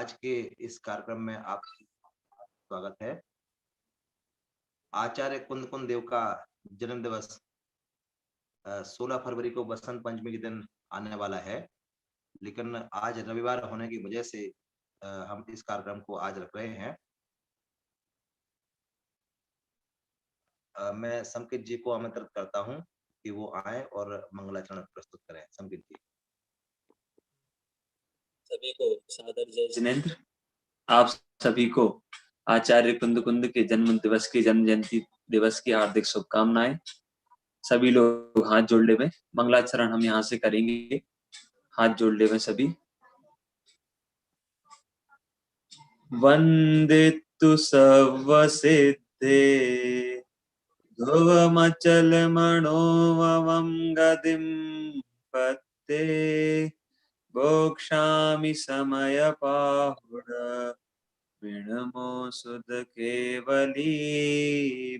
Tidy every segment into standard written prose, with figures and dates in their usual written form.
आज के इस कार्यक्रम में आप स्वागत है। आचार्य कुंद कुंद देव का जन्म दिवस 16 फरवरी को बसंत पंचमी के दिन आने वाला है, लेकिन आज रविवार होने की वजह से हम इस कार्यक्रम को आज रख रहे हैं। मैं संकित जी को आमंत्रित करता हूं कि वो आए और मंगलाचरण प्रस्तुत करें। संकित जी। सभी को सादर जय जिनेंद्र। आप सभी को आचार्य कुंद कुंद के जन्म जयंती दिवस की हार्दिक शुभकामनाएं। सभी लोग हाथ जोड़ ले, मंगलाचरण हम यहाँ से करेंगे। हाथ जोड़ ले सभी। वंदितु सर्व सिद्धे ध्रुवमचल मनोवं गदिं पत्ते बोक्षामि समय पाहुड विणमो सुध केवली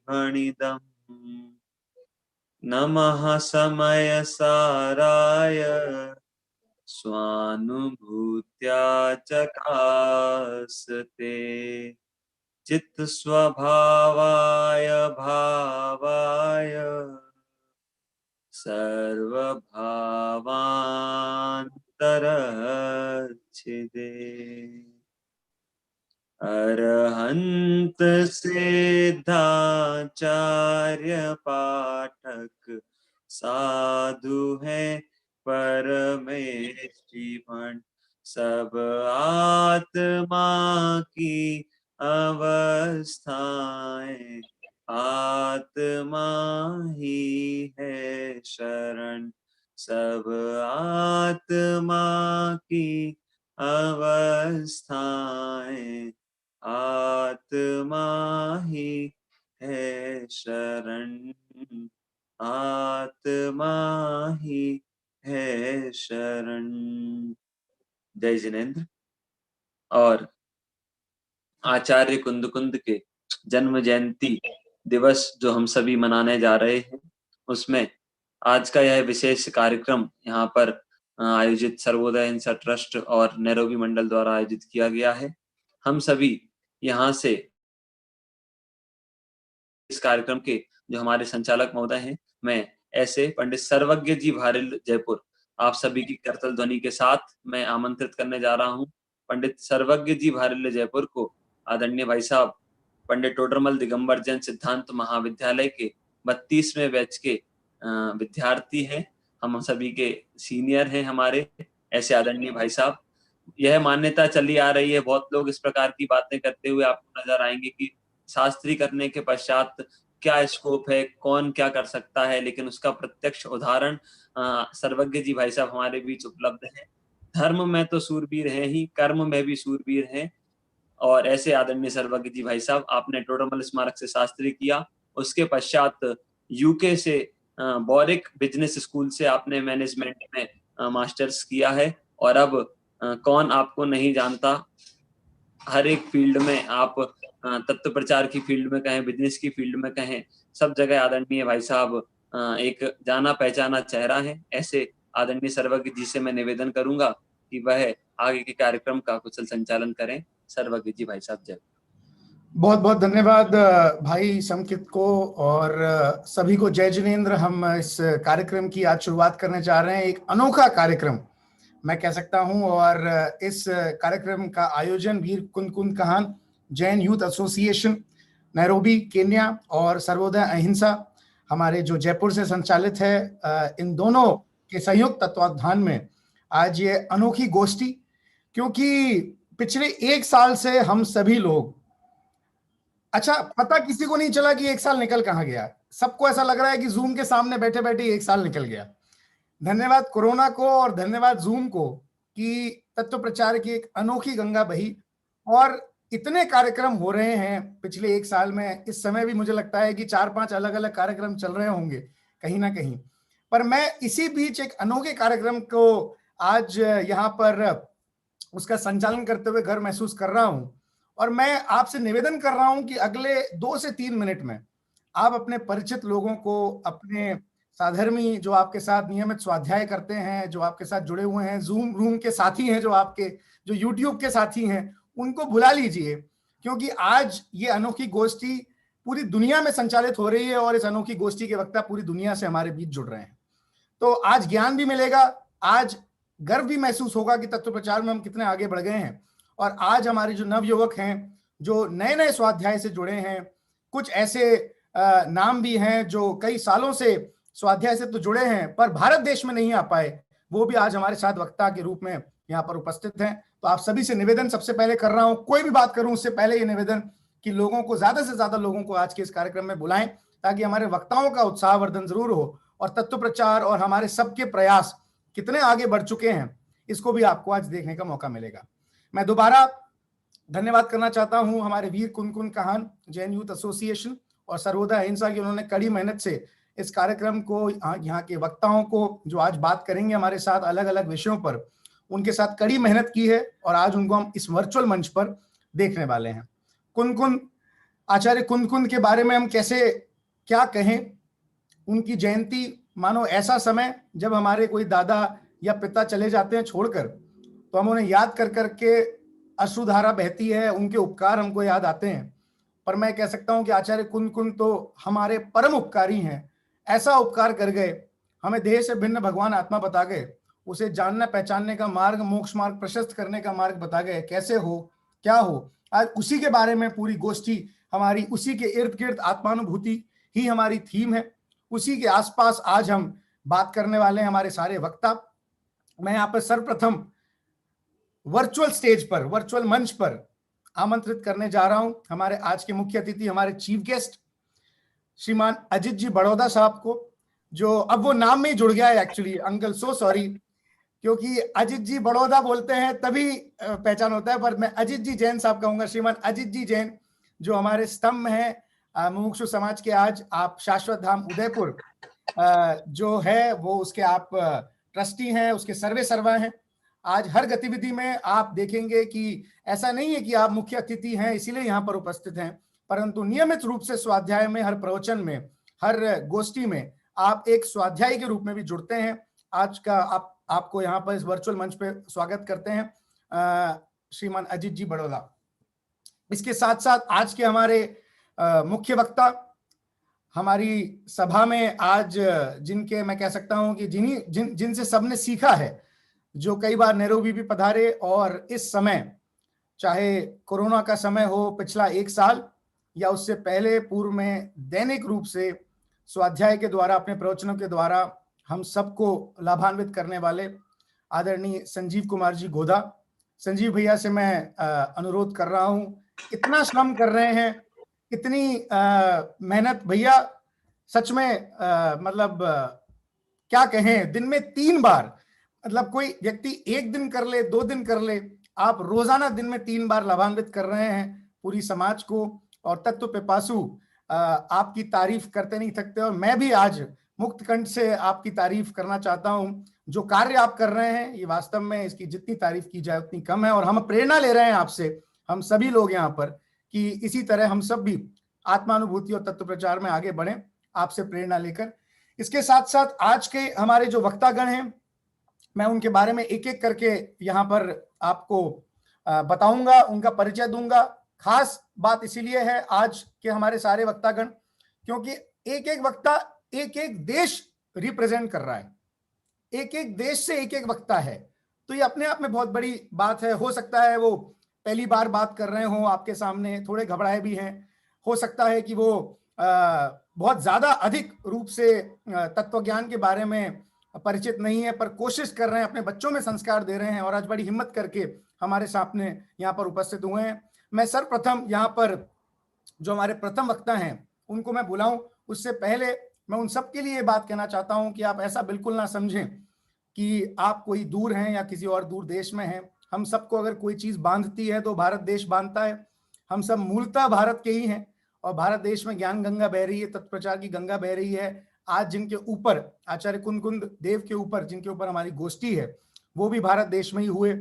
भणिदम्। नमः समय साराय स्वानुभूत्या चकासते चित्त स्वभावाय भावाय सर्वभावान्तरच्छिदे। अरहंत सिद्धाचार्य पाठक साधु है परमेष्ठिपन सब आत्मा की अवस्थाएं आत्मा ही है शरण सब आत्मा की अवस्थाएं आत्मा ही है शरण आत्मा ही है शरण। जय जिनेंद्र। और आचार्य कुंद कुंद के जन्म जयंती दिवस जो हम सभी मनाने जा रहे हैं, उसमें आज का यह विशेष कार्यक्रम यहाँ पर आयोजित सर्वोदय हिंसा ट्रस्ट और नैरोबी मंडल द्वारा आयोजित किया गया है। हम सभी यहाँ से इस कार्यक्रम के जो हमारे संचालक महोदय हैं, मैं ऐसे पंडित सर्वज्ञ जी भारिल जयपुर, आप सभी की करतल ध्वनि के साथ मैं आमंत्रित करने जा रहा हूँ पंडित सर्वज्ञ जी भारिल जयपुर को। आदरणीय भाई साहब पंडित टोडरमल दिगंबर जैन सिद्धांत महाविद्यालय के 32वें बैच के विद्यार्थी हैं। हम सभी के सीनियर हैं हमारे ऐसे आदरणीय भाई साहब। यह मान्यता चली आ रही है, बहुत लोग इस प्रकार की बातें करते हुए आपको नजर आएंगे कि शास्त्री करने के पश्चात क्या स्कोप है, कौन क्या कर सकता है, लेकिन उसका प्रत्यक्ष उदाहरण सर्वज्ञ जी भाई साहब हमारे बीच उपलब्ध है। धर्म में तो सूरवीर है ही, कर्म में भी सूरवीर है। और ऐसे आदरणीय सर्वज्ञ जी भाई साहब, आपने टोडरमल स्मारक से शास्त्री किया, उसके पश्चात यूके से बॉरिक बिजनेस स्कूल से आपने मैनेजमेंट में मास्टर्स किया है। और अब कौन आपको नहीं जानता, हर एक फील्ड में आप तत्व प्रचार की फील्ड में कहें, बिजनेस की फील्ड में कहें, सब जगह आदरणीय भाई साहब एक जाना पहचाना चेहरा है। ऐसे आदरणीय सर्वज्ञ जी से मैं निवेदन करूंगा कि वह आगे के कार्यक्रम का कुशल संचालन करें। सर्वज्ञ जी भाई साहब जय। बहुत बहुत धन्यवाद भाई संकित को और सभी को जय जिनेंद्र। हम इस कार्यक्रम की आज शुरुआत करने जा रहे हैं, एक अनोखा कार्यक्रम मैं कह सकता हूं। और इस कार्यक्रम का आयोजन Veer Kund Kund Kahan Jain youth association Nairobi Kenya और सर्वोदय अहिंसा हमारे जो जयपुर से संचालित है, इन दोनों के संयुक्त तत्वाधान में आज ये अनोखी गोष्ठी, क्योंकि पिछले 1 साल से हम सभी लोग, अच्छा पता किसी को नहीं चला कि 1 साल निकल कहां गया। सबको ऐसा लग रहा है कि जूम के सामने बैठे बैठे 1 साल निकल गया। धन्यवाद कोरोना को और धन्यवाद जूम को कि तत्व प्रचार की एक अनोखी गंगा बही और इतने कार्यक्रम हो रहे हैं पिछले 1 साल में। इस समय भी मुझे लगता है कि 4-5 अलग अलग कार्यक्रम चल रहे होंगे कहीं ना कहीं। पर मैं इसी बीच एक अनोखे कार्यक्रम को आज यहाँ पर उसका संचालन करते हुए घर महसूस कर रहा हूं। और मैं आपसे निवेदन कर रहा हूं कि अगले 2 से 3 मिनट में आप अपने परिचित लोगों को, अपने साधर्मी जो आपके साथ नियमित स्वाध्याय करते हैं, जो आपके साथ जुड़े हुए हैं, जूम रूम के साथी हैं, जो यूट्यूब के साथी हैं, उनको बुला लीजिए, क्योंकि आज ये अनोखी गोष्ठी पूरी दुनिया में संचालित हो रही है और इस अनोखी गोष्ठी के वक्ता पूरी दुनिया से हमारे बीच जुड़ रहे हैं। तो आज ज्ञान भी मिलेगा, आज गर्व भी महसूस होगा कि तत्व प्रचार में हम कितने आगे बढ़ गए हैं। और आज हमारे जो नवयुवक हैं, जो नए नए स्वाध्याय से जुड़े हैं, कुछ ऐसे नाम भी हैं जो कई सालों से स्वाध्याय से तो जुड़े हैं पर भारत देश में नहीं आ पाए, वो भी आज हमारे साथ वक्ता के रूप में यहाँ पर उपस्थित हैं। तो आप सभी से निवेदन सबसे पहले कर रहा हूं, कोई भी बात करूं उससे पहले ये निवेदन कि लोगों को, ज्यादा से ज्यादा लोगों को आज के इस कार्यक्रम में बुलाएं, ताकि हमारे वक्ताओं का उत्साहवर्धन जरूर हो और तत्व प्रचार और हमारे सबके प्रयास कितने आगे बढ़ चुके हैं इसको भी आपको आज देखने का मौका मिलेगा। मैं दोबारा धन्यवाद करना चाहता हूं हमारे वीर कुनकुन कहान जैन यूथ एसोसिएशन और सर्वोदय अहिंसा की, उन्होंने कड़ी मेहनत से इस कार्यक्रम को, यहाँ के वक्ताओं को जो आज बात करेंगे हमारे साथ अलग अलग विषयों पर, उनके साथ कड़ी मेहनत की है और आज उनको हम इस वर्चुअल मंच पर देखने वाले हैं। कुनकुन, आचार्य कुनकुन के बारे में हम कैसे क्या कहें। उनकी जयंती मानो ऐसा समय जब हमारे कोई दादा या पिता चले जाते हैं छोड़कर, तो हम उन्हें याद कर करके अश्रुधारा बहती है, उनके उपकार हमको याद आते हैं। पर मैं कह सकता हूं कि आचार्य कुनकुन तो हमारे परम उपकारी हैं। ऐसा उपकार कर गए, हमें देह से भिन्न भगवान आत्मा बता गए, उसे जानना पहचानने का मार्ग, मोक्ष मार्ग प्रशस्त करने का मार्ग बता गए, कैसे हो क्या हो। आज उसी के बारे में पूरी गोष्ठी हमारी, उसी के इर्द गिर्द आत्मानुभूति ही हमारी थीम है, उसी के आसपास आज हम बात करने वाले हैं हमारे सारे वक्ता। मैं यहाँ पर सर्वप्रथम वर्चुअल स्टेज पर, वर्चुअल मंच पर आमंत्रित करने जा रहा हूं हमारे आज के मुख्य अतिथि, हमारे चीफ गेस्ट श्रीमान अजित जी बड़ौदा साहब को, जो अब वो नाम में ही जुड़ गया है एक्चुअली। अंकल सो सॉरी, क्योंकि अजित जी बड़ौदा बोलते हैं तभी पहचान होता है, पर मैं अजित जी जैन साहब कहूंगा। श्रीमान अजित जी जैन जो हमारे स्तंभ हैं मुमुक्षु समाज के, आज आप शाश्वत धाम उदयपुर जो है वो उसके आप ट्रस्टी हैं, उसके सर्वे सर्वा हैं। आज हर गतिविधि में आप देखेंगे कि ऐसा नहीं है कि आप मुख्य अतिथि हैं इसीलिए यहाँ पर उपस्थित हैं, परंतु नियमित रूप से स्वाध्याय में, हर प्रवचन में, हर गोष्ठी में आप एक स्वाध्यायी के रूप में भी जुड़ते हैं। आज का आपको यहाँ पर इस वर्चुअल मंच पे स्वागत करते हैं श्रीमान अजित जी बड़ौदा। इसके साथ साथ आज के हमारे मुख्य वक्ता, हमारी सभा में आज जिनके मैं कह सकता हूं कि जिनसे सबने सीखा है, जो कई बार नैरोबी भी पधारे और इस समय, चाहे कोरोना का समय हो, पिछला 1 साल या उससे पहले पूर्व में, दैनिक रूप से स्वाध्याय के द्वारा, अपने प्रवचनों के द्वारा हम सबको लाभान्वित करने वाले आदरणीय संजीव कुमार जी गोदा। संजीव भैया से मैं अनुरोध कर रहा हूं, इतना श्रम कर रहे हैं, इतनी मेहनत भैया, सच में मतलब क्या कहें, दिन में 3 बार, मतलब कोई व्यक्ति 1 दिन कर ले, 2 दिन कर ले, आप रोजाना दिन में 3 बार लाभान्वित कर रहे हैं पूरी समाज को। और तत्व पिपासु आपकी तारीफ करते नहीं थकते, और मैं भी आज मुक्त कंठ से आपकी तारीफ करना चाहता हूं। जो कार्य आप कर रहे हैं ये वास्तव में, इसकी जितनी तारीफ की जाए उतनी कम है, और हम प्रेरणा ले रहे हैं आपसे, हम सभी लोग यहाँ पर, कि इसी तरह हम सब भी आत्मानुभूति और तत्व प्रचार में आगे बढ़ें, आपसे प्रेरणा लेकर। इसके साथ साथ आज के हमारे जो वक्तागण हैं, मैं उनके बारे में एक एक करके यहाँ पर आपको बताऊंगा, उनका परिचय दूंगा। खास बात इसीलिए है आज के हमारे सारे वक्तागण, क्योंकि एक एक वक्ता एक एक देश रिप्रेजेंट कर रहा है, एक एक देश से एक एक वक्ता है, तो ये अपने आप में बहुत बड़ी बात है। हो सकता है वो पहली बार बात कर रहे हो आपके सामने, थोड़े घबराए भी हैं, हो सकता है कि वो बहुत ज्यादा अधिक रूप से तत्व ज्ञान के बारे में परिचित नहीं है, पर कोशिश कर रहे हैं, अपने बच्चों में संस्कार दे रहे हैं, और आज बड़ी हिम्मत करके हमारे सामने यहाँ पर उपस्थित हुए हैं। मैं सर्वप्रथम यहाँ पर जो हमारे प्रथम वक्ता हैं उनको मैं बुलाऊं, उससे पहले मैं उन सब के लिए बात कहना चाहता हूं कि आप ऐसा बिल्कुल ना समझें कि आप कोई दूर हैं या किसी और दूर देश में हैं। हम सबको अगर कोई चीज बांधती है तो भारत देश बांधता है। हम सब मूलतः भारत के ही हैं, और भारत देश में ज्ञान गंगा बह रही है, तत्प्रचार की गंगा बह रही है। आज जिनके ऊपर, आचार्य कुनकुन देव के ऊपर जिनके ऊपर हमारी गोष्ठी है, वो भी भारत देश में ही हुए।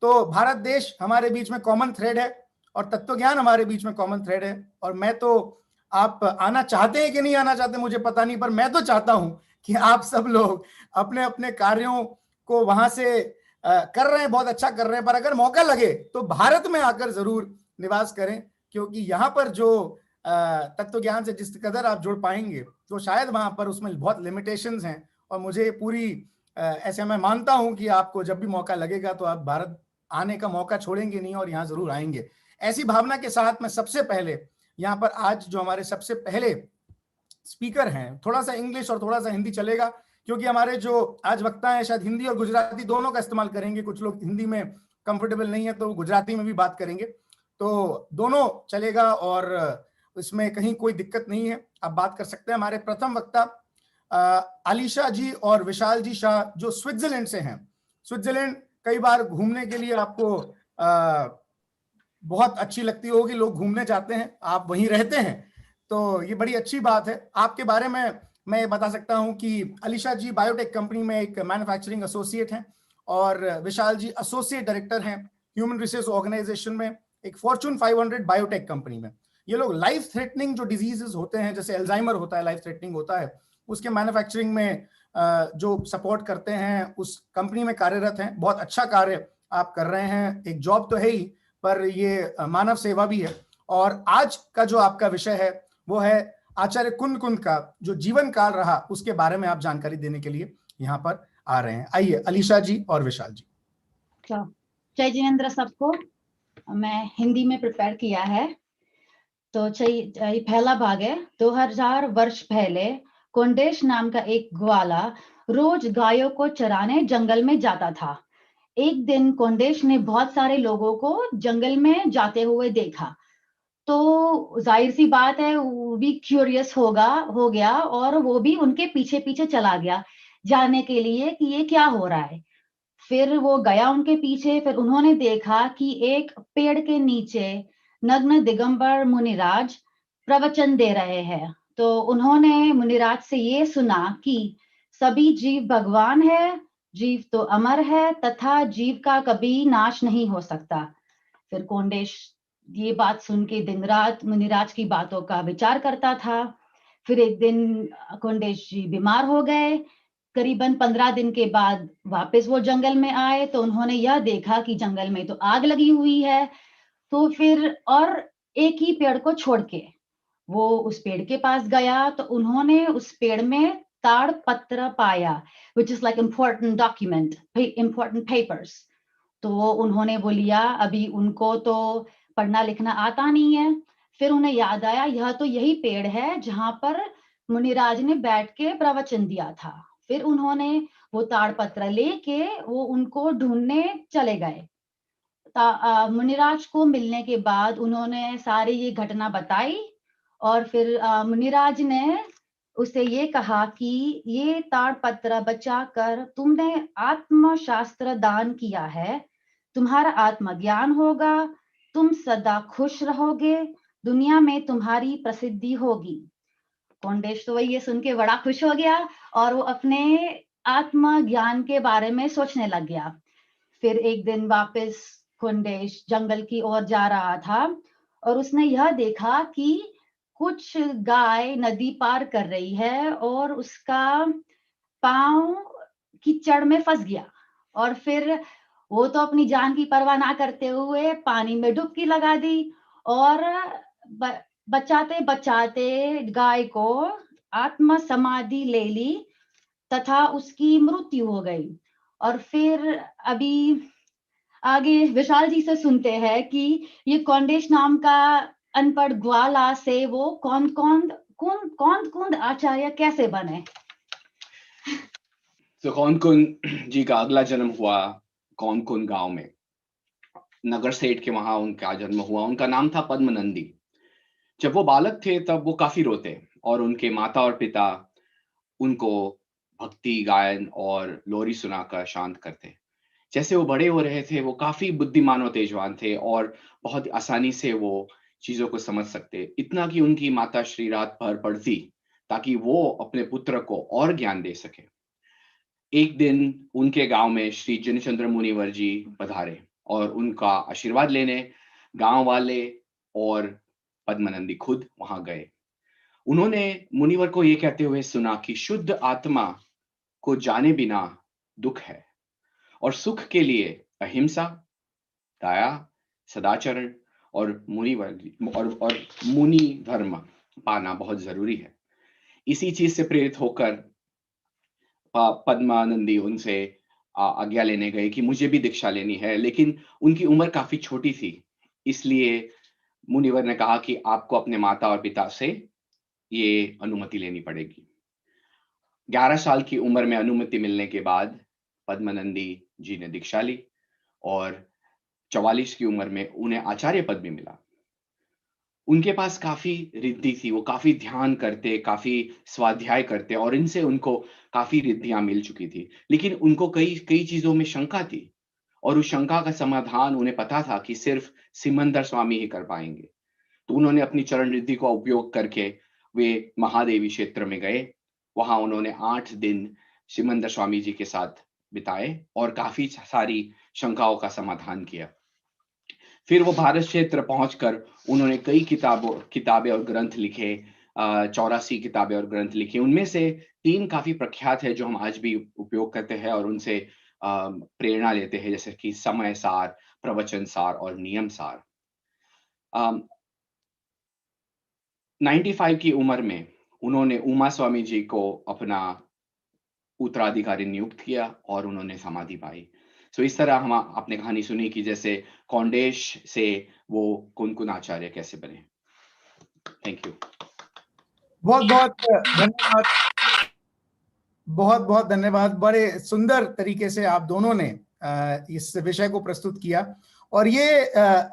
तो भारत देश हमारे बीच में कॉमन थ्रेड है, और तत्व ज्ञान हमारे बीच में कॉमन थ्रेड है। और मैं तो, आप आना चाहते हैं कि नहीं आना चाहते मुझे पता नहीं, पर मैं तो चाहता हूं कि आप सब लोग अपने अपने कार्यों को वहां से कर रहे हैं, बहुत अच्छा कर रहे हैं, पर अगर मौका लगे तो भारत में आकर जरूर निवास करें, क्योंकि यहाँ पर जो तत्व ज्ञान से जिस कदर आप जुड़ पाएंगे तो शायद वहां पर उसमें बहुत लिमिटेशंस हैं। और मुझे पूरी ऐसे मैं मानता हूं कि आपको जब भी मौका लगेगा तो आप भारत आने का मौका छोड़ेंगे नहीं और यहाँ जरूर आएंगे। ऐसी भावना के साथ मैं सबसे पहले यहाँ पर आज जो हमारे सबसे पहले स्पीकर हैं, थोड़ा सा इंग्लिश और थोड़ा सा हिंदी चलेगा, क्योंकि हमारे जो आज वक्ता हैं शायद हिंदी और गुजराती दोनों का इस्तेमाल करेंगे। कुछ लोग हिंदी में कंफर्टेबल नहीं है तो गुजराती में भी बात करेंगे, तो दोनों चलेगा और इसमें कहीं कोई दिक्कत नहीं है, आप बात कर सकते हैं। हमारे प्रथम वक्ता अलीशा जी और विशाल जी शाह जो स्विट्जरलैंड से हैं। स्विट्जरलैंड कई बार घूमने के लिए आपको बहुत अच्छी लगती होगी, लोग घूमने जाते हैं, आप वहीं रहते हैं तो ये बड़ी अच्छी बात है। आपके बारे में मैं ये बता सकता हूं कि अलीशा जी बायोटेक कंपनी में एक मैन्युफैक्चरिंग एसोसिएट हैं और विशाल जी एसोसिएट डायरेक्टर हैं ह्यूमन रिसोर्स ऑर्गेनाइजेशन में, एक फॉर्च्यून 500 बायोटेक कंपनी में। ये लोग लाइफ थ्रेटनिंग जो डिजीजेस होते हैं, जैसे अल्जाइमर होता है, लाइफ थ्रेटनिंग होता है, उसके मैन्युफैक्चरिंग में जो सपोर्ट करते हैं उस कंपनी में कार्यरत हैं। बहुत अच्छा कार्य आप कर रहे हैं, एक जॉब तो है ही पर ये मानव सेवा भी है। और आज का जो आपका विषय है वो है आचार्य कुंद कुंद का जो जीवन काल रहा, उसके बारे में आप जानकारी देने के लिए यहाँ पर आ रहे हैं। आइए अलीशा जी और विशाल जी। जय जिनेंद्र सबको। मैं हिंदी में प्रिपेयर किया है, तो ये पहला भाग है। 2000 वर्ष पहले कोंडेश नाम का एक ग्वाला रोज गायों को चराने जंगल में जाता था। एक दिन कोंडेश ने बहुत सारे लोगों को जंगल में जाते हुए देखा, तो जाहिर सी बात है वो भी क्यूरियस हो गया और वो भी उनके पीछे पीछे चला गया जानने के लिए कि ये क्या हो रहा है। फिर वो गया उनके पीछे, फिर उन्होंने देखा कि एक पेड़ के नीचे नग्न दिगंबर मुनिराज प्रवचन दे रहे हैं। तो उन्होंने मुनिराज से ये सुना कि सभी जीव भगवान है, जीव तो अमर है तथा जीव का कभी नाश नहीं हो सकता। फिर कोंडेश ये बात सुन के दिन रात मुनिराज की बातों का विचार करता था। फिर एक दिन कोंडेश जी बीमार हो गए। करीबन 15 दिन के बाद वापस वो जंगल में आए तो उन्होंने यह देखा कि जंगल में तो आग लगी हुई है। तो फिर और एक ही पेड़ को छोड़ के वो उस पेड़ के पास गया, तो उन्होंने उस पेड़ में ताड़ पत्र पाया, which is like important document, important papers। तो उन्होंने वो लिया। अभी उनको तो पढ़ना लिखना आता नहीं है। फिर उन्हें याद आया यह तो यही पेड़ है जहां पर मुनिराज ने बैठ के प्रवचन दिया था। फिर उन्होंने वो ताड़पत्र लेके वो उनको ढूंढने चले गए। मुनिराज को मिलने के बाद उन्होंने सारी ये घटना बताई और फिर मुनिराज ने उसे ये कहा कि ये ताड़पत्र बचा कर तुमने आत्मशास्त्र दान किया है, तुम्हारा आत्मज्ञान होगा, तुम सदा खुश रहोगे, दुनिया में तुम्हारी प्रसिद्धि होगी। कोंडेश तो ये सुन के बड़ा खुश हो गया और वो अपने आत्मज्ञान के बारे में सोचने लग गया। फिर एक दिन वापस कोंडेश जंगल की ओर जा रहा था और उसने यह देखा कि कुछ गाय नदी पार कर रही है और उसका पांव कीचड़ में फंस गया। और फिर वो तो अपनी जान की परवाह ना करते हुए पानी में डुबकी लगा दी और बचाते बचाते गाय को आत्म समाधि ले ली तथा उसकी मृत्यु हो गई। और फिर अभी आगे विशाल जी से सुनते हैं कि ये कोंडेश नाम का अनपढ़ ग्वाला से वो कौन आचार्य कैसे बने। तो कौन जी का अगला जन्म हुआ कौन गांव में, नगर सेठ के वहां उनका जन्म हुआ। उनका नाम था पद्मनंदी। जब वो बालक थे तब वो काफी रोते और उनके माता और पिता उनको भक्ति गायन और लोरी सुनाकर शांत करते। जैसे वो बड़े हो रहे थे वो काफी बुद्धिमान और तेजवान थे और बहुत आसानी से वो चीजों को समझ सकते, इतना कि उनकी माता श्री रात भर पढ़ती ताकि वो अपने पुत्र को और ज्ञान दे सके। एक दिन उनके गांव में श्री जिनचंद्र मुनिवर जी पधारे और उनका आशीर्वाद लेने गांव वाले और पद्मनंदी खुद वहां गए। उन्होंने मुनिवर को ये कहते हुए सुना कि शुद्ध आत्मा को जाने बिना दुख है और सुख के लिए अहिंसा, दया, सदाचरण और मुनि धर्म पाना बहुत जरूरी है। इसी चीज से प्रेरित होकर पद्मानंदी उनसे आज्ञा लेने गए कि मुझे भी दीक्षा लेनी है, लेकिन उनकी उम्र काफी छोटी थी, इसलिए मुनिवर ने कहा कि आपको अपने माता और पिता से ये अनुमति लेनी पड़ेगी। 11 साल की उम्र में अनुमति मिलने के बाद पद्मानंदी जी ने दीक्षा ली और 44 की उम्र में उन्हें आचार्य पद भी मिला। उनके पास काफी रिद्धि थी, वो काफी ध्यान करते, काफी स्वाध्याय करते और इनसे उनको काफी रिद्धियां मिल चुकी थी, लेकिन उनको कई चीजों में शंका थी और उस शंका का समाधान उन्हें पता था कि सिर्फ सिमंदर स्वामी ही कर पाएंगे। तो उन्होंने अपनी चरण रिद्धि का उपयोग करके वे महादेवी क्षेत्र में गए। वहां उन्होंने 8 दिन सिमंदर स्वामी जी के साथ बिताए और काफी सारी शंकाओं का समाधान किया। फिर वो भारत क्षेत्र पहुंचकर उन्होंने कई किताबें और ग्रंथ लिखे, 84 किताबें और ग्रंथ लिखे। उनमें से 3 काफी प्रख्यात है जो हम आज भी उपयोग करते हैं और उनसे प्रेरणा लेते हैं, जैसे कि समय सार, प्रवचन सार और नियम सार। 95 की उम्र में उन्होंने उमा स्वामी जी को अपना उत्तराधिकारी नियुक्त किया और उन्होंने समाधि पाई। सो इस तरह हम आपने कहानी सुनी कि जैसे कौंडेश से वो कुन आचार्य कैसे बने। Thank you. बहुत बहुत धन्यवाद, बहुत बहुत धन्यवाद। बड़े सुंदर तरीके से आप दोनों ने इस विषय को प्रस्तुत किया और ये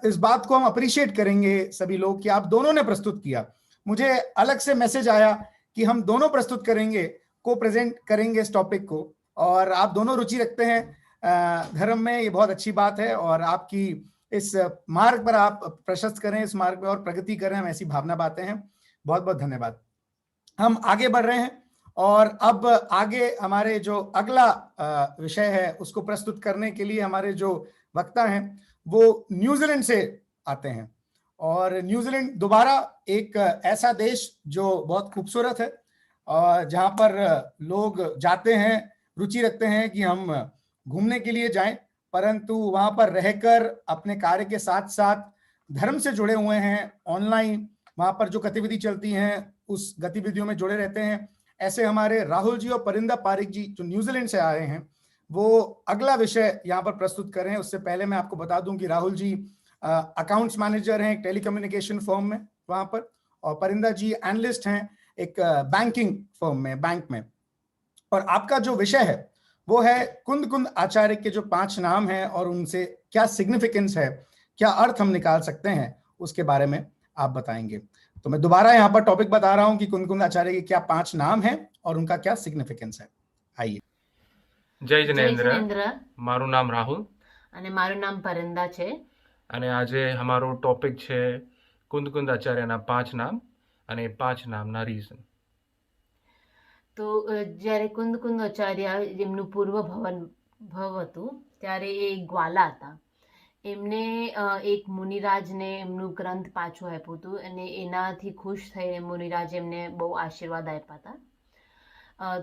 इस बात को हम अप्रिशिएट करेंगे सभी लोग कि आप दोनों ने प्रस्तुत किया। मुझे अलग से मैसेज आया कि हम दोनों प्रस्तुत करेंगे, को प्रेजेंट करेंगे इस टॉपिक को, और आप दोनों रुचि रखते हैं धर्म में, ये बहुत अच्छी बात है और आपकी इस मार्ग पर आप प्रशस्त करें, इस मार्ग में और प्रगति करें, हम ऐसी भावना बातें हैं। बहुत बहुत धन्यवाद। हम आगे बढ़ रहे हैं और अब आगे हमारे जो अगला विषय है उसको प्रस्तुत करने के लिए हमारे जो वक्ता हैं वो न्यूजीलैंड से आते हैं। और न्यूजीलैंड दोबारा एक ऐसा देश जो बहुत खूबसूरत है और जहां पर लोग जाते हैं, रुचि रखते हैं कि हम घूमने के लिए जाएं, परंतु वहां पर रहकर अपने कार्य के साथ साथ धर्म से जुड़े हुए हैं। ऑनलाइन वहां पर जो गतिविधि चलती हैं उस गतिविधियों में जुड़े रहते हैं। ऐसे हमारे राहुल जी और परिंदा पारिक जी जो न्यूजीलैंड से आए हैं वो अगला विषय यहाँ पर प्रस्तुत करें। उससे पहले मैं आपको बता दूं कि राहुल जी अकाउंट्स मैनेजर हैं एक टेलीकम्युनिकेशन फर्म में वहां पर, और परिंदा जी एनालिस्ट हैं एक बैंकिंग फर्म में, बैंक में। और आपका जो विषय है वो है कुंद कुंद आचार्य के जो 5 नाम हैं और उनसे क्या सिग्निफिकेंस है, क्या अर्थ हम निकाल सकते हैं, उसके बारे में आप बताएंगे। तो मैं दोबारा यहाँ पर टॉपिक बता रहा हूँ कि कुंद कुंद आचार्य के क्या 5 नाम हैं और उनका क्या सिग्निफिकेंस है। आइए। जय जिनेन्द्र, मारू नाम राहुल અને મારું નામ પરિંદા છે અને આજે અમારો ટોપિક છે કુંદ કુંદ આચાર્યના 5 નામ અને 5 નામના રીઝન। તો જ્યારે કુંદ કુંદ આચાર્ય જેમનું પૂર્વ ભવ હતું ત્યારે એ ગ્વાલા હતા। એમને એક મુનિરાજને એમનું ગ્રંથ પાછું આપ્યું હતું અને એનાથી ખુશ થઈને મુનિરાજ એમને બહુ આશીર્વાદ આપ્યા હતા।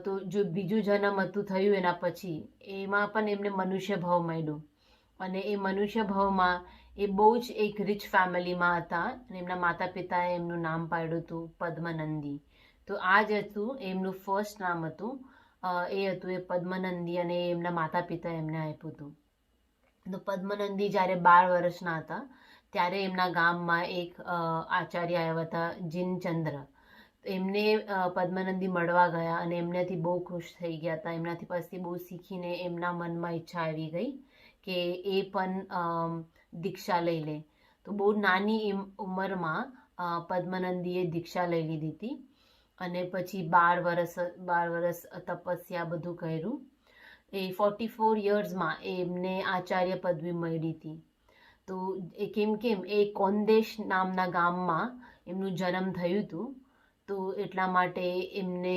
તો જો બીજું જન્મ હતું થયું એના પછી એમાં પણ એમને મનુષ્ય ભાવ મળ્યું અને એ મનુષ્ય ભાવમાં એ બહુ જ એક રિચ ફેમિલીમાં હતા અને એમના માતા પિતાએ એમનું નામ પાડ્યું હતું પદ્મનંદી। તો આ જ હતું એમનું ફર્સ્ટ નામ હતું, એ હતું એ પદ્મનંદી અને એમના માતા પિતાએ એમને આપ્યું હતું। તો પદ્મનંદી જ્યારે 12 વર્ષના હતા ત્યારે એમના ગામમાં એક આચાર્ય આવ્યા હતા જીનચંદ્ર। એમને પદ્મનંદી મળવા ગયા અને એમનાથી બહુ ખુશ થઈ ગયા હતા। એમનાથી પાસેથી બહુ શીખીને એમના મનમાં ઈચ્છા આવી ગઈ કે એ પણ દીક્ષા લઈ લે। તો બહુ નાની ઉંમરમાં પદ્મનંદીએ દીક્ષા લઈ લીધી હતી અને પછી 12 વર્ષ તપસ્યા બધું કર્યું। એ 44 યર્સમાં એમને આચાર્ય પદવી મળી હતી। તો કેમ એ કોંદેશ નામના ગામમાં એમનું જન્મ થયું હતું। તો એટલા માટે એમને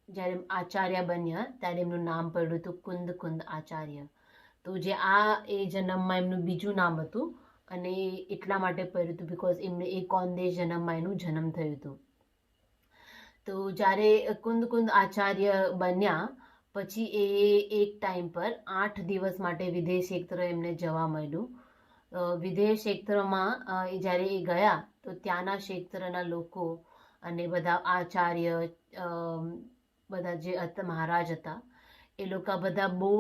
જ્યારે આચાર્ય બન્યા ત્યારે એમનું નામ પડ્યું હતું કુંદ કુંદ આચાર્ય। તો જે એ જન્મમાં એમનું બીજું નામ હતું અને એટલા માટે પડ્યું હતું બિકોઝ એમને એ કોંદેશ જન્મમાં એનું જન્મ થયું હતું। તો જ્યારે કુંદ આચાર્ય બન્યા પછી એ એક ટાઈમ પર 8 દિવસ માટે વિદેશ ક્ષેત્ર એમને જવા મળ્યું. વિદેશ ક્ષેત્રમાં જ્યારે એ ગયા તો ત્યાંના ક્ષેત્રના લોકો અને બધા આચાર્ય બધા જે મહારાજ હતા એ લોકો બધા બહુ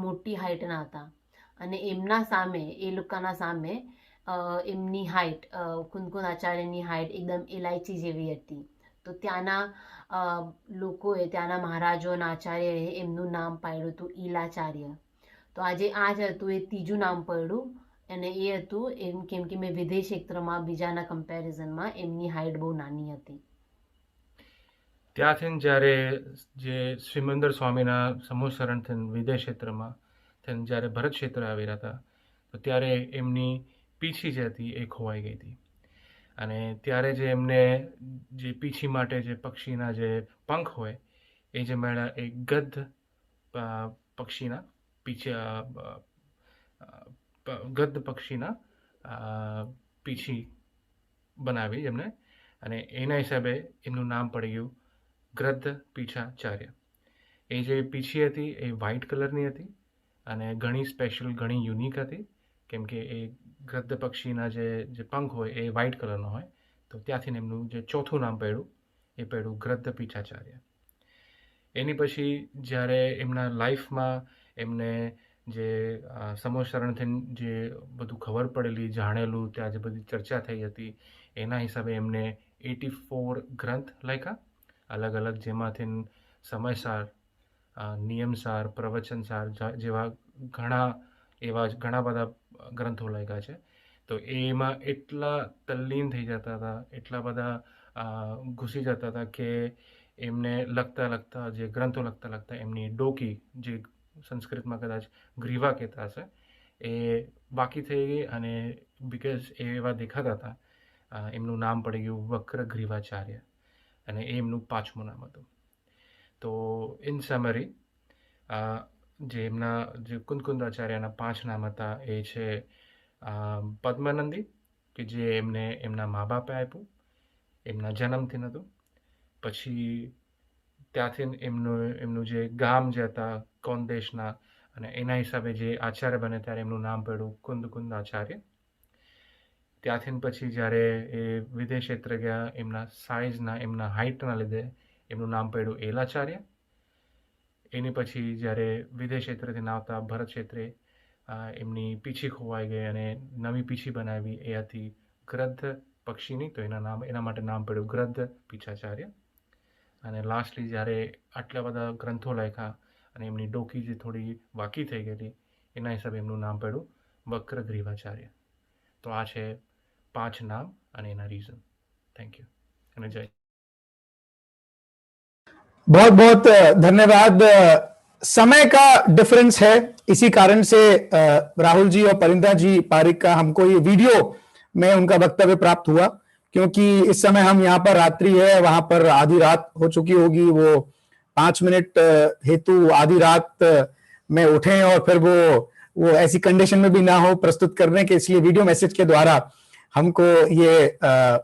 મોટી હાઈટના હતા અને એમના સામે એ લોકોના સામે એમની હાઈટ કુંદ આચાર્યની હાઈટ એકદમ ઇલાયચી જેવી હતી. તો ત્યાંના લોકોએ ત્યાંના મહારાજો અને આચાર્યએ એમનું નામ પાડ્યું હતું ઈલાચાર્ય. તો આજે આ જ હતું એ ત્રીજું નામ પડ્યું અને એ હતું એમ કેમ કે મેં વિદેશ ક્ષેત્રમાં બીજાના કમ્પેરિઝનમાં એમની હાઈટ બહુ નાની હતી. ત્યાંથી જ્યારે જે શ્રીમંદર સ્વામીના સમૂહસરણ થઈને વિદેશ ક્ષેત્રમાં થઈને જ્યારે ભરત ક્ષેત્ર આવી રહ્યા હતા તો ત્યારે એમની પીછી જે હતી એ ખોવાઈ ગઈ હતી અને ત્યારે જે એમને જે પીછી માટે જે પક્ષીના જે પંખ હોય એ જે મળ્યા એ ગદ્દ પક્ષીના ગદ્દ પક્ષીના પીછી બનાવી એમને અને એના હિસાબે એમનું નામ પડી ગયું ગદ્દ પીછાચાર્ય. એ જે પીછી હતી એ વ્હાઇટ કલરની હતી અને ઘણી સ્પેશિયલ ઘણી યુનિક હતી કેમ કે એ ગદ્દ પક્ષીના જે પંખ હોય એ વ્હાઇટ કલરનો હોય. તો ત્યાંથી એમનું જે ચોથું નામ પડ્યું એ પડ્યું ગદ્દ પીછાચાર્ય. એની પછી જ્યારે એમના લાઈફમાં એમને જે સમૂહસરણથી જે બધું ખબર પડેલી જાણેલું ત્યાં જે બધી ચર્ચા થઈ હતી એના હિસાબે એમને 84 ગ્રંથ લખ્યા અલગ અલગ જેમાંથી સમયસાર નિયમસાર પ્રવચનસાર જેવા ઘણા બધા ગ્રંથો લખ્યા છે. તો એમાં એટલા તલ્લીન થઈ જતા હતા એટલા બધા ઘૂસી જતા હતા કે એમને લખતા જે ગ્રંથો લખતા એમની ડોકી જે સંસ્કૃતમાં કદાચ ગ્રીવા કહેતા હશે એ બાકી થઈ ગઈ અને બિકોઝ એ એવા દેખાતા હતા એમનું નામ પડી ગયું વક્ર ગ્રીવાચાર્ય અને એ એમનું 5મું નામ હતું. તો ઇન સમરી જે એમના જે કુંદ આચાર્યના 5 નામ હતા એ છે પદ્મનંદી કે જે એમને એમના મા બાપે આપ્યું એમના જન્મથી હતું. પછી ત્યાંથી એમનું જે ગામ જે હતા કોંદેશના અને એના હિસાબે જે આચાર્ય બને ત્યારે એમનું નામ પડ્યું કુંદ આચાર્ય. ત્યાંથી પછી જ્યારે એ વિદેશ ક્ષેત્ર ગયા એમના સાઇઝના એમના હાઇટના લીધે એમનું નામ પડ્યું એલાચાર્ય. એની પછી જ્યારે વિદેશ ક્ષેત્રથી આવતા ભરત ક્ષેત્રે એમની પીછી ખોવાઈ ગઈ અને નવી પીછી બનાવી એ હતી ગદ્દ પક્ષીની. તો એના માટે નામ પડ્યું ગદ્દ પીછાચાર્ય. અને લાસ્ટલી જ્યારે આટલા બધા ગ્રંથો લખ્યા અને એમની ડોકી જે થોડી વાકી થઈ ગયેલી એના હિસાબે એમનું નામ પડ્યું વક્ર ગ્રીવાચાર્ય. તો આ છે 5 નામ અને એના રીઝન. થેન્ક યુ અને જય. बहुत बहुत धन्यवाद. समय का डिफरेंस है, इसी कारण से राहुल जी और परिंदा जी पारिक का हमको ये वीडियो में उनका वक्तव्य प्राप्त हुआ क्योंकि इस समय हम यहाँ पर रात्रि है, वहां पर आधी रात हो चुकी होगी. वो 5 मिनट हेतु आधी रात में उठे और फिर वो ऐसी कंडीशन में भी ना हो प्रस्तुत करने के, इसलिए वीडियो मैसेज के द्वारा हमको ये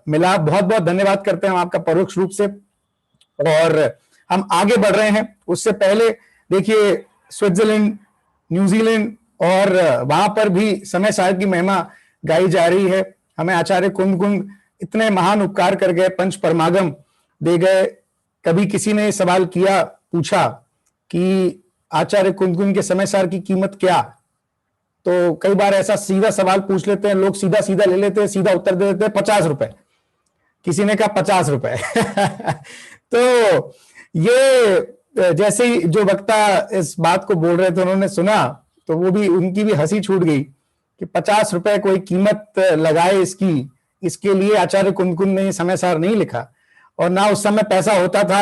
मिला. बहुत बहुत धन्यवाद करते हैं हम आपका परोक्ष रूप से. और हम आगे बढ़ रहे हैं. उससे पहले देखिए स्विट्जरलैंड, न्यूजीलैंड और वहां पर भी समय सार की महिमा गाई जा रही है. हमें आचार्य कुंद इतने महान उपकार कर गए, पंच परमागम दे गए. कभी किसी ने सवाल किया, पूछा कि आचार्य कुंद के समय सार की कीमत क्या, तो कई बार ऐसा सीधा सवाल पूछ लेते हैं लोग, सीधा सीधा ले लेते हैं, सीधा उत्तर दे देते हैं 50 रुपए. किसी ने कहा 50 रुपए. तो ये जैसे ही जो वक्ता इस बात को बोल रहे थे उन्होंने सुना तो वो भी उनकी भी हंसी छूट गई कि 50 रुपए कोई कीमत लगाए इसकी. इसके लिए आचार्य कुंद ने समय सार नहीं लिखा और ना उस समय पैसा होता था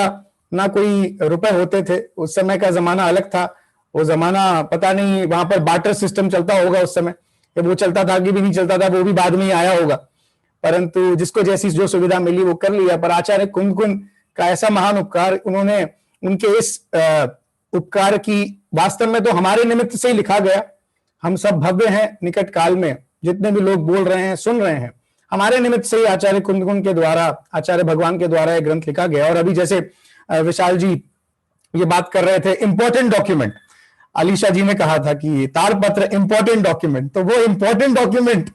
ना कोई रुपए होते थे. उस समय का जमाना अलग था. वो जमाना पता नहीं वहां पर बार्टर सिस्टम चलता होगा उस समय, वो चलता था कि भी नहीं चलता था, वो भी बाद में ही आया होगा. परंतु जिसको जैसी जो सुविधा मिली वो कर लिया. पर आचार्य कुंद का ऐसा महान उपकार, उन्होंने उनके इस उपकार की वास्तव में तो हमारे निमित्त से ही लिखा गया. हम सब भव्य हैं निकट काल में, जितने भी लोग बोल रहे हैं सुन रहे हैं, हमारे निमित्त से ही आचार्य कुंद के द्वारा, आचार्य भगवान के द्वारा यह ग्रंथ लिखा गया। और अभी जैसे विशाल जी ये बात कर रहे थे इंपॉर्टेंट डॉक्यूमेंट, अलीशा जी ने कहा था कि ताड़पत्र इंपॉर्टेंट डॉक्यूमेंट, तो वो इंपॉर्टेंट डॉक्यूमेंट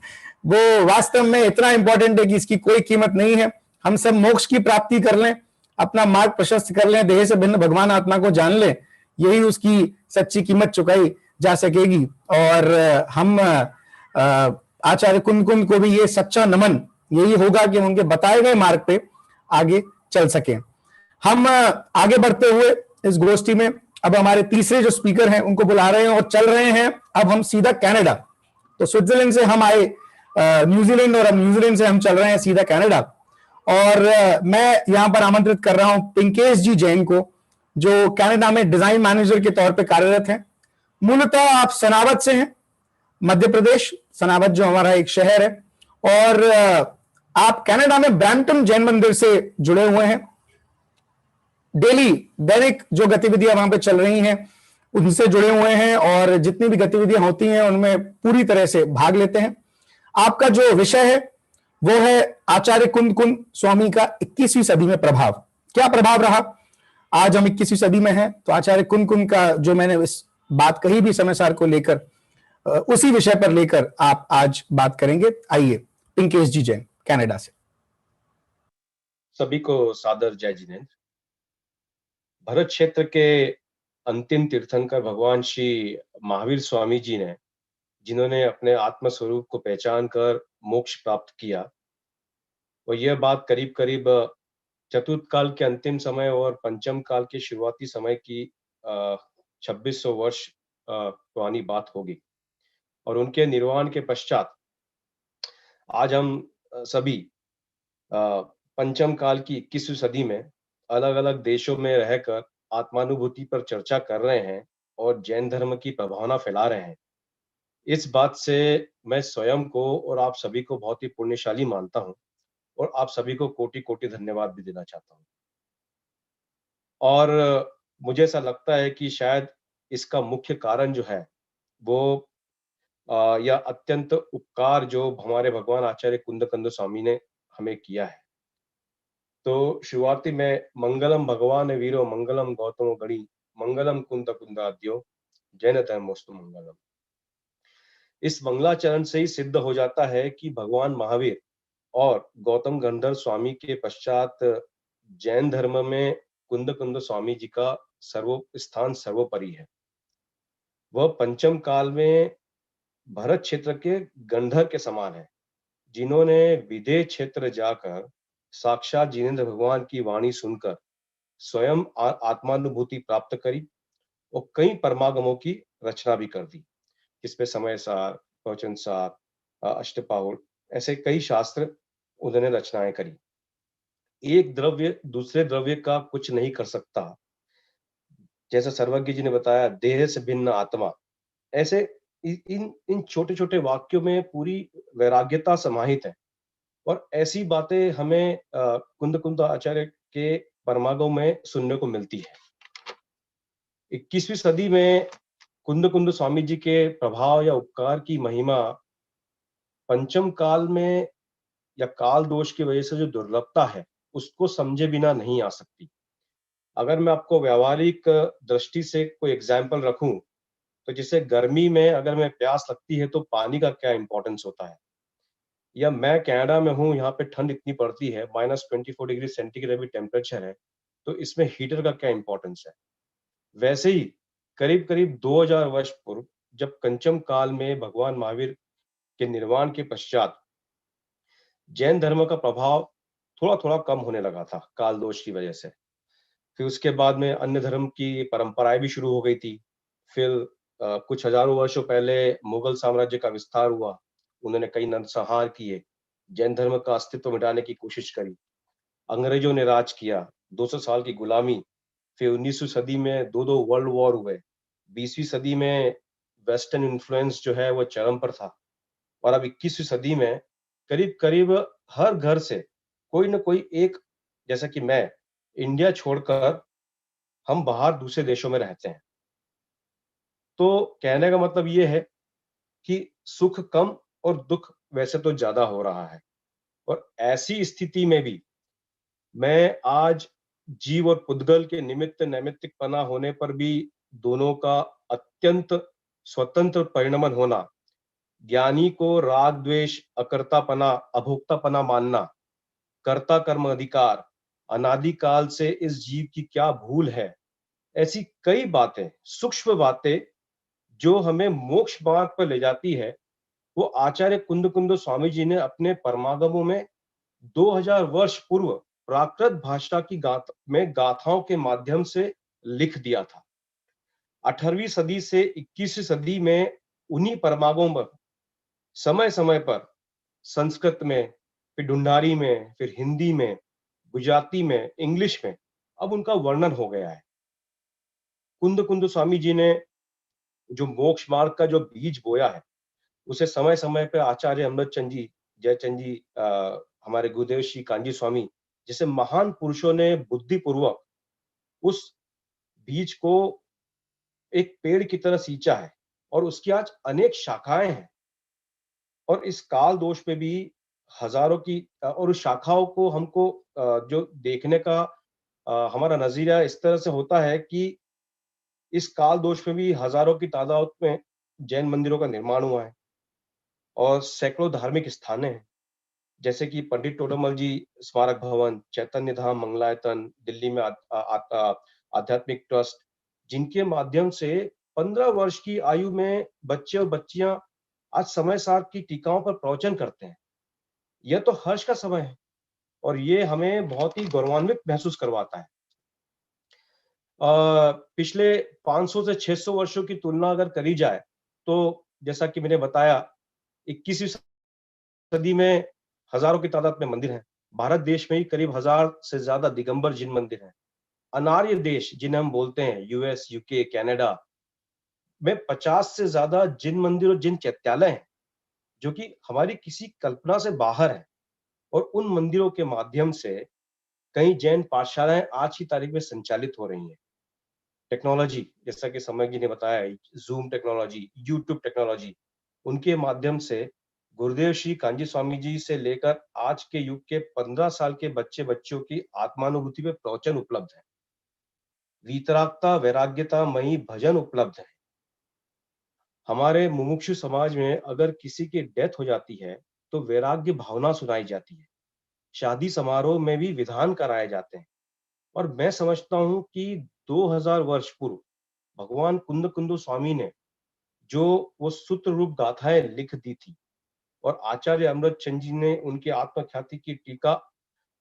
वो वास्तव में इतना इंपॉर्टेंट है कि इसकी कोई कीमत नहीं है। हम सब मोक्ष की प्राप्ति कर लें, अपना मार्ग प्रशस्त कर लें, देह से भिन्न भगवान आत्मा को जान लें, यही उसकी सच्ची कीमत चुकाई जा सकेगी। और हम आचार्य कुंद को भी ये सच्चा नमन यही होगा कि उनके बताए गए मार्ग पे आगे चल सकें। हम आगे बढ़ते हुए इस गोष्ठी में अब हमारे तीसरे जो स्पीकर हैं उनको बुला रहे हैं और चल रहे हैं अब हम सीधा कनाडा। तो स्विट्जरलैंड से हम आए न्यूजीलैंड, और अब न्यूजीलैंड से हम चल रहे हैं सीधा कनाडा। और मैं यहां पर आमंत्रित कर रहा हूं पिंकेश जी जैन को, जो कनाडा में डिजाइन मैनेजर के तौर पे कार्यरत हैं। मूलतः आप सनावद से हैं, मध्य प्रदेश, सनावद जो हमारा एक शहर है, और आप कनाडा में ब्रैम्पटन जैन मंदिर से जुड़े हुए हैं। डेली दैनिक जो गतिविधियां वहां पे चल रही हैं उनसे जुड़े हुए हैं, और जितनी भी गतिविधियां होती हैं उनमें पूरी तरह से भाग लेते हैं। आपका जो विषय है वो है आचार्य कुंद स्वामी का 21वीं सदी में प्रभाव। क्या प्रभाव रहा? आज हम 21वीं सदी में हैं, तो आचार्य कुंद का जो मैंने इस बात कही भी समय सार को लेकर, उसी विषय पर लेकर आप आज बात करेंगे। आइए, पिंकेश जी जैन कनाडा से। सभी को सादर जय जिनेन्द्र। भरत क्षेत्र के अंतिम तीर्थंकर भगवान श्री महावीर स्वामी जी ने, जिन्होंने अपने आत्म स्वरूप को पहचान कर मोक्ष प्राप्त किया, और यह बात करीब करीब चतुर्थ काल के अंतिम समय और पंचम काल के शुरुआती समय की 2600 वर्ष पुरानी बात होगी। और उनके निर्वाण के पश्चात आज हम सभी पंचम काल की 21वीं सदी में अलग अलग देशों में रहकर आत्मानुभूति पर चर्चा कर रहे हैं और जैन धर्म की प्रभावना फैला रहे हैं। इस बात से मैं स्वयं को और आप सभी को बहुत ही पुण्यशाली मानता हूं, और आप सभी को कोटि कोटि धन्यवाद भी देना चाहता हूं। और मुझे ऐसा लगता है कि शायद इसका मुख्य कारण जो है वो यह अत्यंत उपकार जो हमारे भगवान आचार्य कुंद स्वामी ने हमें किया है। तो शुरुआती में मंगलम भगवान वीरो मंगलम गौतमो गणी मंगलम कुंदाद्यो जैन धर्मोस्तु मंगलम। इस मंगलाचरण से ही सिद्ध हो जाता है कि भगवान महावीर और गौतम गंधर्व स्वामी के पश्चात जैन धर्म में कुंद स्वामी जी का स्थान सर्वोपरि है। वह पंचम काल में भरत क्षेत्र के गंधर्व के समान है, जिन्होंने विदेह क्षेत्र जाकर साक्षात जिनेन्द्र भगवान की वाणी सुनकर स्वयं आत्मानुभूति प्राप्त करी और कई परमागमों की रचना भी कर दी, जिसमें समय सार, प्रवचन सार, अष्टपाहुर, ऐसे कई शास्त्र उन्होंने रचनाएं करी। एक द्रव्य दूसरे द्रव्य का कुछ नहीं कर सकता, जैसा सर्वज्ञ जी ने बताया, देह से भिन्न आत्मा। ऐसे इन छोटे छोटे वाक्यों में पूरी वैराग्यता समाहित है, और ऐसी बातें हमें कुंद आचार्य के परमागम में सुनने को मिलती है। 21वीं सदी में कुंद स्वामी जी के प्रभाव या उपकार की महिमा पंचम काल में या काल दोष की वजह से जो दुर्लभता है उसको समझे बिना नहीं आ सकती। अगर मैं आपको व्यावहारिक दृष्टि से कोई एग्जाम्पल रखूं, तो जैसे गर्मी में अगर मैं प्यास लगती है तो पानी का क्या इंपॉर्टेंस होता है, या मैं कनाडा में हूँ, यहाँ पे ठंड इतनी पड़ती है, -24 डिग्री सेंटीग्रेड भी टेम्परेचर है, तो इसमें हीटर का क्या इंपॉर्टेंस है। वैसे ही करीब करीब 2000 वर्ष पूर्व जब पंचम काल में भगवान महावीर के निर्वाण के पश्चात जैन धर्म का प्रभाव थोड़ा थोड़ा कम होने लगा था काल दोष की वजह से। फिर उसके बाद में अन्य धर्म की परंपराएं भी शुरू हो गई थी। फिर कुछ हजारों वर्षों पहले मुगल साम्राज्य का विस्तार हुआ, उन्होंने कई नरसंहार किए, जैन धर्म का अस्तित्व मिटाने की कोशिश करी। अंग्रेजों ने राज किया, 200 साल की गुलामी। फिर 19वीं सदी में दो वर्ल्ड वॉर हुए। 20वीं सदी में वेस्टर्न इन्फ्लुएंस जो है वो चरम पर था, और अब 21वीं सदी में करीब करीब हर घर से कोई ना कोई एक, जैसा कि मैं इंडिया छोड़कर हम बाहर दूसरे देशों में रहते हैं। तो कहने का मतलब ये है कि सुख कम और दुख वैसे तो ज्यादा हो रहा है। और ऐसी स्थिति में भी मैं आज जीव और पुद्गल के निमित्त नैमित्तिकपना होने पर भी दोनों का अत्यंत स्वतंत्र परिणमन होना, ज्ञानी को राग द्वेष, अकर्तापना, अभोक्तापना मानना, कर्ता कर्म अधिकार, अनादिकाल से इस जीव की क्या भूल है, ऐसी कई बातें, सूक्ष्म बातें जो हमें मोक्ष मार्ग पर ले जाती है, वो आचार्य कुंद स्वामी जी ने अपने परमागमों में 2000 वर्ष पूर्व प्राकृत भाषा की गाथाओं के माध्यम से लिख दिया था। 18वीं सदी से 21वीं सदी में उन्हीं परमागमों पर समय समय पर संस्कृत में, फिर ढूंढारी में, फिर हिंदी में, गुजराती में, इंग्लिश में अब उनका वर्णन हो गया है। कुंद स्वामी जी ने जो मोक्ष मार्ग का जो बीज बोया है, उसे समय समय पे आचार्य अमृतचंद जी, जयचंद जी, हमारे गुरुदेव श्री कांजी स्वामी जैसे महान पुरुषों ने बुद्धिपूर्वक उस बीज को एक पेड़ की तरह सींचा है और उसकी आज अनेक शाखाएं हैं। और इस काल दोष पे भी हजारों की और उस शाखाओं को हमको जो देखने का हमारा नजरिया इस तरह से होता है कि इस काल दोष में भी हजारों की तादाद में जैन मंदिरों का निर्माण हुआ है और सैकड़ों धार्मिक स्थान हैं, जैसे कि पंडित टोडरमल जी स्मारक भवन, चैतन्य धाम, मंगलायतन, दिल्ली में आध्यात्मिक ट्रस्ट, जिनके माध्यम से 15 वर्ष की आयु में बच्चे और बच्चियां आज समय सार की टीकाओं पर प्रवचन करते हैं। यह तो हर्ष का समय है और ये हमें बहुत ही गौरवान्वित महसूस करवाता है। पिछले 500 से 600 वर्षों की तुलना अगर करी जाए तो जैसा कि मैंने बताया 21वीं सदी में हजारों की तादाद में मंदिर हैं। भारत देश में ही करीब 1000 से ज्यादा दिगंबर जिन मंदिर हैं। अनार्य देश जिन्हें हम बोलते हैं यूएस, यूके, कनाडा में 50 से ज्यादा जिन मंदिर और जिन चैत्यालय हैं जो कि हमारी किसी कल्पना से बाहर है। और उन मंदिरों के माध्यम से कई जैन पाठशालाएं आज की तारीख में संचालित हो रही हैं। टेक्नोलॉजी, जैसा कि समय जी ने बताया, जूम टेक्नोलॉजी, यूट्यूब टेक्नोलॉजी, उनके माध्यम से गुरुदेव श्री कांजी स्वामी जी से लेकर आज के युग के 15 साल के बच्चे बच्चियों की आत्मानुभूति पे प्रवचन उपलब्ध है। वीतरागता, वैराग्यता मई भजन उपलब्ध है। हमारे मुमुक्षु समाज में अगर किसी की डेथ हो जाती है तो वैराग्य भावना सुनाई जाती है। शादी समारोह में भी विधान कराए जाते हैं। और मैं समझता हूं कि 2000 वर्ष पूर्व भगवान कुंद स्वामी ने जो वो सूत्र रूप गाथाएं लिख दी थी और आचार्य अमृतचंद जी ने उनकी आत्मख्याति की टीका,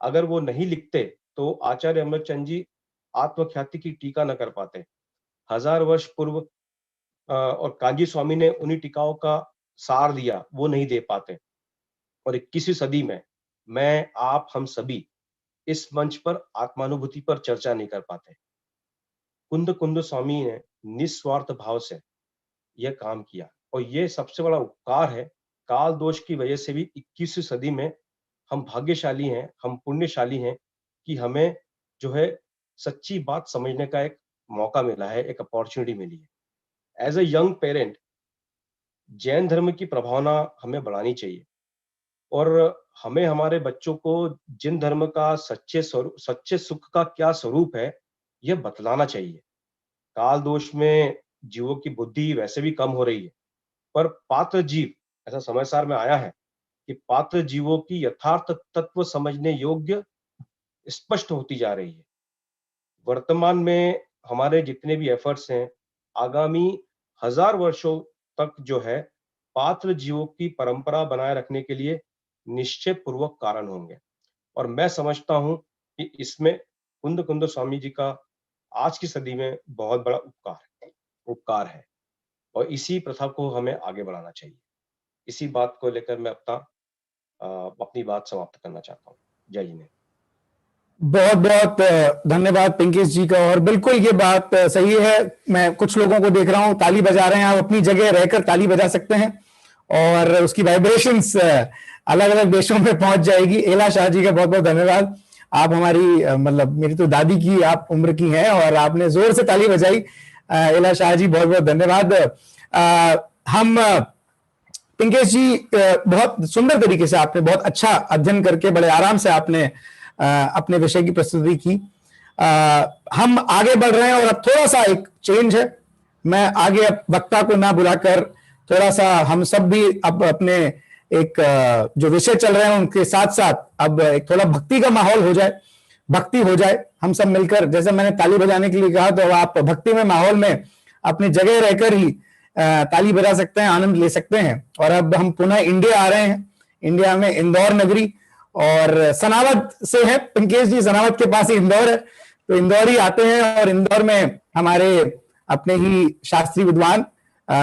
अगर वो नहीं लिखते तो आचार्य अमृतचंद जी आत्मख्याति की टीका न कर पाते। 1000 वर्ष पूर्व और कांजी स्वामी ने उन्हीं टीकाओं का सार दिया, वो नहीं दे पाते। और 21वीं सदी में मैं, आप, हम सभी इस मंच पर आत्मानुभूति पर चर्चा नहीं कर पाते। कुंद स्वामी ने निस्वार्थ भाव से यह काम किया और यह सबसे बड़ा उपकार है। काल दोष की वजह से भी 21वीं सदी में हम भाग्यशाली हैं, हम पुण्यशाली हैं कि हमें जो है सच्ची बात समझने का एक मौका मिला है, एक अपॉर्चुनिटी मिली है। As a young parent Jain धर्म की प्रभावना हमें बढ़ानी चाहिए और हमें हमारे बच्चों को जिन धर्म का सच्चे सुख का क्या स्वरूप है यह बतलाना चाहिए। काल दोष में जीवों की बुद्धि वैसे भी कम हो रही है, पर पात्र जीव, ऐसा समय सार में आया है कि पात्र जीवों की यथार्थ तत्व समझने योग्य स्पष्ट होती जा रही है। वर्तमान में हमारे जितने भी एफर्ट्स हैं आगामी 1000 वर्षों तक जो है पात्र जीवों की परंपरा बनाए रखने के लिए निश्चय पूर्वक कारण होंगे। और मैं समझता हूं कि इसमें कुंद स्वामी जी का आज की सदी में बहुत बड़ा उपकार है और इसी प्रथा को हमें आगे बढ़ाना चाहिए। इसी बात को लेकर मैं अपनी बात समाप्त करना चाहता हूँ। जय हिंद। बहुत बहुत धन्यवाद पिंकेश जी का। और बिल्कुल ये बात सही है। मैं कुछ लोगों को देख रहा हूं ताली बजा रहे हैं, आप अपनी जगह रहकर ताली बजा सकते हैं और उसकी वाइब्रेशंस अलग अलग देशों में पहुंच जाएगी। एला शाह जी का बहुत बहुत धन्यवाद। आप हमारी मतलब मेरी तो दादी की आप उम्र की हैं और आपने जोर से ताली बजाई। एला शाह जी बहुत बहुत धन्यवाद। हम पिंकेश जी, बहुत सुंदर तरीके से आपने बहुत अच्छा अध्ययन करके बड़े आराम से आपने अपने विषय की प्रस्तुति की। हम आगे बढ़ रहे हैं और अब थोड़ा सा एक चेंज है। मैं आगे अब वक्ता को ना बुलाकर थोड़ा सा हम सब भी अब अपने एक जो विषय चल रहे हैं उनके साथ साथ अब एक थोड़ा भक्ति का माहौल हो जाए, भक्ति हो जाए। हम सब मिलकर, जैसे मैंने ताली बजाने के लिए कहा, तो आप भक्ति में माहौल में अपनी जगह रहकर ही ताली बजा सकते हैं, आनंद ले सकते हैं। और अब हम पुनः इंडिया आ रहे हैं, इंडिया में इंदौर नगरी और सनावद से है पिंकेश जी, सनावद के पास ही इंदौर है, तो इंदौर ही आते हैं। और इंदौर में हमारे अपने ही शास्त्री विद्वान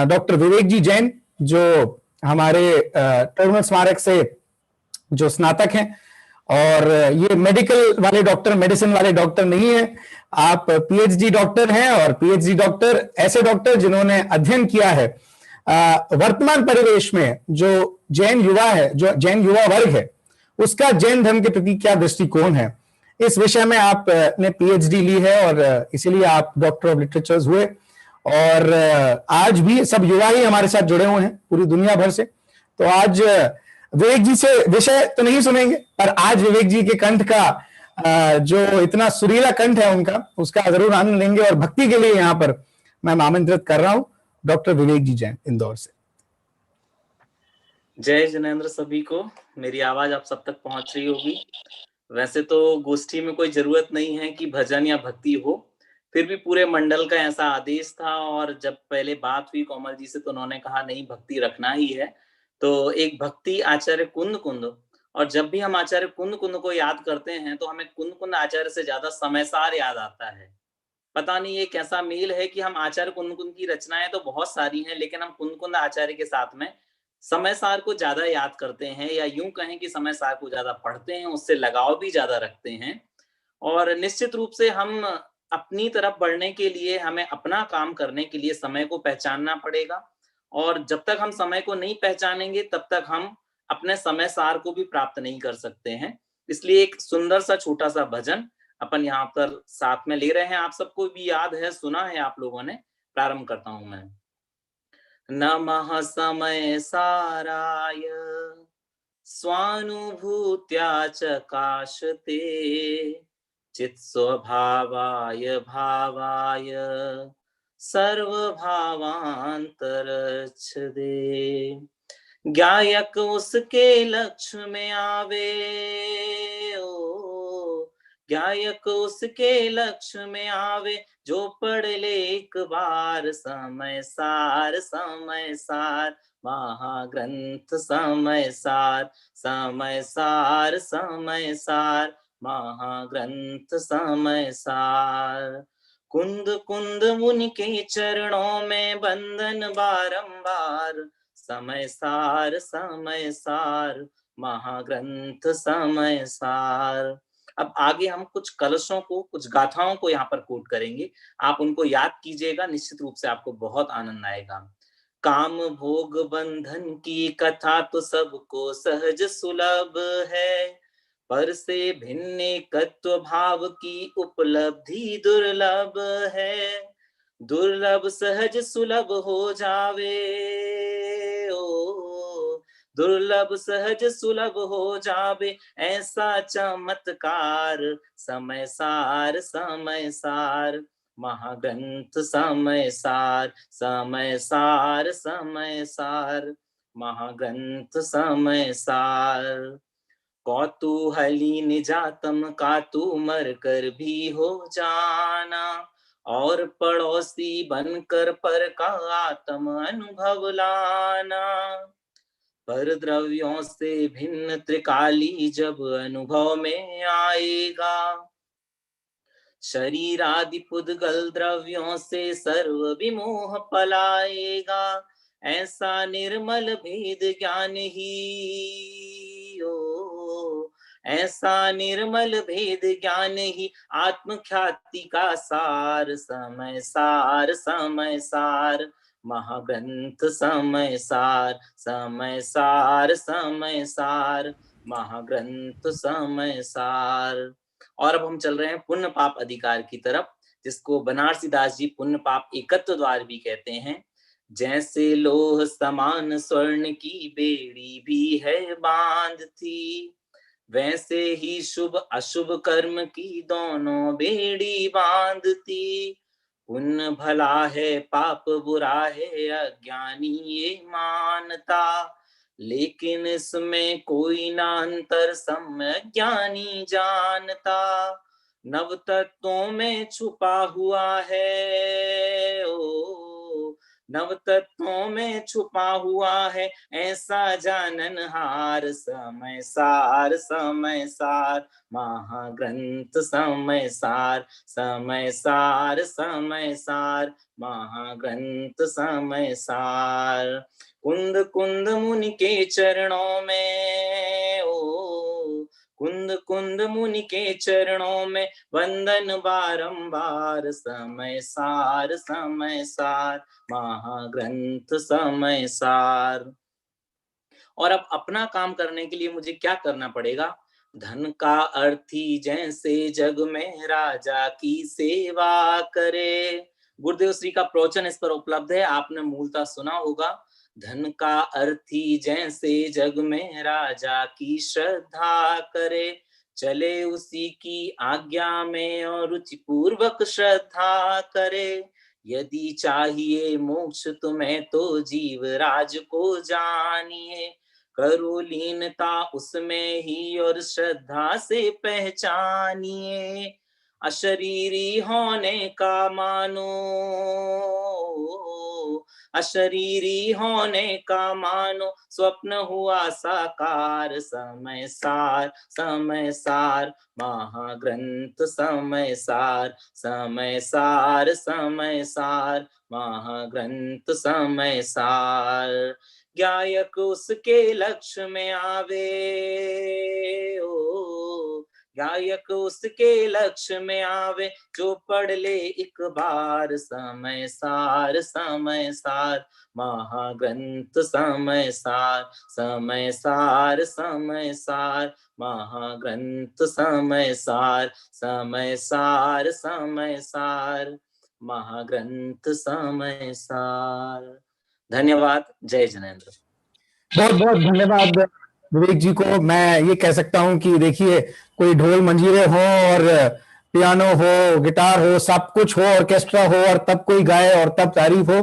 डॉक्टर विवेक जी जैन, जो हमारे टर्मिनल स्मारक से जो स्नातक हैं, और ये मेडिकल वाले डॉक्टर, मेडिसिन वाले डॉक्टर नहीं है, आप पीएचडी डॉक्टर हैं। और पीएचडी डॉक्टर ऐसे डॉक्टर जिन्होंने अध्ययन किया है वर्तमान परिवेश में जो जैन युवा है, जो जैन युवा वर्ग है, उसका जैन धर्म के प्रति क्या दृष्टिकोण है, इस विषय में आपने पीएचडी ली है और इसीलिए आप डॉक्टर ऑफ लिटरेचर्स हुए। और आज भी सब युवा ही हमारे साथ जुड़े हुए हैं पूरी दुनिया भर से। तो आज विवेक जी से विषय तो नहीं सुनेंगे, पर आज विवेक जी के कंठ का जो इतना सुरीला कंठ है उनका, उसका जरूर आनंद लेंगे। और भक्ति के लिए यहाँ पर मैं आमंत्रित कर रहा हूं डॉक्टर विवेक जी जैन इंदौर से। जय जिनेंद्र सभी को। मेरी आवाज आप सब तक पहुंच रही होगी। वैसे तो गोष्ठी में कोई जरूरत नहीं है कि भजन या भक्ति हो, फिर भी पूरे मंडल का ऐसा आदेश था। और जब पहले बात हुई कोमल जी से तो उन्होंने कहा नहीं, भक्ति रखना ही है। तो एक भक्ति आचार्य कुंद कुंद, और जब भी हम आचार्य कुंद कुंद को याद करते हैं तो हमें कुंद कुंद आचार्य से ज्यादा समयसार याद आता है। पता नहीं ये कैसा मेल है कि हम आचार्य कुंद कुंद की रचनाएं तो बहुत सारी हैं, लेकिन हम कुंद कुंद आचार्य के साथ में समयसार को ज्यादा याद करते हैं, या यूं कहें कि समयसार को ज्यादा पढ़ते हैं, उससे लगाव भी ज्यादा रखते हैं। और निश्चित रूप से हम अपनी तरफ बढ़ने के लिए, हमें अपना काम करने के लिए समय को पहचानना पड़ेगा। और जब तक हम समय को नहीं पहचानेंगे तब तक हम अपने समय सार को भी प्राप्त नहीं कर सकते हैं। इसलिए एक सुंदर सा छोटा सा भजन अपन यहाँ पर साथ में ले रहे हैं। आप सबको भी याद है, सुना है आप लोगों ने। प्रारंभ करता हूं मैं। नमः समय साराय स्वानुभूत्या चकाशते चित् स्वभावाय भावाय सर्वभावांतरच्छदे। ज्ञायक उसके लक्ष्य में आवे, ज्ञायक उसके लक्ष्य में आवे, जो पढ़ ले एक बार समय सार, समय सार महाग्रंथ समय सार, समय सार, समय सार महाग्रंथ समय सार। कुंद कुंद मुनि के चरणों में बंधन बारंबार, समय सार, समय सार महाग्रंथ समय सार। अब आगे हम कुछ कलशों को, कुछ गाथाओं को यहाँ पर कोट करेंगे। आप उनको याद कीजिएगा, निश्चित रूप से आपको बहुत आनंद आएगा। काम भोग बंधन की कथा तो सबको सहज सुलभ है, पर से भिन्न एकत्व भाव की उपलब्धि दुर्लभ है। दुर्लभ सहज सुलभ हो जावे, दुर्लभ सहज सुलभ हो जावे, ऐसा चमत्कार समय सार, समय सार महाग्रंथ समय सार, समय सार, समय सार महाग्रंथ समय सार। कौतूहली निजातम का तू मर कर भी हो जाना, और पड़ोसी बनकर पर का आत्म अनुभव लाना। पर द्रव्यों से भिन्न त्रिकाली जब अनुभव में आएगा, शरीर आदि पुद्गल द्रव्यों से सर्व विमोह पलाएगा। ऐसा निर्मल भेद ज्ञान ही, ऐसा निर्मल भेद ज्ञान ही आत्मख्याति का सार, समय सार, समय सार महाग्रंथ समय सार, समय सार, समय सार महाग्रंथ समय सार। और अब हम चल रहे हैं पुण्य पाप अधिकार की तरफ, जिसको बनारसी दास जी पुण्य पाप एकत्व द्वार भी कहते हैं। जैसे लोह समान स्वर्ण की बेड़ी भी है बांधती, वैसे ही शुभ अशुभ कर्म की दोनों बेड़ी बांधती। पुण्य भला है पाप बुरा है अज्ञानी ये मानता, लेकिन इसमें कोई ना अंतर सम्यक ज्ञानी जानता। नव तत्वों में छुपा हुआ है ओ, नव तत्वों में छुपा हुआ है ऐसा जाननहार। समय सार समय सार महाग्रंथ समय सार, समय सार समय सार महाग्रंथ समय सार। कुंद कुंद मुनि के चरणों में ओ, कुंद कुंद मुनि के चरणों में वंदन बारंबार। समय सार महाग्रंथ समय सार। और अब अपना काम करने के लिए मुझे क्या करना पड़ेगा? धन का अर्थी जैसे जग में राजा की सेवा करे। गुरुदेव श्री का प्रवचन इस पर उपलब्ध है, आपने मूलतः सुना होगा। धन का अर्थी जैसे जग में राजा की श्रद्धा करे, चले उसी की आज्ञा में और रुचि पूर्वक श्रद्धा करे। यदि चाहिए मोक्ष तुम्हें तो जीव राज को जानिए, करो लीनता उसमें ही और श्रद्धा से पहचानिए। अशरीरी होने का मानो, अशरीरी होने का मानो स्वप्न हुआ साकार। समय सार महाग्रंथ समय सार, समय सार महाग्रंथ समय सार। गायक उसके लक्ष्य में आवे ओ, गायक उसके लक्ष्य में आवे जो पढ़ ले एक बार। समय सार महाग्रंथ समय सार, समय सार महाग्रंथ समय सार, समय सार महाग्रंथ समय सार। धन्यवाद। जय जिनेंद्र। बहुत बहुत धन्यवाद विवेक जी को। मैं ये कह सकता हूं कि देखिए, कोई ढोल मंजीरे हो और पियानो हो, गिटार हो, सब कुछ हो, ऑर्केस्ट्रा हो, और तब कोई गाए और तब तारीफ हो,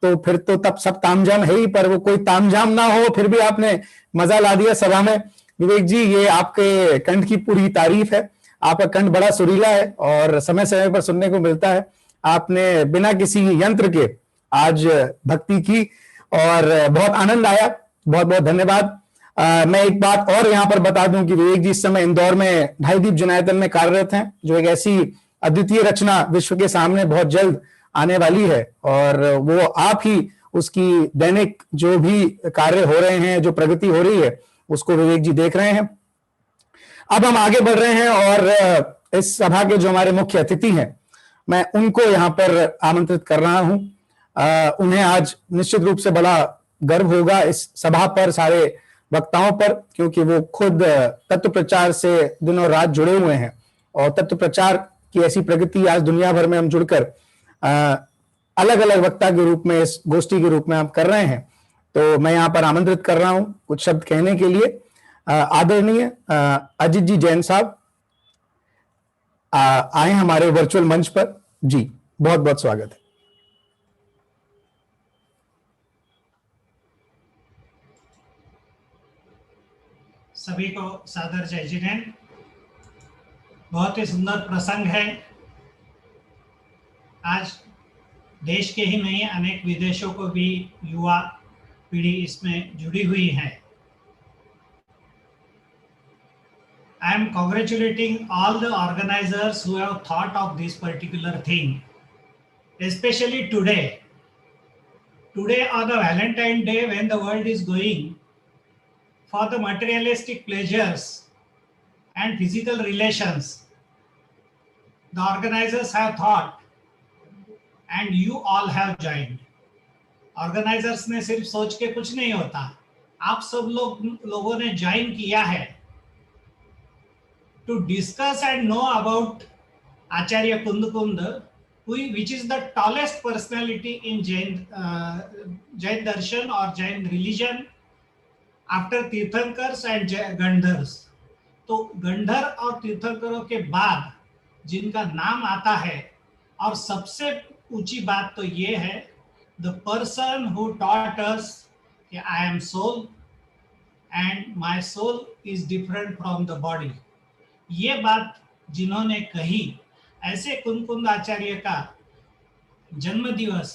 तो फिर तो तब सब तामझाम है ही। पर वो कोई तामझाम ना हो, फिर भी आपने मजा ला दिया सभा में। विवेक जी, ये आपके कंठ की पूरी तारीफ है। आपका कंठ बड़ा सुरीला है और समय समय पर सुनने को मिलता है। आपने बिना किसी यंत्र के आज भक्ति की और बहुत आनंद आया। बहुत बहुत धन्यवाद। मैं एक बात और यहाँ पर बता दूं कि विवेक जी इस समय इंदौर में ढाई दीप जुनायतन में कार्यरत हैं, जो एक ऐसी अद्वितीय रचना विश्व के सामने बहुत जल्द आने वाली है, और वो आप ही उसकी दैनिक जो भी कार्य हो रहे हैं, जो प्रगति हो रही है, उसको विवेक जी देख रहे हैं। अब हम आगे बढ़ रहे हैं और इस सभा के जो हमारे मुख्य अतिथि हैं, मैं उनको यहाँ पर आमंत्रित कर रहा हूं। उन्हें आज निश्चित रूप से बड़ा गर्व होगा इस सभा पर, सारे वक्ताओं पर, क्योंकि वो खुद तत्व प्रचार से दिनों रात जुड़े हुए हैं, और तत्व प्रचार की ऐसी प्रगति आज दुनिया भर में हम जुड़कर अलग अलग वक्ता के रूप में, इस गोष्ठी के रूप में हम कर रहे हैं। तो मैं यहाँ पर आमंत्रित कर रहा हूं कुछ शब्द कहने के लिए आदरणीय अजित जी जैन साहब आए हमारे वर्चुअल मंच पर। जी, बहुत बहुत स्वागत है। सभी को सादर जय जिनेंद्र। बहुत ही सुंदर प्रसंग है। आज देश के ही नहीं, अनेक विदेशों को भी युवा पीढ़ी इसमें जुड़ी हुई है। I am congratulating all the organizers who have thought of this particular thing, especially today. Today on the Valentine Day, when the world is going for the materialistic pleasures and physical relations, the organizers have thought and you all have joined. Organizers ने सिर्फ सोच के कुछ नहीं होता, आप सब लोगों ने ज्वाइन किया है to discuss and know about Acharya Kund Kund which is the tallest personality in Jain Darshan or Jain religion after Tirthankars and Gandhars. तो गंधर और तीर्थंकरों के बाद जिनका नाम आता है, और सबसे ऊंची बात तो ये है, the person who taught us कि I am soul and my soul is different from the body, ये बात जिन्होंने कही, ऐसे कुंदकुंद आचार्य का जन्म दिवस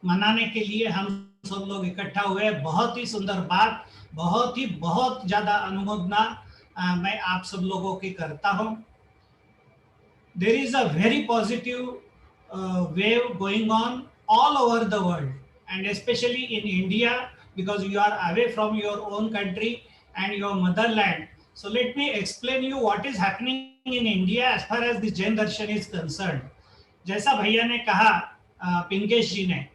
मनाने के लिए हम सब लोग इकट्ठा हुए। बहुत ही सुंदर बात, बहुत ज्यादा अनुमोदना मैं आप सब लोगों की करता हूं। There is a very positive wave going on all over the world, and especially in India, because you are away from your own country and your motherland. So let me explain you what is happening in India as far as the Jain Darshan is concerned. जैसा भैया ने कहा, पिंकेश जी ने,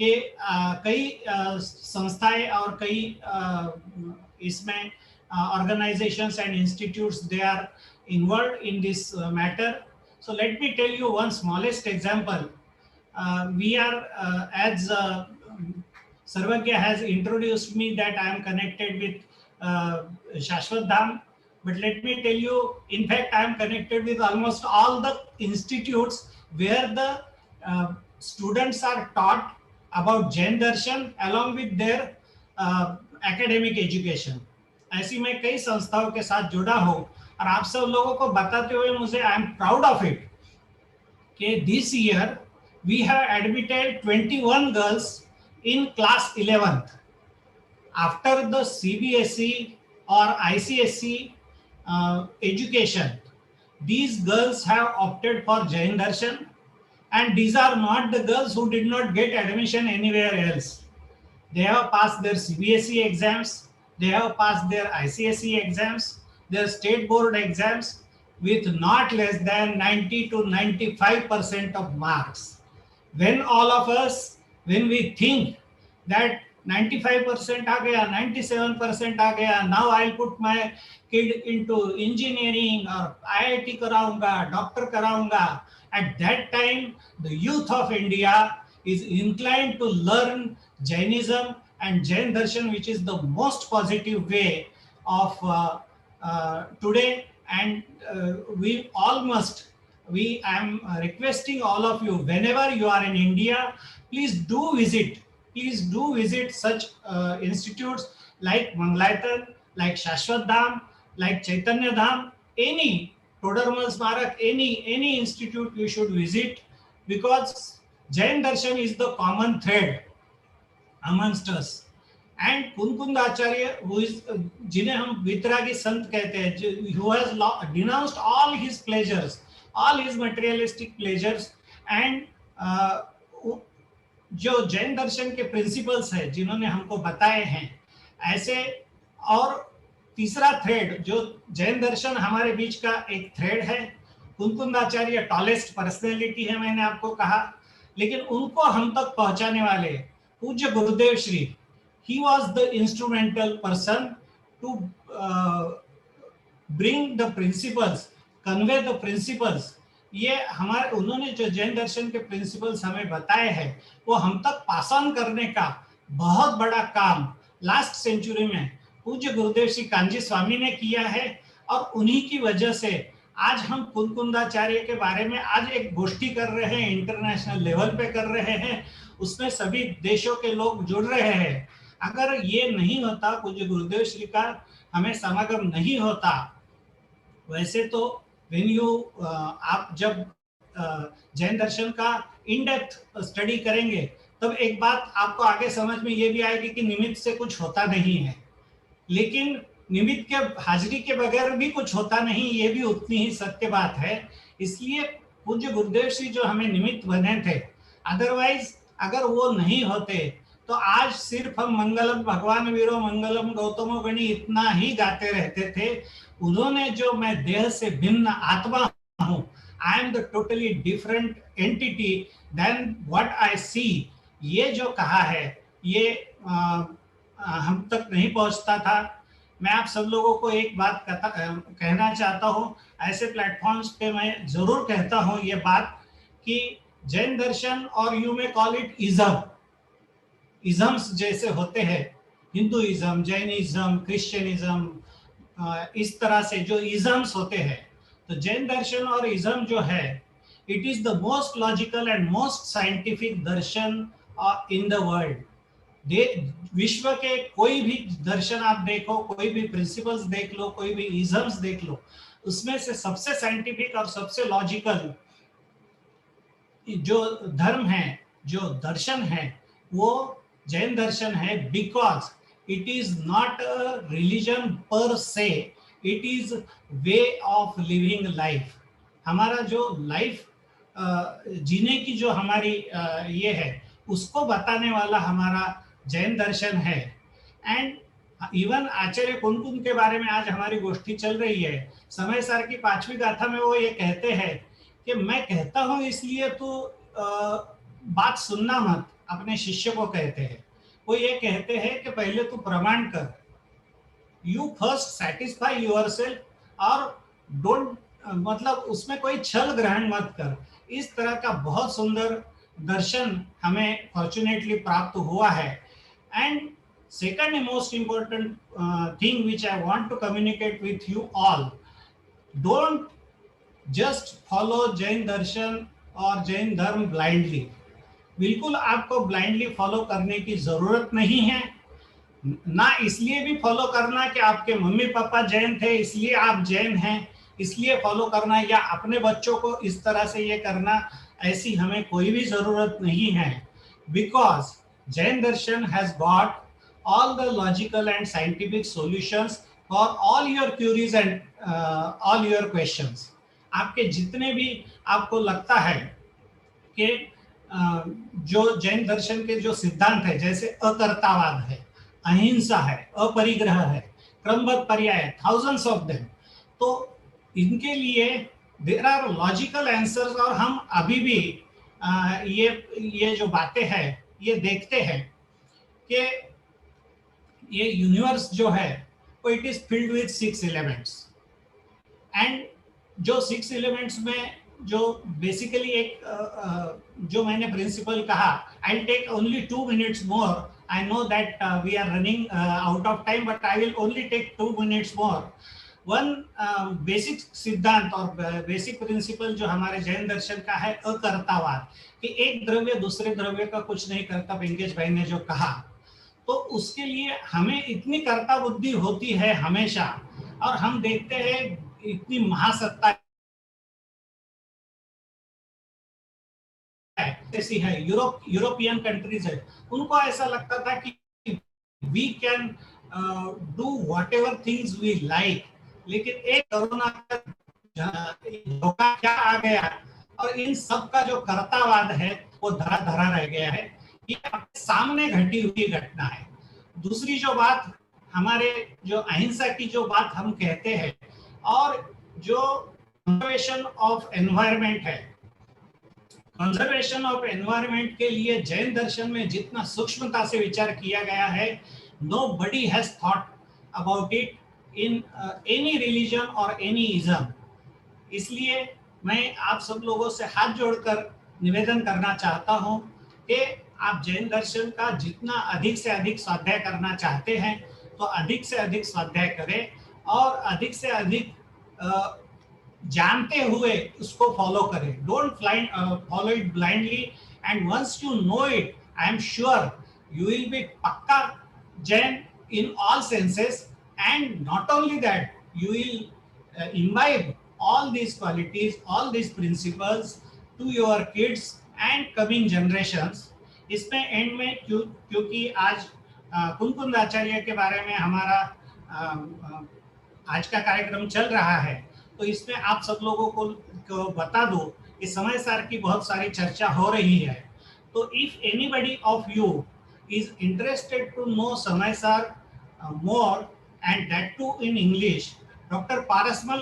कि कई संस्थाएं और कई इसमें organizations and institutes, they are involved in this matter. So let me tell you one smallest example. We are, as Sarvagya has introduced me, that I am connected with Shashwat Dham. But let me tell you, in fact, I am connected with almost all the institutes where the students are taught about Jain Darshan along with their academic education. ऐसी मैं कई संस्थाओं के साथ जुड़ा हूं, और आप सब लोगों को बताते हुए मुझे I am proud of it कि this year we have admitted 21 girls in class 11th after the CBSE or ICSE education. These girls have opted for Jain Darshan, and these are not the girls who did not get admission anywhere else. They have passed their CBSE exams, they have passed their ICSE exams, their state board exams with not less than 90 to 95% of marks. When all of us, when we think that 95% आ गया, 97% आ गया, now I'll put my kid into engineering और IIT कराऊंगा, doctor कराऊंगा, at that time the youth of India is inclined to learn Jainism and Jain Darshan, which is the most positive way of today. And we all must, I am requesting all of you, whenever you are in India, please do visit such institutes like Mangalayatan, like Shashwat Dham, like Chaitanya Dham, any Todarmal Smarak, any institute you should visit, because Jain Darshan is the common thread amongst us. And Kunkund Acharya, who is जिन्हें हम वितरागी संत कहते हैं, who has denounced all his pleasures, all his materialistic pleasures, and जो जैन दर्शन के principles है जिन्होंने हमको बताए हैं, ऐसे। और तीसरा थ्रेड जो जैन दर्शन हमारे बीच का एक थ्रेड है, कुंकुंद आचार्य टॉलेस्ट पर्सनैलिटी है, मैंने आपको कहा, लेकिन उनको हम तक पहुंचाने वाले पूज्य गुरुदेव Shri, he was the instrumental person to bring the principles, convey the principles. ये हमारे, उन्होंने जो जैन दर्शन के प्रिंसिपल्स हमें बताए हैं, वो हम तक पास ऑन करने का बहुत बड़ा काम लास्ट सेंचुरी में पूज्य गुरुदेव श्री कांजी स्वामी ने किया है। और उन्हीं की वजह से आज हम कुंकुंदाचार्य के बारे में आज एक गोष्ठी कर रहे हैं, इंटरनेशनल लेवल पे कर रहे हैं, उसमें सभी देशों के लोग जुड़ रहे हैं। अगर ये नहीं होता, पूज्य गुरुदेव श्री का हमें समागम नहीं होता, वैसे तो when you आप जब जैन दर्शन का इन डेप्थ स्टडी करेंगे, तब एक बात आपको आगे समझ में ये भी आएगी कि निमित्त से कुछ होता नहीं है, लेकिन निमित्त के हाजिरी के बगैर भी कुछ होता नहीं, ये भी उतनी ही सत्य बात है। इसलिए पूज्य गुरुदेव श्री जो हमें निमित्त बने थे, अदरवाइज अगर वो नहीं होते तो आज सिर्फ हम मंगलम भगवान वीरो मंगलम गौतमो गणी इतना ही गाते रहते थे। उन्होंने जो मैं देह से भिन्न आत्मा हूँ, I am the totally different entity than what I see, ये जो कहा है, ये हम तक नहीं पहुँचता था। मैं आप सब लोगों को एक बात कहना चाहता हूँ, ऐसे प्लेटफॉर्म्स पे मैं जरूर कहता हूँ ये बात कि जैन दर्शन, और you may call it ism, isms जैसे होते हैं, हिंदुइज्म, जैनिज्म, क्रिश्चियनिज्म, इस तरह से जो इज्म्स होते हैं, तो जैन दर्शन और इज्म जो है, it is the most logical and most scientific Darshan in the world. विश्व के कोई भी दर्शन आप देखो, कोई भी प्रिंसिपल्स देख लो, कोई भी इज्म्स देख लो, उसमें से सबसे साइंटिफिक और सबसे लॉजिकल जो धर्म है, जो दर्शन है, वो जैन दर्शन है, because it is not a religion पर से, it is way of living life. हमारा जो लाइफ जीने की जो हमारी ये है, उसको बताने वाला हमारा जैन दर्शन है। एंड इवन आचार्य कुंतुन के बारे में आज हमारी गोष्ठी चल रही है। समय सार की 5वीं गाथा में वो ये कहते हैं कि मैं कहता हूं इसलिए तो बात सुनना मत, अपने शिष्य को कहते हैं। वो ये कहते हैं कि पहले तू प्रमाण कर, यू फर्स्ट सेटिस्फाई योरसेल्फ, और डोंट मतलब उसमें कोई छल ग्रहण मत कर। इस तरह का बहुत सुंदर दर्शन हमें फॉर्चुनेटली प्राप्त हुआ है। And second most important thing which I want to communicate with you all, don't just follow Jain darshan और जैन धर्म blindly। बिल्कुल आपको blindly फॉलो करने की जरूरत नहीं है, ना इसलिए भी फॉलो करना कि आपके मम्मी पापा जैन थे इसलिए आप जैन हैं, इसलिए फॉलो करना, या अपने बच्चों को इस तरह से ये करना, ऐसी हमें कोई भी जरूरत नहीं है। Because Jain Darshan has got all the logical and scientific solutions for all your queries and all your questions। आपके जितने भी आपको लगता है कि जो जैन दर्शन के जो सिद्धांत है, जैसे अकर्तावाद है, अहिंसा है, अपरिग्रह है, क्रमबद्ध पर्याय है, thousands of them, तो इनके लिए there are logical answers। और हम अभी भी ये जो बातें हैं ये देखते हैं कि ये यूनिवर्स जो है वो it is filled with 6 elements. And जो 6 एलिमेंट्स में जो बेसिकली एक जो मैंने प्रिंसिपल कहा, I will take only 2 minutes more, I know that we are running out of time, but I will only take 2 minutes more. One basic सिद्धांत और basic principle जो हमारे जैन दर्शन का है, अकर्तावाद, कि एक द्रव्य दूसरे द्रव्य का कुछ नहीं करता, पिंकेश भाई ने जो कहा, तो उसके लिए हमें इतनी कर्ता बुद्धि होती है हमेशा, और हम देखते हैं इतनी महासत्ता ऐसी है, यूरोपियन कंट्रीज है, उनको ऐसा लगता था कि we can do whatever things we like. लेकिन एक कोरोना का धोखा क्या आ गया, और इन सब का जो कर्तावाद है वो धरा धरा रह गया है। ये आपके सामने घटी हुई घटना है। दूसरी जो बात, हमारे जो अहिंसा की जो बात हम कहते हैं, और जो कंजर्वेशन ऑफ एनवायरनमेंट है, कंजर्वेशन ऑफ एनवायरनमेंट के लिए जैन दर्शन में जितना सूक्ष्मता से विचार किया गया है, nobody has thought about it in any religion or any ism। इसलिए मैं आप सब लोगों से हाथ जोड़कर निवेदन करना चाहता हूं कि आप जैन दर्शन का जितना अधिक से अधिक स्वाध्याय करना चाहते हैं तो अधिक से अधिक स्वाध्याय करें, और अधिक से अधिक जानते हुए उसको फॉलो करें। Don't follow it blindly, and once you know it, I am sure you will be पक्का Jain in all senses, and not only that, you will imbibe all these qualities, all these principles to your kids and coming generations। इसमें and में क्योंकि आज कुंकुंद आचार्य के बारे में हमारा आज का कार्यक्रम चल रहा है, तो इसमें आप सब लोगों को बता दो कि समय सार की बहुत सारी चर्चा हो रही है। तो if anybody of you is interested to know Samay Sar more, and that too in English, Dr. Parasmal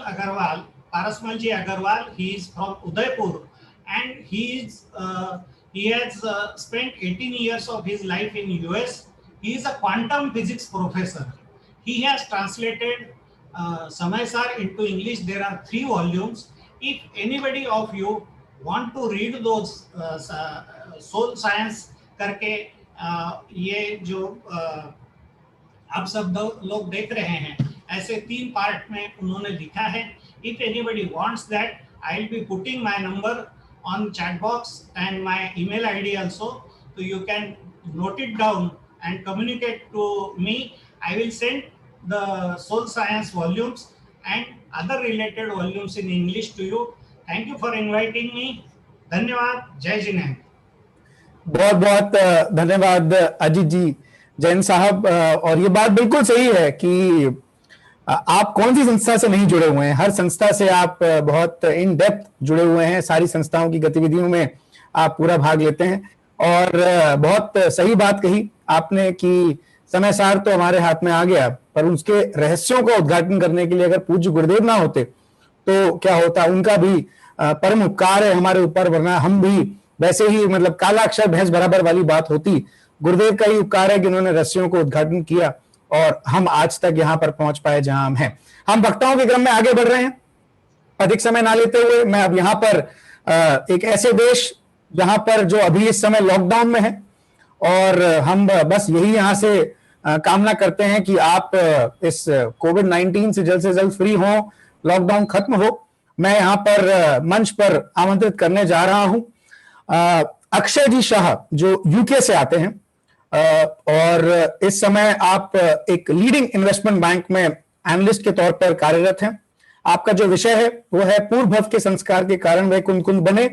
ji Agarwal, he is from Udaipur, and he has spent 18 years of his life in US. He is a quantum physics professor. He has translated Samay Sar into English. There are 3 volumes. If anybody of you want to read those soul science करके ये जो आप सब लोग देख रहे हैं, ऐसे 3 पार्ट में उन्होंने लिखा है. If anybody wants that, I'll be putting my number on chat box and my email ID also, so you can note it down and communicate to me. I will send the soul science volumes and other related volumes in English to you. Thank you for inviting me. धन्यवाद. जय जिनेंद्र. बहुत बहुत धन्यवाद अजीत जी, जैन साहब. और ये बात बिल्कुल सही है कि आप कौन सी संस्था से नहीं जुड़े हुए हैं, हर संस्था से आप बहुत इन डेप्थ जुड़े हुए हैं, सारी संस्थाओं की गतिविधियों में आप पूरा भाग लेते हैं. और बहुत सही बात कही आपने कि समय सार तो हमारे हाथ में आ गया, पर उसके रहस्यों का उद्घाटन करने के लिए अगर पूज्य गुरुदेव ना होते तो क्या होता. उनका भी परम उपकार है हमारे ऊपर, वरना हम भी वैसे ही मतलब काला अक्षर भैंस बराबर वाली बात होती. गुरुदेव का ही उपकार है कि उन्होंने रहस्यों को उद्घाटन किया और हम आज तक यहाँ पर पहुंच पाए जहां हम हैं. हम वक्ताओं के क्रम में आगे बढ़ रहे हैं. अधिक समय ना लेते हुए मैं अब यहाँ पर एक ऐसे देश जहां पर जो अभी इस समय लॉकडाउन में है, और हम बस यही यहाँ से कामना करते हैं कि आप इस कोविड-19 से जल्द फ्री हो, लॉकडाउन खत्म हो. मैं यहाँ पर मंच पर आमंत्रित करने जा रहा हूं अक्षय जी शाह, जो यूके से आते हैं, और इस समय आप एक लीडिंग इन्वेस्टमेंट बैंक में एनालिस्ट के तौर पर कार्यरत हैं. आपका जो विषय है वो है पूर्व भव के संस्कार के कारण वे कुंद कुंद बने,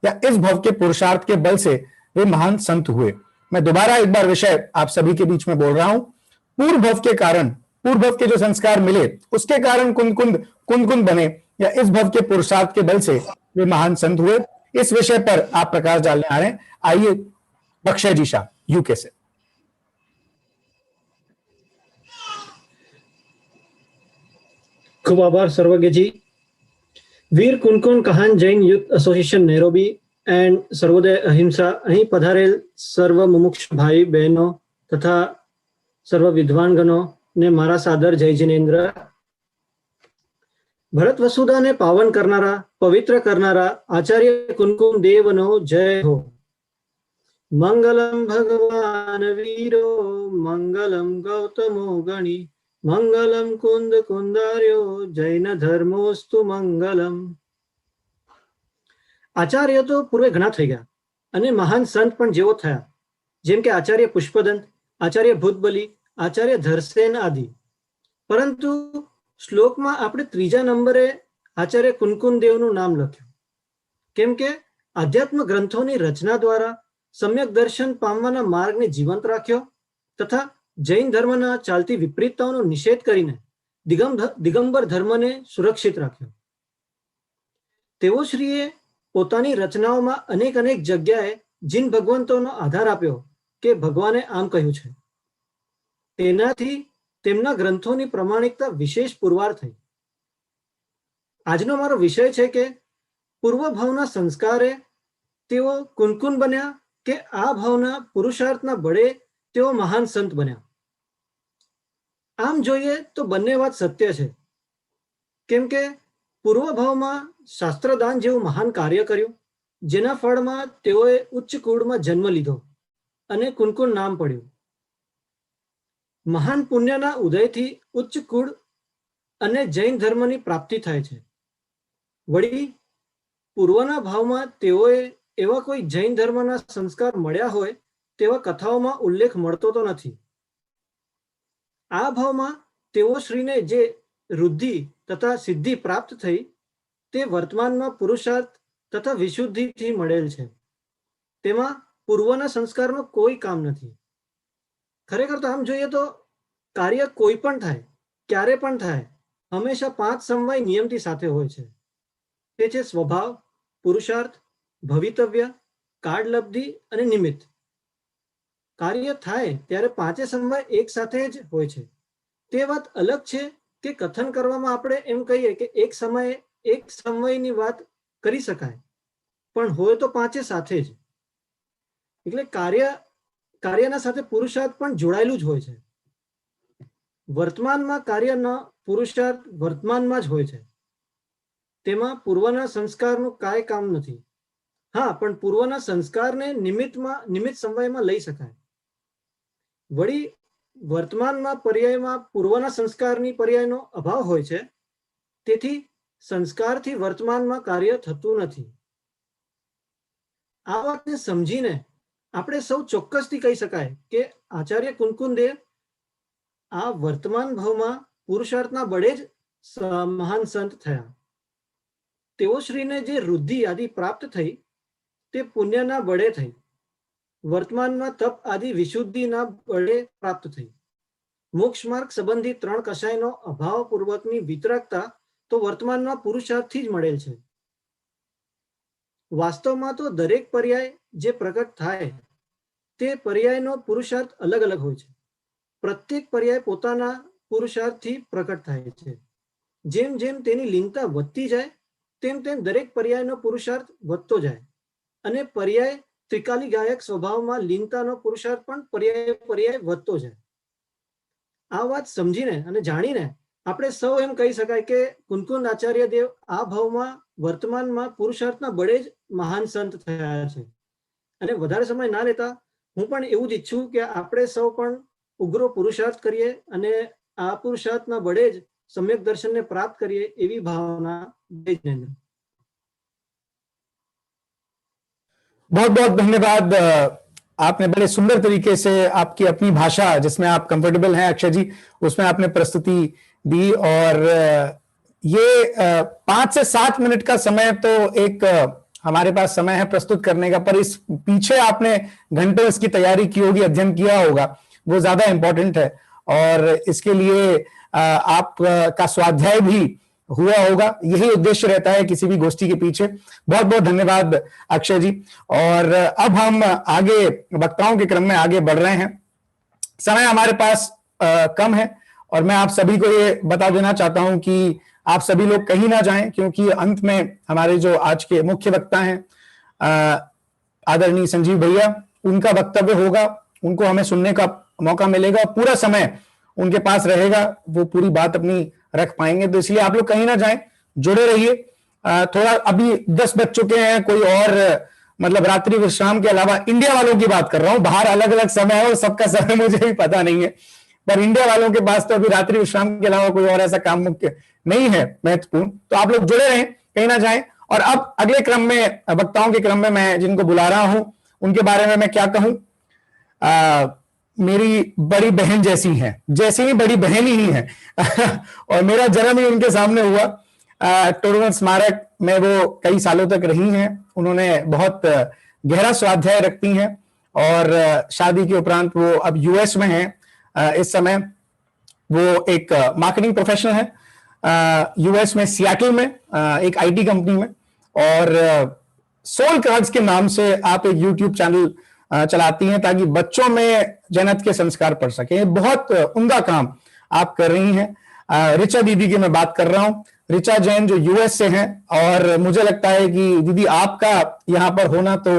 या इस भव के पुरुषार्थ के बल से वे महान संत हुए. मैं दोबारा एक बार विषय आप सभी के बीच में बोल रहा हूं. पूर्व भव के कारण, पूर्व भव के जो संस्कार मिले उसके कारण कुंद कुंद बने, या इस भव के पुरुषार्थ के बल से वे महान संत हुए. इस विषय पर आप प्रकाश डालने आ रहे हैं. आइए अक्षय जी शाह यूके से. खूब आभार सर्वज्ञ जी. વીર કુનકુન Kahan Jain youth association Nairobi and સર્વોદય અહિંસા અહીં પધારેલ સર્વ મુમુક્ષ ભાઈ બહેનો તથા સર્વ વિદ્વાનગણો ને મારા સાદર જય જિનેન્દ્ર. ભરત વસુધાને પાવન કરનારા, પવિત્ર કરનારા આચાર્ય કુનકુન દેવનો જય હો. મંગલમ ભગવાન વીરો, મંગલમ ગૌતમો ગણી, મંગલમ કુંદ કુંદાર્યો, જૈન ધર્મોસ્તુ મંગલમ. આચાર્ય તો પૂર્વે ઘણા થઈ ગયા અને મહાન સંત પણ જેવો થયા, જેમ કે આચાર્ય પુષ્પદંત, આચાર્ય ભૂતબલી, આચાર્ય ધરસેન આદિ. પરંતુ શ્લોકમાં આપણે 3જા નંબરે આચાર્ય કુનકુન દેવનું નામ લખ્યું, કેમ કે આધ્યાત્મ ગ્રંથોની રચના દ્વારા સમ્યક દર્શન પામવાના માર્ગને જીવંત રાખ્યો તથા જૈન ધર્મના ચાલતી વિપરીતતાઓનો નિષેધ કરીને દિગંબર ધર્મને સુરક્ષિત રાખ્યો. તેઓ શ્રીએ પોતાની રચનાઓમાં અનેક જગ્યાએ જીન ભગવંતોનો આધાર આપ્યો કે ભગવાને આમ કહ્યું છે. તેનાથી તેમના ગ્રંથોની પ્રમાણિકતા વિશેષ પુરવાર થઈ. આજનો મારો વિષય છે કે પૂર્વ ભાવના સંસ્કારે તેઓ કુનકુન બન્યા કે આ ભાવના પુરુષાર્થના બળે તેઓ મહાન સંત બન્યા. આમ જોઈએ તો બંને વાત સત્ય છે, કેમ કે પૂર્વ ભાવમાં શાસ્ત્રદાન જેવું મહાન કાર્ય કર્યું, જેના ફળમાં તેઓએ ઉચ્ચ કુળમાં જન્મ લીધો અને કુનકુન નામ પડ્યું. મહાન પુણ્યના ઉદયથી ઉચ્ચ કુળ અને જૈન ધર્મની પ્રાપ્તિ થાય છે. વળી પૂર્વના ભાવમાં તેઓએ એવા કોઈ જૈન ધર્મના સંસ્કાર મળ્યા હોય તેવા કથાઓમાં ઉલ્લેખ મળતો તો નથી. આ ભાવમાં તેઓ શ્રીને જે રુદ્ધિ તથા સિદ્ધિ પ્રાપ્ત થઈ તે વર્તમાનમાં પુરુષાર્થ તથા વિશુદ્ધિથી મળેલ છે. તેમાં પૂર્વના સંસ્કારનો કોઈ કામ નથી. ખરેખર તો આમ જોઈએ તો કાર્ય કોઈ પણ થાય, ક્યારે પણ થાય, હંમેશા 5 સમવાય નિયમથી સાથે હોય છે. તે છે સ્વભાવ, પુરુષાર્થ, ભવિતવ્ય, કાળલબ્ધિ અને નિમિત્ત. કાર્ય થાય ત્યારે 5 સમવાય એક સાથે જ હોય છે. તે વાત અલગ છે કે કથન કરવામાં આપણે એમ કહીએ કે એક સમયે એક સમયની વાત કરી શકાય, પણ હોય તો 5 સાથે જ. એટલે કાર્યના સાથે પુરુષાર્થ પણ જોડાયેલું જ હોય છે. વર્તમાનમાં કાર્યનો પુરુષાર્થ વર્તમાનમાં જ હોય છે. તેમાં પૂર્વના સંસ્કારનું કાંઈ કામ નથી. હા, પણ પૂર્વના સંસ્કારને નિમિત્ત સમયમાં લઈ શકાય. વળી વર્તમાનમાં પર્યાયમાં પૂર્વના સંસ્કારની પર્યાયનો અભાવ હોય છે, તેથી સંસ્કારથી વર્તમાનમાં કાર્ય થતું નથી. આ વાતને સમજીને આપણે સૌ ચોક્કસથી કહી શકાય કે આચાર્ય કુંકુંદે આ વર્તમાન ભાવમાં પુરુષાર્થના બળે જ મહાન સંત થયા. તેઓ શ્રીને જે રુદ્ધિ આદિ પ્રાપ્ત થઈ તે પુણ્યના બળે થઈ. વર્તમાનમાં તપ આદિ વિશુદ્ધિના બળે પ્રાપ્ત થઈ. મોક્ષ માર્ગ સંબંધી 3 કષાયનો અભાવ પૂર્વકની વિતરકતા તો વર્તમાનમાં પુરુષાર્થથી જ મળેલ છે. વાસ્તવમાં તો દરેક પર્યાય જે પ્રકટ થાય તે પર્યાયનો પુરુષાર્થ અલગ અલગ હોય છે. પ્રત્યેક પર્યાય પોતાના પુરુષાર્થથી પ્રકટ થાય છે. જેમ જેમ તેની લીનતા વધતી જાય તેમ તેમ દરેક પર્યાયનો પુરુષાર્થ વધતો જાય અને પર્યાય ત્રિકાલી ગાયક સ્વભાવમાં લીનતાનો પુરુષાર્થ પણ પર્યાય વધતો જાય. આ વાત સમજીને અને જાણીને આપણે સૌ એમ કહી શકાય કે કુંકુંદ આચાર્ય દેવ આ ભાવમાં વર્તમાનમાં પુરુષાર્થના બળે જ મહાન સંત થયા છે. અને વધારે સમય ના લેતા હું પણ એવું જ ઈચ્છું કે આપણે સૌ પણ ઉગ્ર પુરુષાર્થ કરીએ અને આ પુરુષાર્થના બળે જ सम्यक दर्शन ने प्राप्त करिए एवी भावना। बहुत बहुत धन्यवाद। आपने बड़े सुंदर तरीके से आपकी अपनी भाषा जिसमें आप कंफर्टेबल हैं अक्षय जी, उसमें आपने प्रस्तुति दी। और ये 5 से 7 मिनट का समय तो एक हमारे पास समय है प्रस्तुत करने का, पर इस पीछे आपने घंटों इसकी तैयारी की होगी, अध्ययन किया होगा, वो ज्यादा इंपॉर्टेंट है। और इसके लिए आप का स्वाध्याय भी हुआ होगा, यही उद्देश्य रहता है किसी भी गोष्ठी के पीछे। बहुत बहुत धन्यवाद अक्षय जी। और अब हम आगे वक्ताओं के क्रम में आगे बढ़ रहे हैं। समय हमारे पास कम है और मैं आप सभी को ये बता देना चाहता हूं कि आप सभी लोग कहीं ना जाएं, क्योंकि अंत में हमारे जो आज के मुख्य वक्ता हैं आदरणीय संजीव भैया, उनका वक्तव्य होगा, उनको हमें सुनने का मौका मिलेगा, पूरा समय उनके पास रहेगा, वो पूरी बात अपनी रख पाएंगे। तो इसलिए आप लोग कहीं ना जाएं, जुड़े रहिए। थोड़ा अभी 10 बज चुके हैं, कोई और मतलब रात्रि विश्राम के अलावा इंडिया वालों की बात कर रहा हूं, बाहर अलग अलग समय है और सबका समय मुझे भी पता नहीं है, पर इंडिया वालों के पास तो अभी रात्रि विश्राम के अलावा कोई और ऐसा काम मुख्य नहीं है महत्वपूर्ण। तो आप लोग जुड़े रहें, कहीं ना जाएं। और अब अगले क्रम में, वक्ताओं के क्रम में मैं जिनको बुला रहा हूं उनके बारे में मैं क्या कहूं, मेरी बड़ी बहन जैसी हैं, जैसी ही बड़ी बहन ही है और मेरा जन्म ही उनके सामने हुआ। टोडरमल स्मारक में वो कई सालों तक रही हैं, उन्होंने बहुत गहरा स्वाध्याय रखती हैं और शादी के उपरांत वो अब यूएस में हैं। इस समय वो एक मार्केटिंग प्रोफेशनल है यूएस में, सियाटल में एक आईटी कंपनी में। और सोल कार्ड्स के नाम से आप एक यूट्यूब चैनल चलाती हैं ताकि बच्चों में जन्नत के संस्कार पढ़ सके। बहुत उम्दा काम आप कर रही हैं। ऋचा दीदी की मैं बात कर रहा हूं, ऋचा जैन जो यूएस से हैं। और मुझे लगता है कि दीदी आपका यहाँ पर होना तो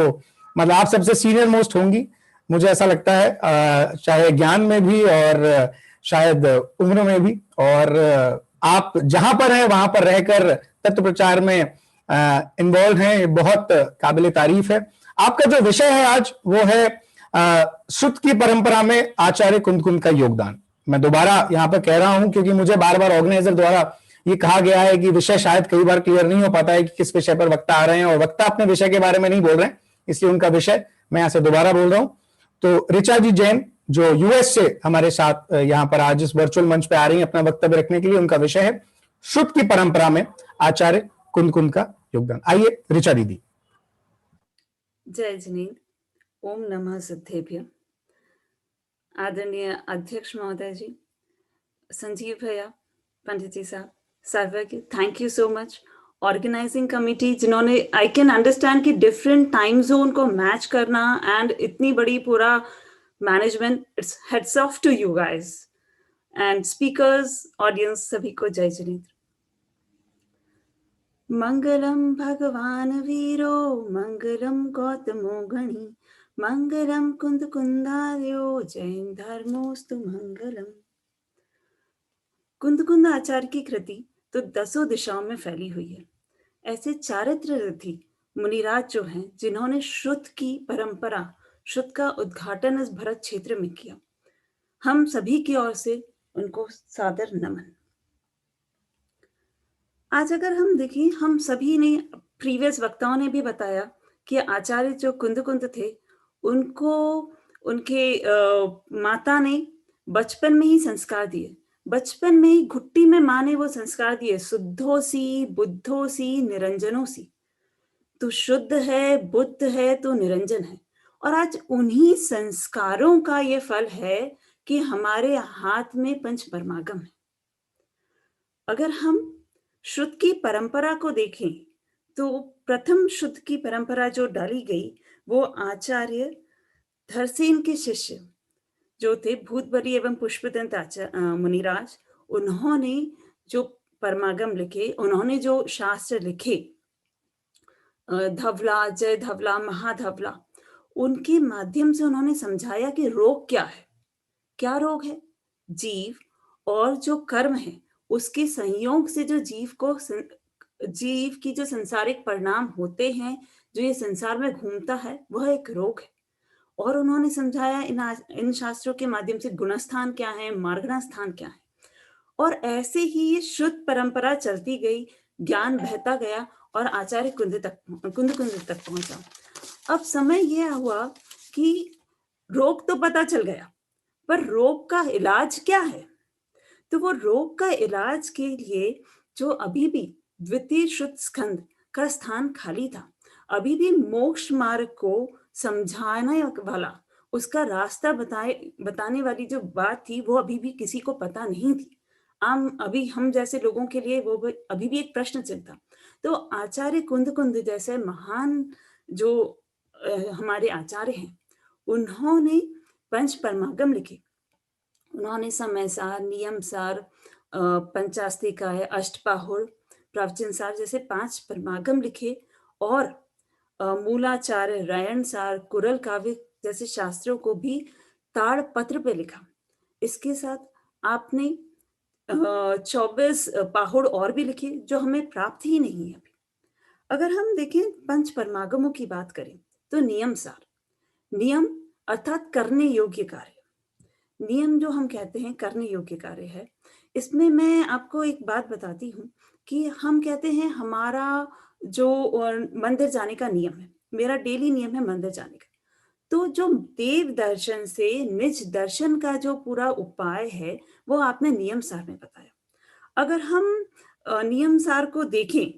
मतलब आप सबसे सीनियर मोस्ट होंगी, मुझे ऐसा लगता है, चाहे ज्ञान में भी और शायद उम्र में भी। और आप जहां पर हैं वहां पर रहकर तत्व प्रचार में इन्वॉल्व हैं, बहुत काबिल तारीफ है। आपका जो विषय है आज वो है श्रुत की परंपरा में आचार्य कुंद का योगदान। मैं दोबारा यहाँ पर कह रहा हूं क्योंकि मुझे बार बार ऑर्गेनाइजर द्वारा ये कहा गया है कि विषय शायद कई बार क्लियर नहीं हो पाता है कि किस विषय पर वक्ता आ रहे हैं, और वक्ता अपने विषय के बारे में नहीं बोल रहे हैं, इसलिए उनका विषय मैं यहाँ से दोबारा बोल रहा हूं। तो ऋचा जी जैन जो यूएस से हमारे साथ यहाँ पर आज इस वर्चुअल मंच पे आ रही है अपना वक्तव्य रखने के लिए, उनका विषय है श्रुत की परंपरा में आचार्य कुंद का योगदान। आइए ऋचा दीदी। जय जिनेन्द्र, ओम नमः सिद्धेभ्य। आदरणीय अध्यक्ष महोदय जी, संजीव भैया, पंडित जी साहब, सर्वज्ञ, thank you so much. Organizing committee जिन्होंने, आई कैन अंडरस्टैंड कि डिफरेंट टाइम जोन को मैच करना एंड इतनी बड़ी पूरा management, it's heads off to you guys. And speakers, audience, सभी को जय जिनेन्द्र। मंगलम भगवान वीरो, मंगलम गौतमो गणी, मंगलम कुंद कुंदार्यो, जैन धर्मोस्तु मंगलम। कुंद आचार्य की कृति तो 10 दिशाओं में फैली हुई है। ऐसे चारित्र रिद्धि मुनिराज जो हैं, जिन्होंने श्रुत की परंपरा, श्रुत का उद्घाटन इस भरत क्षेत्र में किया। हम सभी की ओर से उनको सादर नमन। आज अगर हम देखें, हम सभी ने, प्रीवियस वक्ताओं ने भी बताया कि आचार्य जो कुंद थे, उनको उनके माता ने बचपन में ही संस्कार दिए। बचपन में ही घुट्टी में माँ ने वो संस्कार दिए, शुद्धोसी बुद्धोसी निरंजनोसी। तू शुद्ध है, बुद्ध है, तो निरंजन है। और आज उन्हीं संस्कारों का ये फल है कि हमारे हाथ में पंच परमागम है। अगर हम शुद्ध की परंपरा को देखें तो प्रथम शुद्ध की परंपरा जो डाली गई वो आचार्य धरसेन के शिष्य जो थे भूतबली एवं पुष्पदंत मुनिराज, उन्होंने जो परमागम लिखे, उन्होंने जो शास्त्र लिखे, धवला, जय धवला, महाधवला, उनके माध्यम से उन्होंने समझाया कि रोग क्या है। क्या रोग है? जीव और जो कर्म है उसके संयोग से जो जीव की जो संसारिक परिणाम होते हैं, जो ये संसार में घूमता है, वह एक रोग है। और उन्होंने समझाया इन शास्त्रों के माध्यम से गुणस्थान क्या है, मार्गना स्थान क्या है। और ऐसे ही ये शुद्ध परंपरा चलती गई, ज्ञान बहता गया और आचार्य कुंद तक पहुंचा। अब समय यह हुआ कि रोग तो पता चल गया, पर रोग का इलाज क्या है? तो वो रोग का इलाज के लिए जो अभी भी द्वितीय शुद्ध स्कंद का स्थान खाली था, अभी भी मोक्ष मार्ग को समझाने वाला, उसका रास्ता बताने वाली जो बात थी वो अभी भी किसी को पता नहीं थी। अभी हम जैसे लोगों के लिए वो अभी भी एक प्रश्न चिन्ह था। तो आचार्य कुंद जैसे महान जो हमारे आचार्य हैं, उन्होंने पंच परमागम लिखे। उन्होंने समय सार, नियम सार, पंचास्तिकाय, अष्टपाहुर, प्रवचन सार जैसे 5 परमागम लिखे और मूलाचार्य, रायण सार, कुरल काव्य जैसे शास्त्रों को भी ताड़ पत्र पे लिखा। इसके साथ आपने 24 पाहुड़ और भी लिखे जो हमें प्राप्त ही नहीं है अभी। अगर हम देखें पंच परमागमों की बात करें तो नियम सार, नियम अर्थात करने योग्य कार्य, नियम जो हम कहते हैं करने योग्य कार्य है। इसमें मैं आपको एक बात बताती हूँ कि हम कहते हैं हमारा जो मंदिर जाने का नियम है, मेरा डेली नियम है मंदिर जाने का। तो जो देव दर्शन से निज दर्शन का जो पूरा उपाय है वो आपने नियम सार में बताया। अगर हम नियम सार को देखें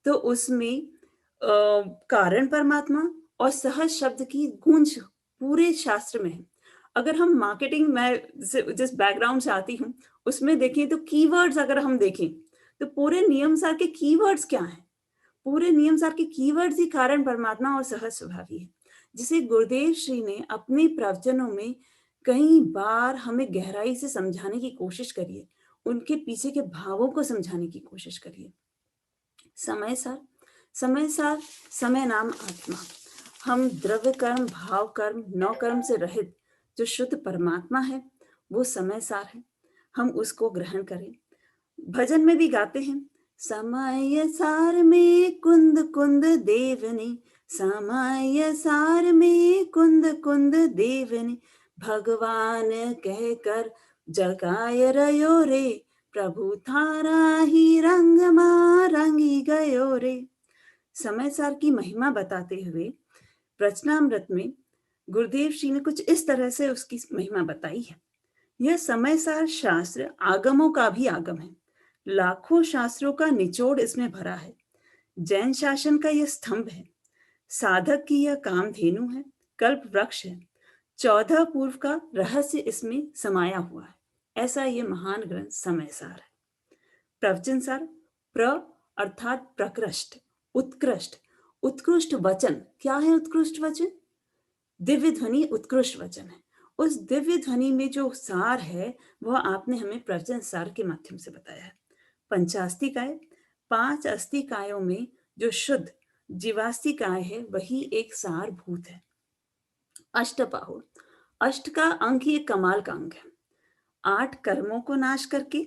तो उसमें कारण परमात्मा और सहज शब्द की गूंज पूरे शास्त्र में है। अगर हम मार्केटिंग में जिस बैकग्राउंड से आती हूँ उसमें देखें तो कीवर्ड्स अगर हम देखें तो पूरे नियम सार के कीवर्ड्स क्या हैं? पूरे नियम सार के कीवर्ड्स ही कारण परमात्मा और सहज स्वभावी है, जिसे गुरुदेव श्री ने अपने प्रवचनों में कई बार हमें गहराई से समझाने की कोशिश करी है, उनके पीछे के भावों को समझाने की कोशिश करी है। समय सार, समय सार, समय नाम आत्मा। हम द्रव्य कर्म, भाव कर्म, नौ कर्म से रहित जो शुद्ध परमात्मा है वो समय सार है, हम उसको ग्रहण करें। भजन में भी गाते हैं, समय सार में कुंद कुंद देवने, समय सार में कुंद कुंद देवने, भगवान कहकर जगाय रयो रे, प्रभु थारा ही रंग मा रंगी गयो रे। समय सार की महिमा बताते हुए प्रचनामृत में गुरुदेव श्री ने कुछ इस तरह से उसकी महिमा बताई है। यह समय सार शास्त्र आगमों का भी आगम है, लाखों शास्त्रों का निचोड़ इसमें भरा है। जैन शासन का यह स्तंभ है, साधक की यह कामधेनु है, कल्प वृक्ष है, 14 पूर्व का रहस्य इसमें समाया हुआ है। ऐसा ये महान ग्रंथ समय सार है। प्रवचन सार, प्र अर्थात प्रकृष्ट, उत्कृष्ट, उत्कृष्ट वचन। क्या है उत्कृष्ट वचन? दिव्य ध्वनि उत्कृष्ट वचन है। उस दिव्य ध्वनि में जो सार है वह आपने हमें प्रवचन सार के माध्यम से बताया है। पंचास्तिकाय, 5 अस्तिकायों में जो शुद्ध जीवास्तिकाय है वही एक सार भूत है। अष्टपाहुर, अष्ट का अंक ही एक कमाल का अंक है। 8 कर्मों को नाश करके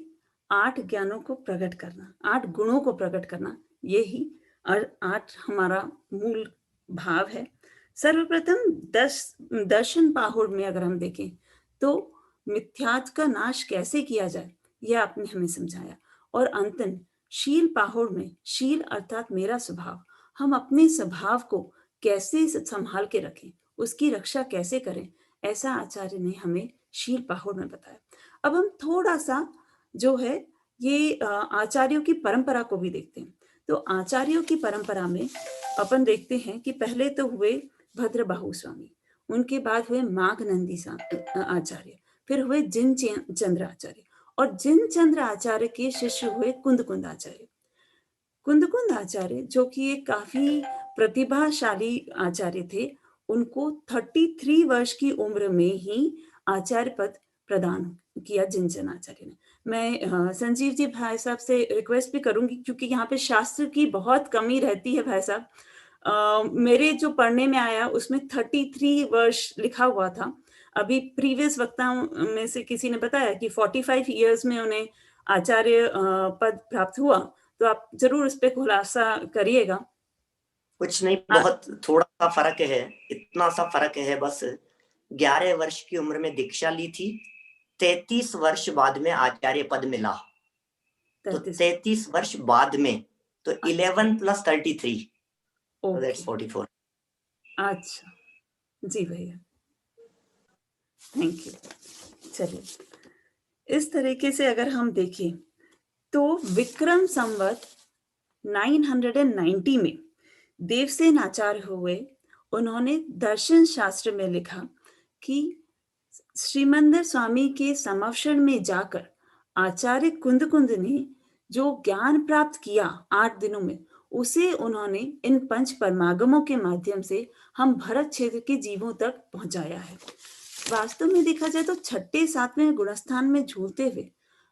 8 ज्ञानों को प्रकट करना, 8 गुणों को प्रकट करना, यही और 8 हमारा मूल भाव है। सर्वप्रथम दर्शन पाहुड़ में अगर हम देखें तो मिथ्यात्व का नाश कैसे किया जाए यह आपने हमें समझाया। और अंतन शील पाहुड़ में, शील अर्थात मेरा स्वभाव, हम अपने स्वभाव को कैसे संभाल के रखें, उसकी रक्षा कैसे करें, ऐसा आचार्य ने हमें शील पाहुड़ में बताया। अब हम थोड़ा सा जो है ये आचार्यों की परंपरा को भी देखते हैं। तो आचार्यों की परंपरा में अपन देखते हैं कि पहले तो हुए भद्रबाहु स्वामी, उनके बाद हुए माघनंदी आचार्य, फिर हुए जिन चंद्र आचार्य, और जिन चंद्र आचार्य के शिष्य हुए कुंद आचार्य। कुंद आचार्य जो कि एक काफी प्रतिभाशाली आचार्य थे, उनको 33 वर्ष की उम्र में ही आचार्य पद प्रदान किया जिनचंद आचार्य ने। मैं संजीव जी भाई साहब से रिक्वेस्ट भी करूंगी, क्योंकि यहाँ पे शास्त्र की बहुत कमी रहती है भाई साहब। मेरे जो पढ़ने में आया उसमें 33 वर्ष लिखा हुआ था। अभी प्रीवियस वक्ताओं में से किसी ने बताया कि 45 इयर्स में उन्हें आचार्य पद प्राप्त हुआ, तो आप जरूर इस पे खुलासा करिएगा। कुछ नहीं, बहुत थोड़ा सा फर्क है, इतना सा फर्क है बस। 11 वर्ष की उम्र में दीक्षा ली थी, 33 वर्ष बाद में आचार्य पद मिला, तो 33 वर्ष बाद में, तो 11 + 33 दैट्स 44। अच्छा जी भैया, थैंक यू। चलिए, इस तरीके से अगर हम देखें तो विक्रम संवत 990 में देवसेन आचार्य हुए। उन्होंने दर्शन शास्त्र में लिखा कि श्रीमंदर स्वामी के समक्षण में जाकर आचार्य कुंद ने जो ज्ञान प्राप्त किया 8 दिनों में, उसे उन्होंने इन 5 परमागमों के माध्यम से हम भरत क्षेत्र के जीवों तक पहुंचाया है। वास्तव में देखा जाए तो 6-7वें गुणस्थान में झूलते हुए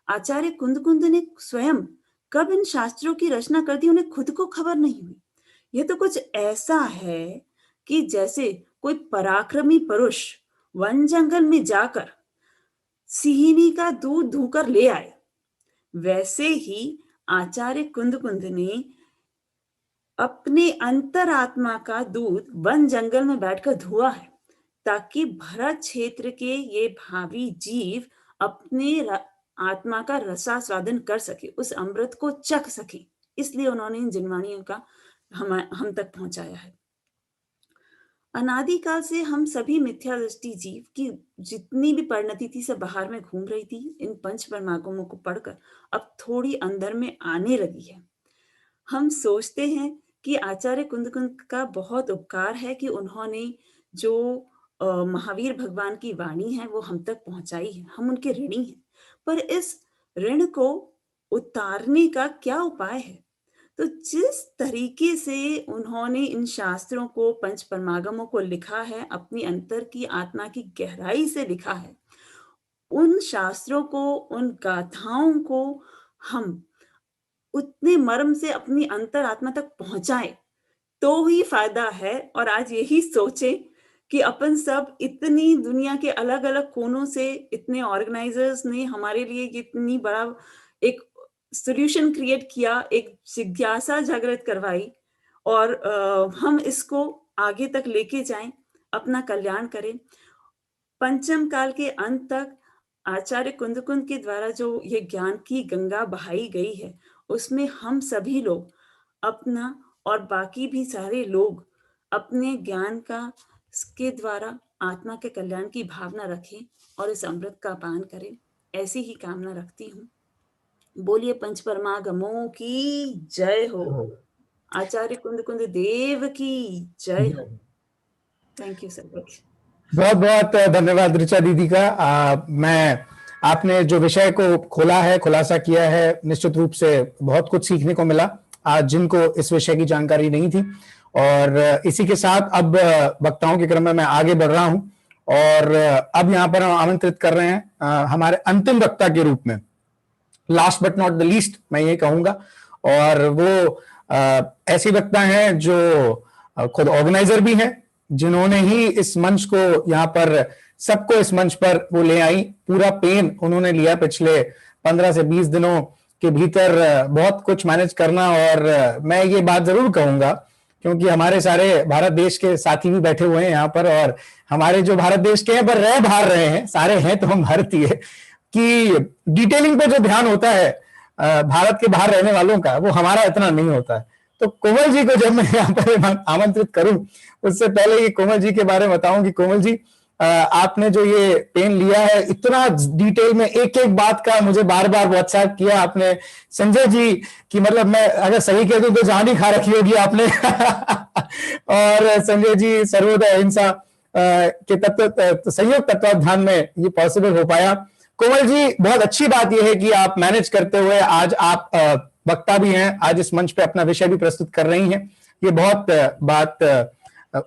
आचार्य कुंद ने स्वयं कब इन शास्त्रों की रचना कर दी, उन्हें खुद को खबर नहीं हुई। यह तो कुछ ऐसा है कि जैसे कोई पराक्रमी पुरुष वन जंगल में जाकर सिहिनी का दूध धोकर ले आए, वैसे ही आचार्य कुंद ने अपने अंतरात्मा का दूध वन जंगल में बैठकर धुआ है, ताकि भरत क्षेत्र के ये भावी जीव अपने आत्मा का रसास्वादन कर सके, उस अमृत को चख सके। इसलिए उन्होंने इन जिनवाणियों का हम तक पहुंचाया है। अनादिकाल से हम सभी मिथ्या दृष्टि जीव की जितनी भी परिणति थी सब बाहर में घूम रही थी। इन 5 परमागमों को पढ़कर अब थोड़ी अंदर में आने लगी है। हम सोचते हैं कि आचार्य कुंद का बहुत उपकार है कि उन्होंने जो महावीर भगवान की वाणी है वो हम तक पहुंचाई है, हम उनके ऋणी हैं। पर इस ऋण को उतारने का क्या उपाय है? तो जिस तरीके से उन्होंने इन शास्त्रों को, 5 परमागमों को लिखा है, अपनी अंतर की आत्मा की गहराई से लिखा है, उन शास्त्रों को, उन गाथाओं को हम उतने मर्म से अपनी अंतर आत्मा तक पहुंचाएं तो ही फायदा है। और आज यही सोचें कि अपन सब इतनी दुनिया के अलग अलग कोनों से, इतने ऑर्गेनाइजर्स ने हमारे लिए इतनी बड़ा एक सॉल्यूशन क्रिएट किया, एक जिज्ञासा जागृत करवाई, और हम इसको आगे तक लेके जाएं, अपना कल्याण करें। पंचम काल के अंत तक आचार्य कुंद के द्वारा जो ये ज्ञान की गंगा बहाई गई है, उसमें हम सभी लोग अपना और बाकी भी सारे लोग अपने ज्ञान का के द्वारा आत्मा के कल्याण की भावना रखें और इस अमृत का पान करें। ऐसी ही कामना रखती हूँ। बोलिए 5 परमागमों की जय हो, आचार्य कुंद देव की जय हो। Thank you sir. बहुत बहुत धन्यवाद ऋचा दीदी का। आपने जो विषय को खोला है, खुलासा किया है, निश्चित रूप से बहुत कुछ सीखने को मिला आज जिनको इस विषय की जानकारी नहीं थी। और इसी के साथ अब वक्ताओं के क्रम में मैं आगे बढ़ रहा हूं और अब यहाँ पर हम आमंत्रित कर रहे हैं हमारे अंतिम वक्ता के रूप में, last but not the least मैं ये कहूंगा, और वो ऐसे वक्ता हैं जो खुद ऑर्गेनाइजर भी हैं, जिन्होंने ही इस मंच को यहाँ पर सबको इस मंच पर वो ले आई। पूरा पेन उन्होंने लिया पिछले 15 से 20 दिनों के भीतर बहुत कुछ मैनेज करना। और मैं ये बात जरूर कहूंगा, क्योंकि हमारे सारे भारत देश के साथी भी बैठे हुए हैं यहाँ पर, और हमारे जो भारत देश के हैं पर रह बाहर रहे हैं, सारे हैं तो हम भारतीय, कि डिटेलिंग पे जो ध्यान होता है भारत के बाहर रहने वालों का, वो हमारा इतना नहीं होता है। तो कोमल जी को जब मैं यहाँ पर आमंत्रित करूं, उससे पहले ये कोमल जी के बारे में बताऊं कि कोमल जी, आपने जो ये पेन लिया है, इतना डिटेल में एक एक बात का मुझे बार बार व्हाट्सएप किया आपने संजय जी की, मतलब मैं अगर सही कह दूं तो जान ही खा रखी होगी आपने और संजय जी सर्वोदय अहिंसा के तत्व संयुक्त तत्वाधान में ये पॉसिबल हो पाया। कोमल जी, बहुत अच्छी बात यह है कि आप मैनेज करते हुए आज आप वक्ता भी हैं, आज इस मंच पे अपना विषय भी प्रस्तुत कर रही हैं, ये बहुत बात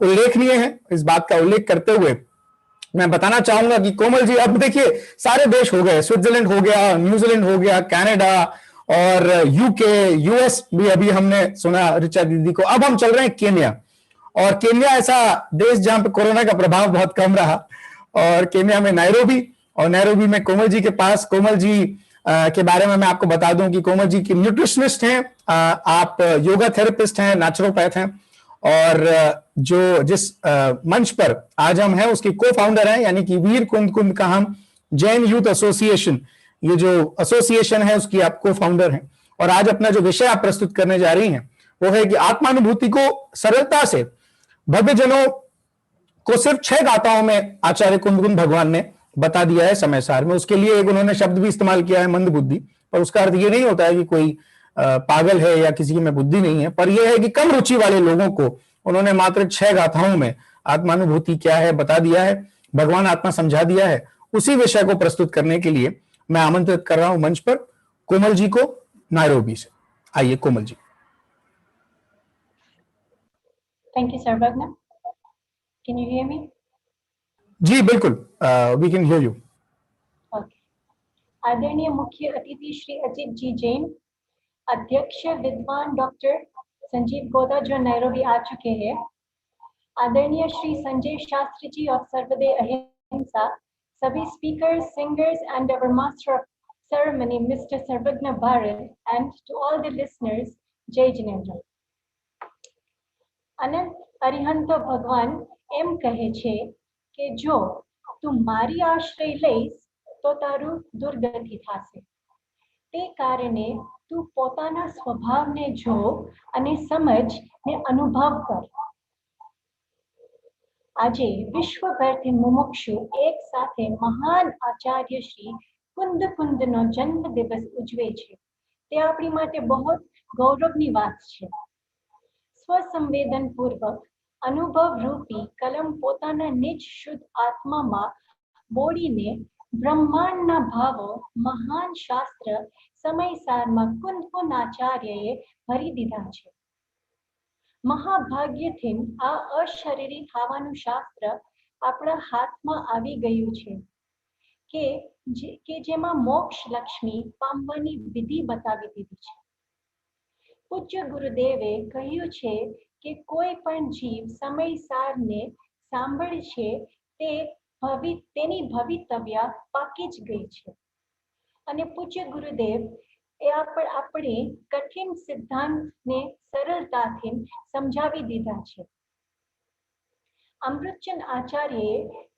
उल्लेखनीय है। इस बात का उल्लेख करते हुए मैं बताना चाहूंगा कि कोमल जी, अब देखिए सारे देश हो गए, स्विट्जरलैंड हो गया, न्यूजीलैंड हो गया, कनाडा और यूके, यूएस भी अभी हमने सुना ऋचा दीदी को। अब हम चल रहे हैं केन्या, और केन्या ऐसा देश जहां पे कोरोना का प्रभाव बहुत कम रहा, और केन्या में नायरोबी, और नायरोबी में कोमल जी के पास, कोमल जी के बारे में मैं आपको बता दूं कि कोमल जी की न्यूट्रिशनिस्ट हैं, आप योगा थेरेपिस्ट हैं, नेचुरोपैथ हैं, और जो जिस मंच पर आज हम हैं उसकी को फाउंडर हैं, यानी कि वीर कुंद कुंद का हम जैन यूथ एसोसिएशन, ये जो एसोसिएशन है उसकी आप को फाउंडर हैं। और आज अपना जो विषय आप प्रस्तुत करने जा रही हैं वो है कि आत्मानुभूति को सरलता से भव्य जनों को सिर्फ 6 गाथाओं में आचार्य कुंद कुंद भगवान ने बता दिया है समय सार में। उसके लिए एक उन्होंने शब्द भी इस्तेमाल किया है, मंदबुद्धि, पर उसका अर्थ ये नहीं होता है कि कोई पागल है या किसी में बुद्धि नहीं है, पर यह है कि कम रुचि वाले लोगों को उन्होंने मात्र 6 गाथाओं में आत्मानुभूति क्या है बता दिया है, भगवान आत्मा समझा दिया है। उसी विषय को प्रस्तुत करने के लिए मैं आमंत्रित कर रहा हूं मंच पर कोमल जी को, नायरोबी से। आइए Komal ji. Thank you, Sarvagna. Can you hear me? जी बिल्कुल, we can hear you. Okay. आदरणीय मुख्य अतिथि श्री अजित जी जैन, अध्यक्ष विद्वान डॉक्टर संजीव गोदा जो नैरोबी आ चुके हैं, आदरणीय श्री संजय शास्त्री जी और सर्वोदय अहिंसा, सभी speakers, singers and our master of ceremony mister Sarvagya Bharal, and to all the listeners, जय जिनेन्द्र। अनंत अरिहंतो भगवान एम कहे छे કે જો તું મારી આશ્રય લઈશ તો તારું દુર્ગતિ થાશે, તે કારણે તું પોતાના સ્વભાવને જો અને સમજ ને અનુભવ કર। આજે વિશ્વભરથી મુમુક્ષુ એક સાથે મહાન આચાર્ય શ્રી કુંદ કુંદનો જન્મ દિવસ ઉજવે છે, તે આપણી માટે बहुत ગૌરવની વાત છે। સ્વસંવેદન પૂર્વક अनुभव रूपी कलम पोताना निज शुद्ध आत्मा मा बोड़ीने ब्रह्मांडना भावो महान शास्त्र समयसार मा कुंद कुंद आचार्यए भरी दीधा छे। महाभाग्यथी आ अशरीरी थावानुं शास्त्र आपणा हाथमां आवी गयुं छे के जेमां मोक्ष लक्ष्मी पामवानी विधि बतावी दीधी छे। पूज्य गुरुदेवे कह्युं छे કે કોઈ પણ જીવ સમયસાર ને સાંભળે છે તેની ભવિતવ્ય પાકી જ ગઈ છે, અને પૂજ્ય ગુરુદેવ એ આપણે કઠિન સિદ્ધાંતને સરળતાથી સમજાવી દીધા છે। અમૃતચંદ આચાર્યએ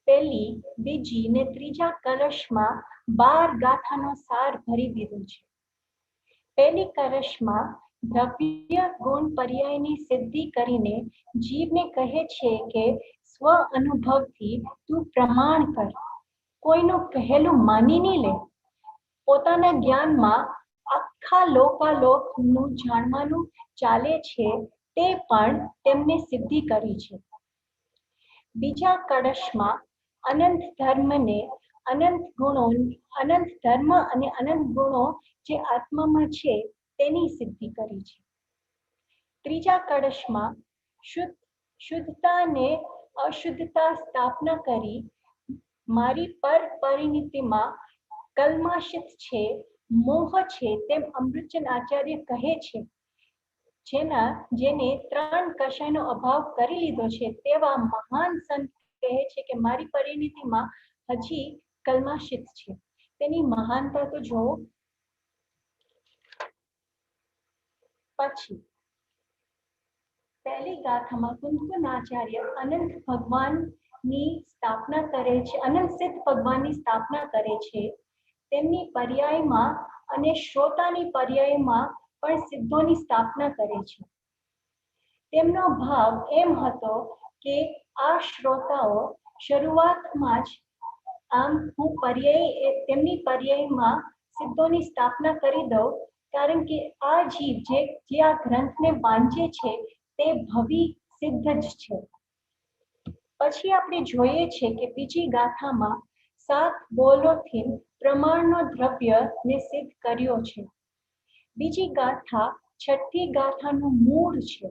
પહેલી, બીજી ને ત્રીજા કલશમાં 12 ગાથાનો સાર ભરી દીધો છે। પહેલી કલશમાં द्रव्य गुण पर्यायनी सिद्धि करीने जीवने कहे छे के स्व अनुभव थी तू प्रमाण कर, कोईनु कहेलू मानी नहीं ले, पोताना ज्ञान में आखा लोकालोक नु जाणवानु चाले छे ते पण तेमने सिद्धि करी छे। बीजा कलश में अनंत धर्म ने अनंत गुणों, अनंत धर्म अने अनंत गुणों जे आत्मा में छे तेनी सिद्धि करी छे। त्रीजा कलश में शुद्धता ने अशुद्धता स्थापना करी मारी पर परिणति में कलमाशित छे, मोह छे तेम अमृतचंद आचार्य कहे छे। जेने 3 कषायनो अभाव करी लीधो छे तेवा महान संत कहे छे के मारी परिणति में हजी कलमाशित छे। तेनी महानता तो जो પછી પહેલી ગાથામાં કુંદકુંદ આચાર્ય અનંત ભગવાનની સ્થાપના કરે છે, અનંત સિદ્ધ ભગવાનની સ્થાપના કરે છે. તેમની પર્યાયમાં અને શ્રોતાની પર્યાયમાં પણ સિદ્ધોની સ્થાપના કરે છે. તેમનો ભાવ એમ હતો કે આ શ્રોતાઓ શરૂઆતમાં જ આમ હું પર્યાય તેમની પર્યાયમાં સિદ્ધોની સ્થાપના કરી દઉં, કારણ કે આ જીવ જે આ ગ્રંથને વાંચે છે તે ભવિ સિદ્ધ જ છે. પછી આપણે જોઈએ છે કે બીજી ગાથામાં 7 બોલોથી પ્રમાણનો દ્રવ્યને સિદ્ધ કર્યો છે. બીજી ગાથા છઠ્ઠી ગાથાનું મૂળ છે.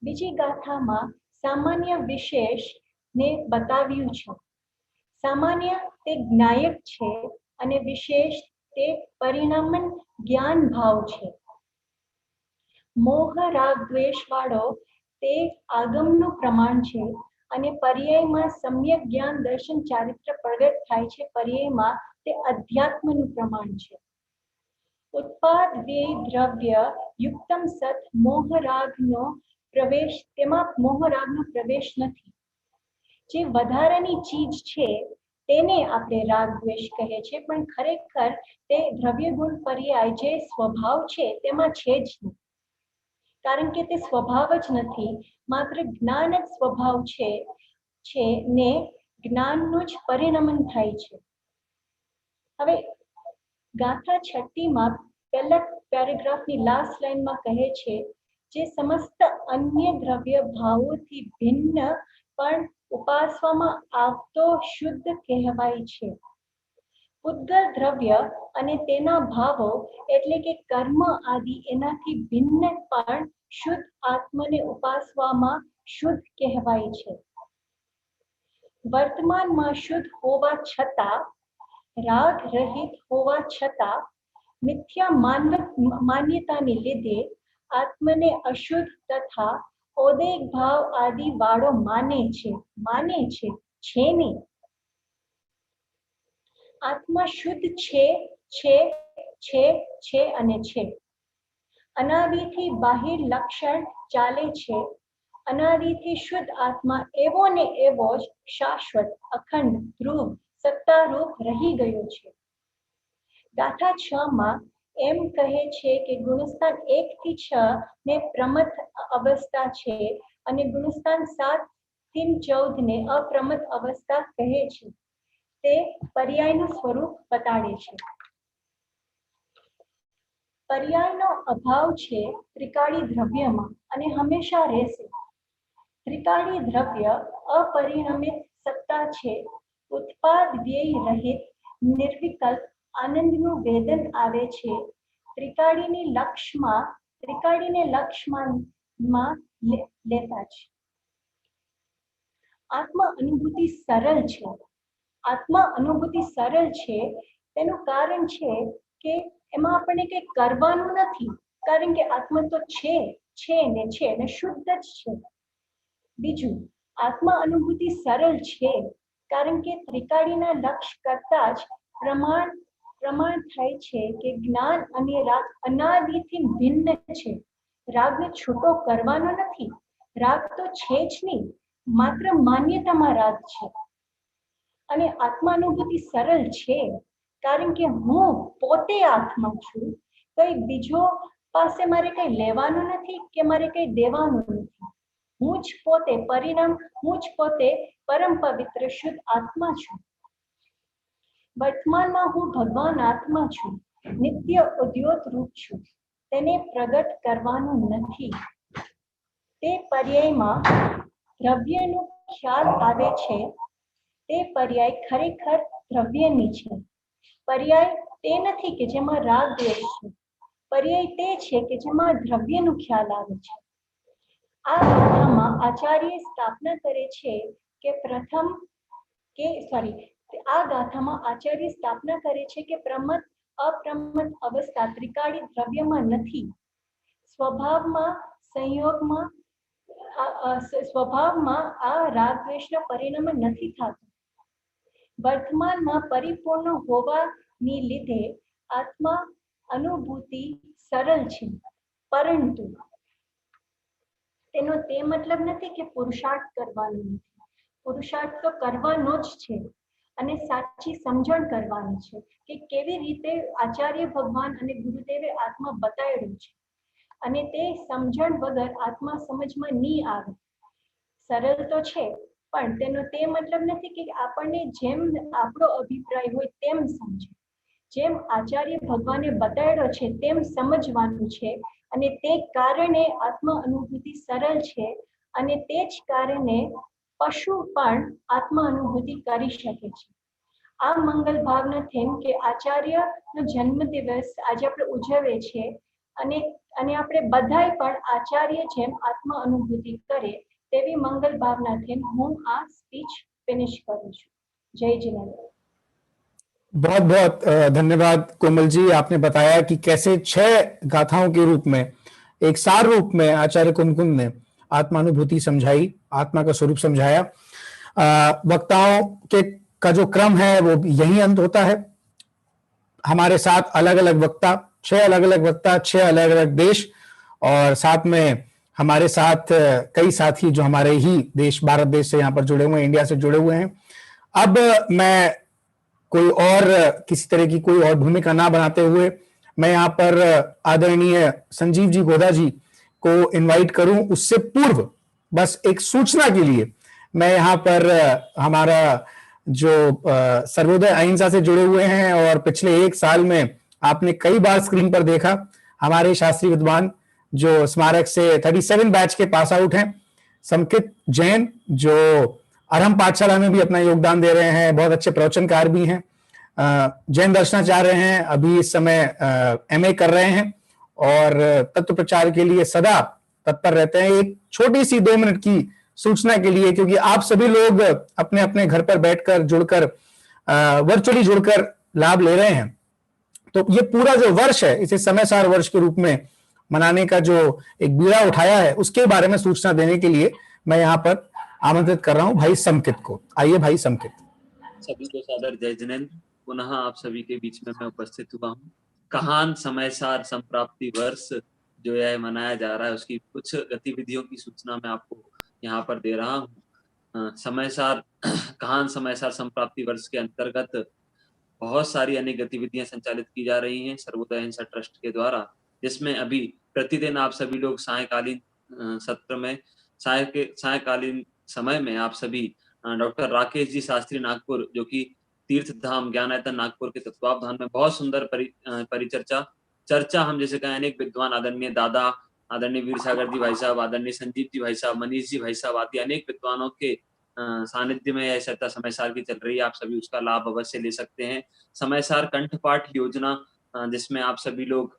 બીજી ગાથામાં સામાન્ય વિશેષને બતાવ્યું છે. સામાન્ય તે જ્ઞાયક છે અને વિશેષ તે પરિણામન જ્ઞાન ભાવ છે. મોહ રાગ દ્વેષ વાળો તે આગમનું પ્રમાણ છે અને પર્યાયમાં સમ્યક જ્ઞાન દર્શન ચારિત્ર પ્રગટ થાય છે. પર્યાયમાં તે અધ્યાત્મનું પ્રમાણ છે. ઉત્પાદ વ્યય દ્રવ્ય યુક્તમ સત મોહરાગનો પ્રવેશ, તેમાં મોહરાગનો પ્રવેશ નથી. જે વધારાની ચીજ છે તેને આપણે રાગ દ્વેષ કહે છે, પણ ખરેખર તે દ્રવ્ય ગુણ પર્યાય જે સ્વભાવ છે તેમાં છે જ નહીં, કારણ કે તે સ્વભાવ જ નથી, માત્ર જ્ઞાન જ સ્વભાવ છે ને જ્ઞાનનું જ પરિણમન થાય છે. હવે ગાથા છઠ્ઠીમાં પહેલા પેરેગ્રાફની લાસ્ટ લાઈનમાં કહે છે, જે સમસ્ત અન્ય દ્રવ્ય ભાવોથી ભિન્ન પણ ઉપાસવામાં આવતો શુદ્ધ કહેવાય છે. ઉદ્ગલ દ્રવ્ય અને તેના ભાવો એટલે કે કર્મ આદિ એનાથી ભિન્ન પણ શુદ્ધ આત્મને ઉપાસવામાં શુદ્ધ કહેવાય છે. વર્તમાનમાં શુદ્ધ હોવા છતાં, રાગ રહિત હોવા છતાં મિથ્યા માન્યતાને લીધે આત્મને અશુદ્ધ તથા ઓદેક ભાવ આદિ વાળો માને છે નહીં. આત્મા શુદ્ધ છે અને છે. અનાદિથી બાહિર લક્ષણ ચાલે છે. અનાદિથી શુદ્ધ આત્મા એવો ને એવો જ શાશ્વત અખંડ ધ્રુવ સત્તારૂપ રહી ગયો છે. ગાથા 6 માં એમ કહે છે કે ગુણસ્થાન 1 થી 6 ને પ્રમથ અવસ્થા છે અને ગુણસ્થાન 7 થી 14 ને અપ્રમથ અવસ્થા કહે છે. તે પર્યાયનું સ્વરૂપ બતાડે છે. પર્યાયનો અભાવ છે ત્રિકાળી દ્રવ્યમાં અને હંમેશા રહેશે. ત્રિકાળી દ્રવ્ય અપરિણમિત સત્તા છે. ઉત્પાદ વ્યય રહિત નિર્વિકલ્પ આનંદનું વેદન આવે છે. ત્રિકાળીને લક્ષ્યમાં લેતા છે. આત્મા અનુભૂતિ સરળ છે. આત્મા અનુભૂતિ સરળ છે તેનું કારણ છે કે એમાં આપણને કંઈ કરવાનું નથી, કારણ કે આત્મા તો છે ને શુદ્ધ જ છે. બીજું, આત્મા અનુભૂતિ સરળ છે કારણ કે ત્રિકાળીના લક્ષ્ય કરતા જ પ્રમાણ થાય છે કે જ્ઞાન અને રાગ અનાદિથી ભિન્ન છે. રાગને છૂટો કરવાનો નથી. રાગ તો છે જ નહીં, માત્ર માન્યતામાં રાગ છે. અને આત્માનુભૂતિ સરળ છે કારણ કે હું પોતે આત્મા છું. કઈ બીજો પાસે મારે કઈ લેવાનું નથી કે મારે કઈ દેવાનું નથી. હું જ પોતે પરિણામ, હું જ પોતે પરમ પવિત્ર શુદ્ધ આત્મા છું. વર્તમાનમાં હું ભગવાન આત્મા છું, નિત્ય ઉદ્યોત રૂપ છું. તેને પ્રગટ કરવાનું નથી. તે પર્યાયમાં દ્રવ્યનો ખ્યાલ આવે છે. તે પર્યાય ખરેખર દ્રવ્યની છે. પર્યાય તે નથી કે જેમાં રાગ દ્વેષ છે. પર્યાય તે છે કે જેમાં દ્રવ્યનો ખ્યાલ આવે છે. આ ગાથામાં આચાર્ય સ્થાપના કરે છે કે અપ્રમથ અવસ્થા ત્રિકાળી દ્રવ્યમાં નથી. સ્વભાવમાં આ રાગ દ્વેષના પરિણામ નથી થતું. વર્તમાનમાં પરિપૂર્ણ હોવાની લીધે આત્મા અનુભૂતિ સરળ છે, પરંતુ તેનો તે મતલબ નથી કે પુરુષાર્થ કરવાનો નથી. પુરુષાર્થ તો કરવાનો જ છે અને સાચી સમજણ કરવાની છે કે કેવી રીતે આચાર્ય ભગવાન અને ગુરુદેવે આત્મા બતાવ્યો છે, અને તે સમજણ વગર આત્મા સમજમાં નહીં આવે. સરળ તો છે, પણ તેનો તે મતલબ નથી કે આપણને જેમ આપણો અભિપ્રાય હોય તેમ સમજે. જેમ આચાર્ય ભગવાને બતાવ્યો છે તેમ સમજવાનું છે, અને તે કારણે આત્મા અનુભૂતિ સરળ છે, અને તે જ કારણે પશુ પણ આત્મા અનુભૂતિ કરી શકે છે. આ મંગલ ભાવના થીમ કે આચાર્યનો જન્મદિવસ આજે આપણે ઉજવીએ છીએ, અને આપણે બધાય પણ આચાર્ય જેમ આત્મા અનુભૂતિ કરે તેવી મંગલ भावना थे હું આ સ્પીચ ફિનિશ કરું છું. जय जिनेन्द्र। बहुत बहुत धन्यवाद कोमल जी, आपने बताया कि कैसे 6 गाथाओं के रूप में, एक सार रूप में आचार्य कुमकुंद ने आत्मानुभूति समझाई, आत्मा का स्वरूप समझाया। वक्ताओं के का जो क्रम है वो यही अंत होता है। हमारे साथ अलग अलग वक्ता, 6 अलग अलग वक्ता, 6 अलग अलग देश, और साथ में हमारे साथ कई साथी जो हमारे ही देश, भारत देश से यहाँ पर जुड़े हुए हैं, इंडिया से जुड़े हुए हैं। अब मैं कोई और किसी तरह की कोई और भूमिका ना बनाते हुए मैं यहाँ पर आदरणीय संजीव जी गोदा जी को इनवाइट करूं। उससे पूर्व बस एक सूचना के लिए मैं यहाँ पर हमारा जो सर्वोदय अहिंसा से जुड़े हुए हैं और पिछले 1 साल में आपने कई बार स्क्रीन पर देखा हमारे शास्त्री विद्वान जो स्मारक से 37 बैच के पास आउट हैं, समकित जैन जो अरहम पाठशाला में भी अपना योगदान दे रहे हैं, बहुत अच्छे प्रवचनकार भी हैं, जैन दर्शनाचार्य हैं, अभी इस समय MA कर रहे हैं और तत्व प्रचार के लिए सदा तत्पर रहते हैं। एक छोटी सी 2 मिनट की सूचना के लिए, क्योंकि आप सभी लोग अपने अपने घर पर बैठकर जुड़कर वर्चुअली जुड़कर लाभ ले रहे हैं, तो ये पूरा जो वर्ष है इसे समय सार वर्ष के रूप में मनाने का जो एक बीड़ा उठाया है उसके बारे में सूचना देने के लिए मैं यहाँ पर आमंत्रित कर रहा हूँ भाई समकित को। आइए भाई समकित। सभी को सादर जय जिनेन्द्र। पुनः आप सभी के बीच में मैं उपस्थित हुआ हूँ। कहान समय सार संप्राप्ति वर्ष जो यह मनाया जा रहा है उसकी कुछ गतिविधियों की सूचना मैं आपको यहाँ पर दे रहा हूँ। समय सार कहान समय सार संप्राप्ति वर्ष के अंतर्गत बहुत सारी अनेक गतिविधियां संचालित की जा रही हैं सर्वोदय अहिंसा ट्रस्ट के द्वारा, जिसमें अभी प्रतिदिन आप सभी लोग सायकालीन सत्र में सायकालीन समय में आप सभी डॉक्टर राकेश जी शास्त्री नागपुर जो कि तीर्थ धाम ज्ञानायतन नागपुर के तत्वावधान में बहुत सुंदर चर्चा हम जैसे कहें अनेक विद्वान आदरणीय दादा, आदरणीय वीर सागर जी भाई साहब, आदरणीय संजीव जी भाई साहब, मनीष जी भाई साहब आदि अनेक विद्वानों के सानिध्य में यह चर्चा समय सार की चल रही है। आप सभी उसका लाभ अवश्य ले सकते हैं। समय सार कंठपाठ योजना जिसमें आप सभी लोग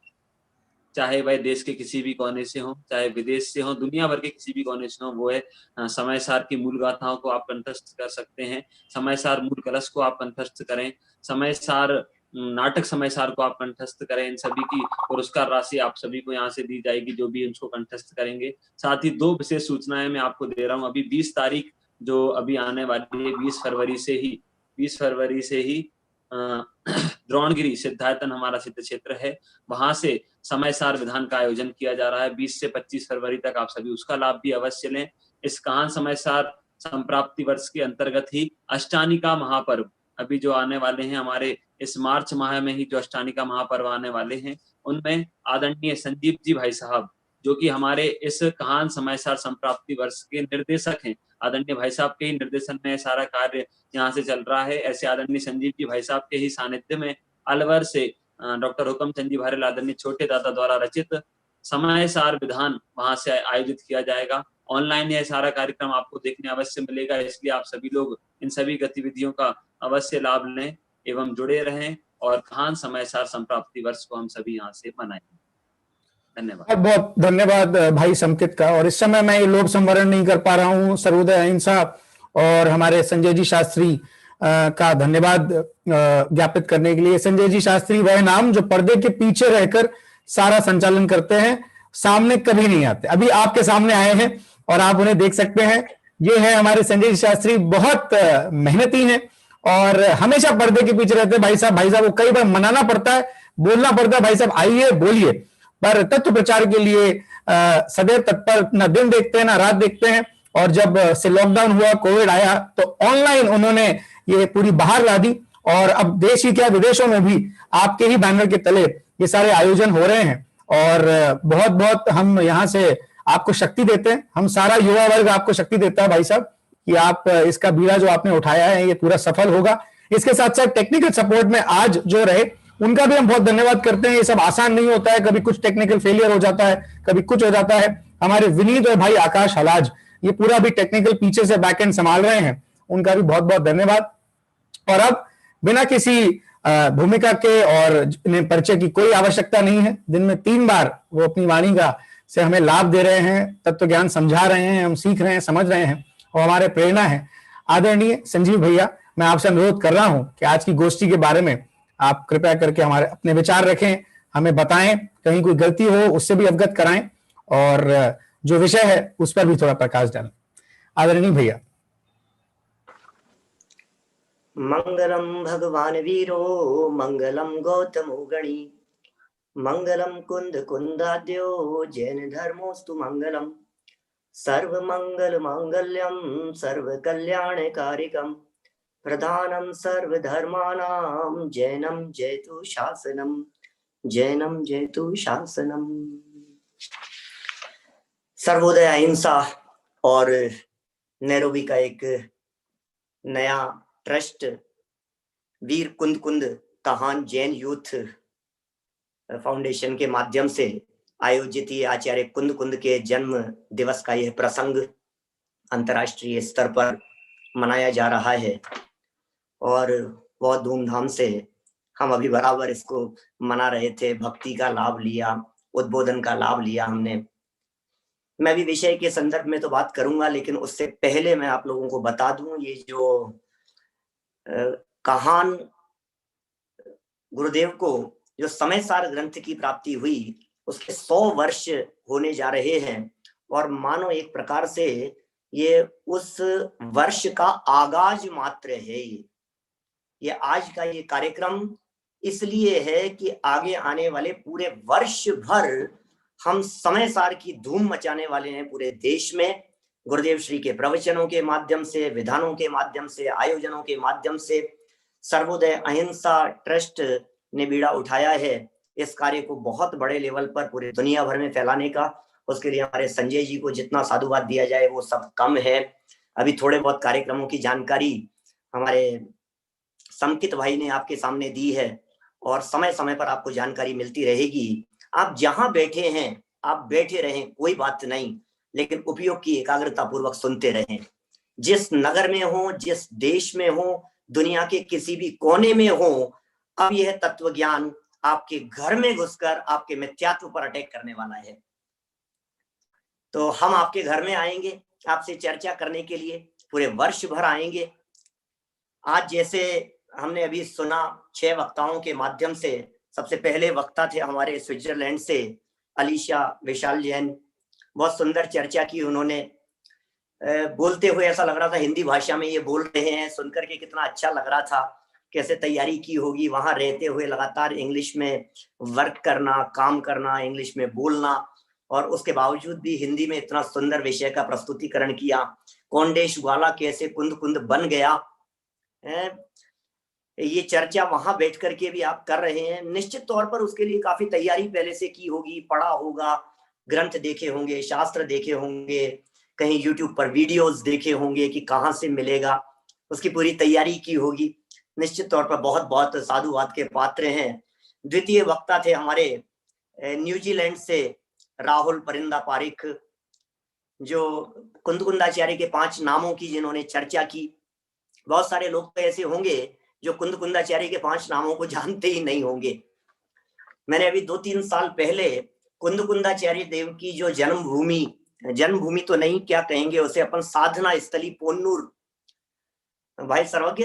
चाहे वह देश के किसी भी कोने से हो, चाहे विदेश से हो, दुनिया भर के किसी भी कोने से हो, वो है समय सार की मूल गाथाओं को आप कंठस्थ कर सकते हैं। समय सार मूल कलश को आप कंठस्थ करें, समय सार नाटक समय सार को आप कंठस्थ करें। इन सभी की पुरस्कार राशि आप सभी को यहाँ से दी जाएगी जो भी उनको कंठस्थ करेंगे। साथ ही 2 विशेष सूचनाएं मैं आपको दे रहा हूँ। अभी 20 तारीख जो अभी आने वाली है, 20 फरवरी से ही द्रोणगिरी सिद्धायतन हमारा सिद्ध क्षेत्र है, वहां से समय सार विधान का आयोजन किया जा रहा है। 20 से 25 फरवरी तक आप सभी उसका लाभ भी अवश्य लें। इस कहान समय सार संप्राप्ति वर्ष के अंतर्गत ही अष्टानिका महापर्व अभी जो आने वाले हैं, हमारे इस मार्च माह में ही जो अष्टानिका महापर्व आने वाले हैं, उनमें आदरणीय संजीव जी भाई साहब जो कि हमारे इस कहान समय सार संप्राप्ति वर्ष के निर्देशक हैं, आदरणीय भाई साहब के ही निर्देशन में सारा कार्य यहाँ से चल रहा है। ऐसे आदरणीय संजीव जी भाई साहब के ही सानिध्य में अलवर से डॉक्टर हुकम चंद जी भारेल आदरणीय छोटे दादा द्वारा रचित समय सार विधान वहां से आयोजित किया जाएगा। ऑनलाइन यह सारा कार्यक्रम आपको देखने अवश्य मिलेगा, इसलिए आप सभी लोग इन सभी गतिविधियों का अवश्य लाभ लें एवं जुड़े रहें और कहान समय सार संप्राप्ति वर्ष को हम सभी यहाँ से मनाएंगे। धन्यवाद। बहुत बहुत धन्यवाद भाई समकित का। और इस समय मैं ये लोभ संवरण नहीं कर पा रहा हूँ, सर्वोदय अहिंसा और हमारे संजय जी शास्त्री का धन्यवाद ज्ञापित करने के लिए। संजय जी शास्त्री वह नाम जो पर्दे के पीछे रहकर सारा संचालन करते हैं, सामने कभी नहीं आते। अभी आपके सामने आए हैं और आप उन्हें देख सकते हैं। ये है हमारे संजय जी शास्त्री, बहुत मेहनती हैं और हमेशा पर्दे के पीछे रहते हैं। भाई साहब को कई बार मनाना पड़ता है, बोलना पड़ता है, भाई साहब आइए बोलिए। पर तत्व प्रचार के लिए सदैव तत्पर, न दिन देखते हैं ना रात देखते हैं। और जब से लॉकडाउन हुआ, कोविड आया, तो ऑनलाइन उन्होंने ये पूरी बाहर ला दी। और अब देश ही क्या, विदेशों में भी आपके ही बैनर के तले ये सारे आयोजन हो रहे हैं। और बहुत बहुत हम यहाँ से आपको शक्ति देते हैं, हम सारा युवा वर्ग आपको शक्ति देता है भाई साहब, कि आप इसका बीड़ा जो आपने उठाया है ये पूरा सफल होगा। इसके साथ साथ टेक्निकल सपोर्ट में आज जो रहे उनका भी हम बहुत धन्यवाद करते हैं। ये सब आसान नहीं होता है, कभी कुछ टेक्निकल फेलियर हो जाता है, कभी कुछ हो जाता है। हमारे विनीत और भाई आकाश हलाज ये पूरा भी टेक्निकल पीछे से बैक एंड संभाल रहे हैं, उनका भी बहुत बहुत धन्यवाद। और अब बिना किसी भूमिका के और परिचय की कोई आवश्यकता नहीं है। दिन में 3 बार वो अपनी वाणी का से हमें लाभ दे रहे हैं, तत्व ज्ञान समझा रहे हैं, हम सीख रहे हैं, समझ रहे हैं और हमारे प्रेरणा है। आदरणीय संजीव भैया, मैं आपसे अनुरोध कर रहा हूं कि आज की गोष्ठी के बारे में आप कृपया करके हमारे अपने विचार रखें, हमें बताएं, कहीं कोई गलती हो उससे भी अवगत कराएं और जो विषय है उस पर भी थोड़ा प्रकाश डालें। आदरणीय भैया। मंगलम भगवान वीरो मंगलम गौतमो गणी मंगलम कुंद कुंदाद्यो जैन धर्मोस्तु मंगलम सर्व मंगल मांगल्यम सर्व कल्याणकारिकम प्रधानम सर्व धर्मानां जैनम जयतु शासनम जैनम जयतु शासनम। सर्वोदय अहिंसा और नैरोबी का एक नया ट्रस्ट वीर कुंद कुंद कहान जैन यूथ फाउंडेशन के माध्यम से आयोजित ये आचार्य कुंद कुंद के जन्म दिवस का यह प्रसंग अंतर्राष्ट्रीय स्तर पर मनाया जा रहा है और बहुत धूमधाम से हम अभी बराबर इसको मना रहे थे। भक्ति का लाभ लिया, उद्बोधन का लाभ लिया हमने। मैं भी विषय के संदर्भ में तो बात करूंगा, लेकिन उससे पहले मैं आप लोगों को बता दूं, ये जो कहान गुरुदेव को जो समय सार ग्रंथ की प्राप्ति हुई उसके 100 वर्ष होने जा रहे हैं और मानो एक प्रकार से ये उस वर्ष का आगाज मात्र है। ये आज का ये कार्यक्रम इसलिए है कि आगे आने वाले पूरे वर्ष भर हम समय सार की धूम मचाने वाले हैं पूरे देश में। गुरुदेव श्री के प्रवचनों के माध्यम से, विधानों के माध्यम से, आयोजनों के माध्यम से सर्वोदय अहिंसा ट्रस्ट ने बीड़ा उठाया है इस कार्य को बहुत बड़े लेवल पर पूरी दुनिया भर में फैलाने का। उसके लिए हमारे संजय जी को जितना साधुवाद दिया जाए वो सब कम है। अभी थोड़े बहुत कार्यक्रमों की जानकारी हमारे समकित भाई ने आपके सामने दी है और समय समय पर आपको जानकारी मिलती रहेगी। आप जहां बैठे हैं आप बैठे रहें, कोई बात नहीं, लेकिन उपयोग की एकाग्रता पूर्वक सुनते रहें। जिस नगर में हो, जिस देश में हो, दुनिया के किसी भी कोने में हो, अब यह तत्व ज्ञान आपके घर में घुसकर आपके मिथ्यात्व पर अटैक करने वाला है। तो हम आपके घर में आएंगे आपसे चर्चा करने के लिए, पूरे वर्ष भर आएंगे। आज जैसे हमने अभी सुना 6 वक्ताओं के माध्यम से, सबसे पहले वक्ता थे हमारे स्विट्जरलैंड से अलीशा विशाल जैन। बहुत सुंदर चर्चा की उन्होंने, बोलते हुए ऐसा लग रहा था हिंदी भाषा में ये बोल रहे हैं, सुनकर के कितना अच्छा लग रहा था। कैसे तैयारी की होगी वहां रहते हुए, लगातार इंग्लिश में वर्क करना, काम करना, इंग्लिश में बोलना, और उसके बावजूद भी हिंदी में इतना सुंदर विषय का प्रस्तुतिकरण किया। कोंडेश ग्वाला कैसे कुंद कुंद बन गया, ये चर्चा वहां बैठ करके भी आप कर रहे हैं। निश्चित तौर पर उसके लिए काफी तैयारी पहले से की होगी, पढ़ा होगा, ग्रंथ देखे होंगे, शास्त्र देखे होंगे, कहीं यूट्यूब पर वीडियोस देखे होंगे कि कहाँ से मिलेगा, उसकी पूरी तैयारी की होगी। निश्चित तौर पर बहुत बहुत साधुवाद के पात्र हैं। द्वितीय वक्ता थे हमारे न्यूजीलैंड से राहुल परिंदा पारिक, जो कुंद कुंदाचार्य के 5 नामों की जिन्होंने चर्चा की। बहुत सारे लोग तो ऐसे होंगे जो कुंद कुंदाचार्य के 5 नामों को जानते ही नहीं होंगे। मैंने अभी 2-3 साल पहले कुंद कुंदाचार्य देव की जो जन्मभूमि तो नहीं, क्या कहेंगे उसे, अपन साधना स्थली पोन्नूर, भाई सर्वज्ञ,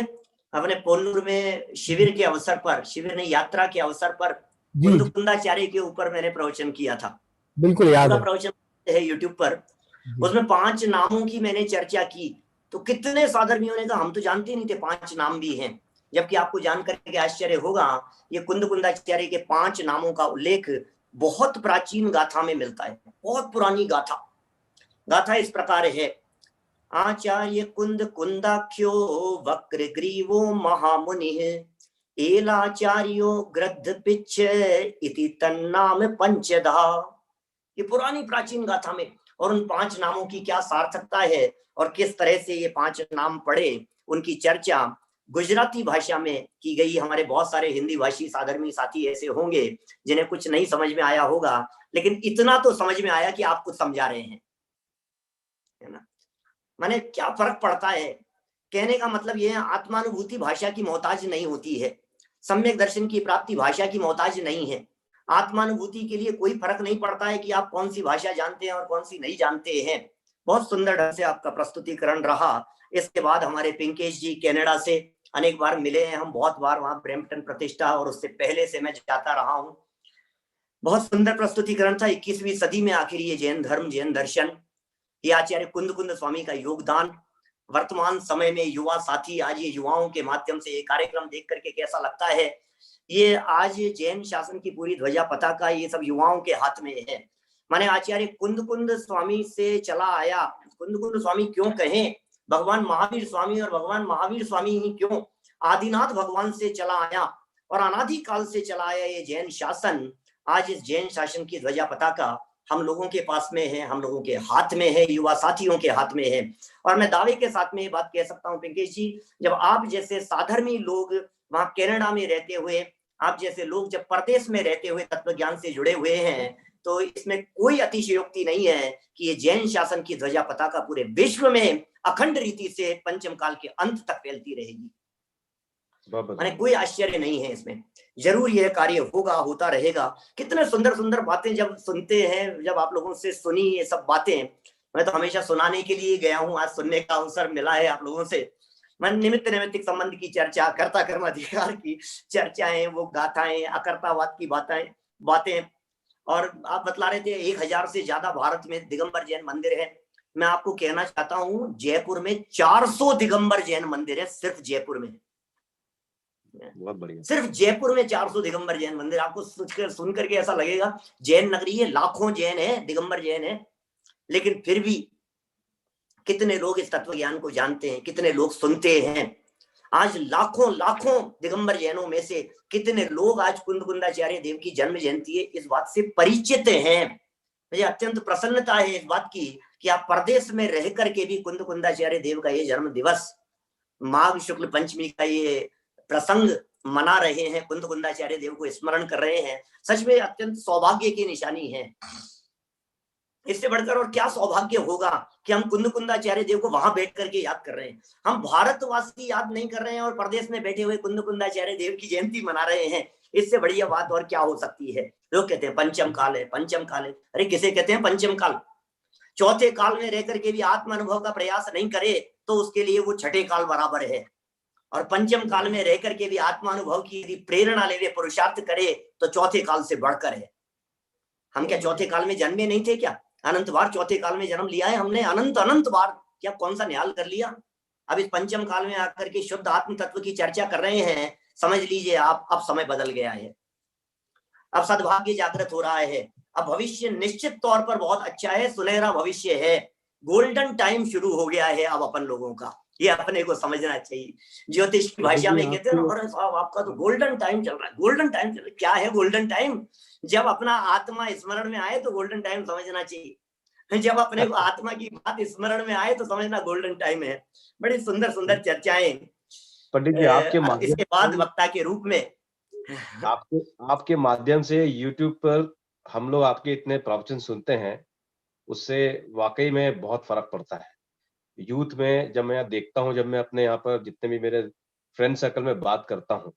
अपने पोन्नूर में शिविर के अवसर पर, शिविर ने यात्रा के अवसर पर कुंद कुंदाचार्य के ऊपर मैंने प्रवचन किया था। बिल्कुल याद है, प्रवचन है यूट्यूब पर। उसमें 5 नामों की मैंने चर्चा की, तो कितने साधर्मियों ने कहा हम तो जानते नहीं थे 5 नाम भी हैं। जबकि आपको जानकर के आश्चर्य होगा, ये कुंद कुंदाचार्य के 5 नामों का उल्लेख बहुत प्राचीन गाथा में मिलता है, बहुत पुरानी गाथा। गाथा इस प्रकार है, आचार्य कुंद कुंदाख्यो वक्र ग्रीवो महामुनि एलाचार्यो गृध्र पिच्छ इति तन्नाम पंचधा। ये पुरानी प्राचीन गाथा में, और उन 5 नामों की क्या सार्थकता है और किस तरह से ये 5 नाम पढ़े, उनकी चर्चा गुजराती भाषा में की गई। हमारे बहुत सारे हिंदी भाषी साधर्मी साथी ऐसे होंगे जिन्हें कुछ नहीं समझ में आया होगा, लेकिन इतना तो समझ में आया कि आप कुछ समझा रहे हैं, है ना। माने क्या फर्क पड़ता है, कहने का मतलब यह है, आत्मानुभूति भाषा की मोहताज नहीं होती है, सम्यक दर्शन की प्राप्ति भाषा की मोहताज नहीं है। आत्मानुभूति के लिए कोई फर्क नहीं पड़ता है कि आप कौन सी भाषा जानते हैं और कौन सी नहीं जानते हैं। बहुत सुंदर ढंग से आपका प्रस्तुतिकरण रहा। इसके बाद हमारे पिंकेश जी कनाडा से अनेक बार मिले हैं हम, बहुत बार वहां ब्रैम्पटन प्रतिष्ठा, और उससे पहले से मैं जाता रहा हूं। बहुत सुंदर प्रस्तुतिकरण था। 21वीं सदी में आखिर ये जैन धर्म, जैन दर्शन, ये आचार्य कुंद कुंद स्वामी का योगदान, वर्तमान समय में युवा साथी आज ये युवाओं के माध्यम से ये कार्यक्रम देख करके कैसा लगता है। ये आज जैन शासन की पूरी ध्वजा पताका ये सब युवाओं के हाथ में है। माने आचार्य कुंद कुंद स्वामी से चला आया। कुंद कुंद स्वामी क्यों कहें, भगवान महावीर स्वामी, और भगवान महावीर स्वामी ही क्यों, आदिनाथ भगवान से चला आया और अनादि काल से चला आया ये जैन शासन। आज इस जैन शासन की ध्वजा पताका हम लोगों के पास में है, हम लोगों के हाथ में है, युवा साथियों के हाथ में है। और मैं दावे के साथ में ये बात कह सकता हूँ पिंकेश जी, जब आप जैसे साधर्मी लोग वहां कनाडा में रहते हुए, आप जैसे लोग जब परदेश में रहते हुए तत्व ज्ञान से जुड़े हुए हैं, तो इसमें कोई अतिशयोक्ति नहीं है कि ये जैन शासन की ध्वजा पताका पूरे विश्व में अखंड रीति से पंचम काल के अंत तक फैलती रहेगी। माने कोई आश्चर्य नहीं है इसमें, जरूर यह कार्य होगा, होता रहेगा। कितने सुंदर सुंदर बातें जब सुनते हैं, जब आप लोगों से सुनी ये सब बातें, मैं तो हमेशा सुनाने के लिए गया हूँ, आज सुनने का अवसर मिला है आप लोगों से। मैं निमित्त नैमित्तिक संबंध की चर्चा, कर्ता कर्म अधिकार की चर्चाएं, वो गाथाएं, अकर्तावाद की बातें, और आप बतला रहे थे 1000 से ज्यादा भारत में दिगंबर जैन मंदिर है। मैं आपको कहना चाहता हूँ जयपुर में 400 दिगंबर जैन मंदिर है, सिर्फ जयपुर में। बहुत बढ़िया। सिर्फ जयपुर में 400 दिगंबर जैन मंदिर। आपको सुन करके ऐसा लगेगा जैन नगरी है, लाखों जैन है, दिगंबर जैन है, लेकिन फिर भी कितने लोग इस तत्व ज्ञान को जानते हैं, कितने लोग सुनते हैं। आज लाखों लाखों दिगंबर जैनों में से कितने लोग आज कुंद कुंदाचार्य देव की जन्म जयंती है इस बात से परिचित हैं। मुझे अत्यंत प्रसन्नता है इस बात की कि आप परदेश में रह करके भी कुंद कुंदाचार्य देव का ये जन्म दिवस, माघ शुक्ल पंचमी का ये प्रसंग मना रहे हैं, कुंद कुंदाचार्य देव को स्मरण कर रहे हैं। सच में अत्यंत सौभाग्य की निशानी है। इससे बढ़कर और क्या सौभाग्य होगा कि हम कुंद कुंदाचार्य देव को वहां बैठ करके याद कर रहे हैं। हम भारतवासी याद नहीं कर रहे हैं और प्रदेश में बैठे हुए कुंद कुंदाचार्य देव की जयंती मना रहे हैं। इससे बढ़िया बात और क्या हो सकती है। लोग कहते हैं पंचम काल है, पंचम काल है। अरे किसे कहते हैं पंचम काल? चौथे काल में रह करके भी आत्म अनुभव का प्रयास नहीं करे तो उसके लिए वो छठे काल बराबर है। और पंचम काल में रह करके भी आत्मानुभव की यदि प्रेरणा ले, पुरुषार्थ करे तो चौथे काल से बढ़कर है। हम क्या चौथे काल में जन्मे नहीं थे क्या? अनंत बार चौथे काल में जन्म लिया है हमने, अनंत बार। क्या कौन सा न्याल कर लिया? अब इस पंचम काल में आकर के शुद्ध आत्म तत्व की चर्चा कर रहे हैं। समझ लीजिए आप, अब समय बदल गया है, अब सद्भाग्य जागृत हो रहा है, अब भविष्य निश्चित तौर पर बहुत अच्छा है, सुनहरा भविष्य है, गोल्डन टाइम शुरू हो गया है अब अपन लोगों का। ये अपने को समझना चाहिए। ज्योतिष की भाषा में कहते हैं अरे साहब आपका तो गोल्डन टाइम चल रहा है, गोल्डन टाइम चल रहा है। क्या है गोल्डन टाइम? जब अपना आत्मा स्मरण में आए तो गोल्डन टाइम समझना चाहिए। जब अपने को आत्मा की बात स्मरण में आए तो समझना गोल्डन टाइम है। बड़ी सुंदर सुंदर चर्चाएं पंडित जी आपके माध्यम, इसके बाद वक्ता के रूप में आपके माध्यम से YouTube पर हम लोग आपके इतने प्रवचन सुनते हैं, उससे वाकई में बहुत फर्क पड़ता है। यूथ में जब मैं देखता हूँ, जब मैं अपने यहाँ पर जितने भी मेरे फ्रेंड सर्कल में बात करता हूँ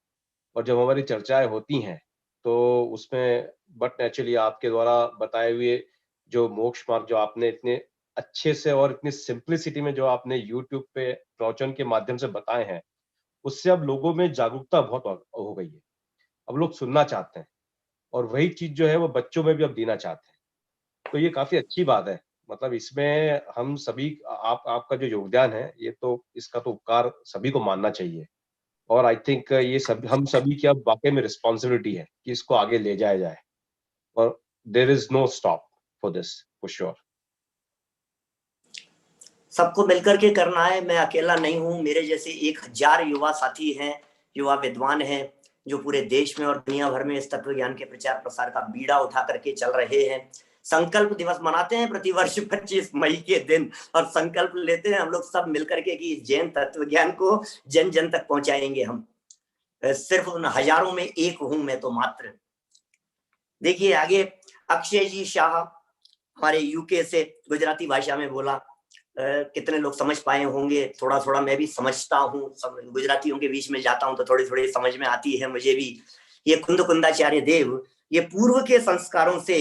और जब हमारी चर्चाएं होती हैं तो उसमें बट नेचुरली आपके द्वारा बताए हुए जो मोक्ष मार्ग जो आपने इतने अच्छे से और इतनी सिंप्लिसिटी में जो आपने यूट्यूब पे प्रवचन के माध्यम से बताए हैं, उससे अब लोगों में जागरूकता बहुत हो गई है। अब लोग सुनना चाहते हैं और वही चीज जो है वो बच्चों में भी अब देना चाहते हैं। तो ये काफी अच्छी बात है। मतलब इसमें हम सभी आपका जो योगदान है, ये तो इसका तो उपकार सभी को मानना चाहिए। और आई थिंक ये सब हम सभी की अब वाकई में रिस्पॉन्सिबिलिटी है कि इसको आगे ले जाया जाए। और there is no stop for this, for sure. सबको मिलकर के करना है, मैं अकेला नहीं हूं, मेरे जैसे 1000 युवा साथी हैं, युवा विद्वान हैं, जो पूरे देश में और दुनिया भर में इस तत्व ज्ञान के प्रचार प्रसार का बीड़ा उठा करके चल रहे हैं। संकल्प दिवस मनाते हैं प्रतिवर्ष 25 मई के दिन, और संकल्प लेते हैं हम लोग सब मिलकर के कि जैन तत्व ज्ञान को जन जन तक पहुंचाएंगे हम। सिर्फ उन हजारों में एक हूं मैं तो मात्र। देखिए आगे अक्षय जी शाह हमारे यूके से गुजराती भाषा में बोला, कितने लोग समझ पाए होंगे, थोड़ा थोड़ा मैं भी समझता हूँ, गुजरातियों के बीच में जाता हूँ तो थोड़ी थोड़ी समझ में आती है मुझे भी। ये कुंद कुंदाचार्य देव ये पूर्व के संस्कारों से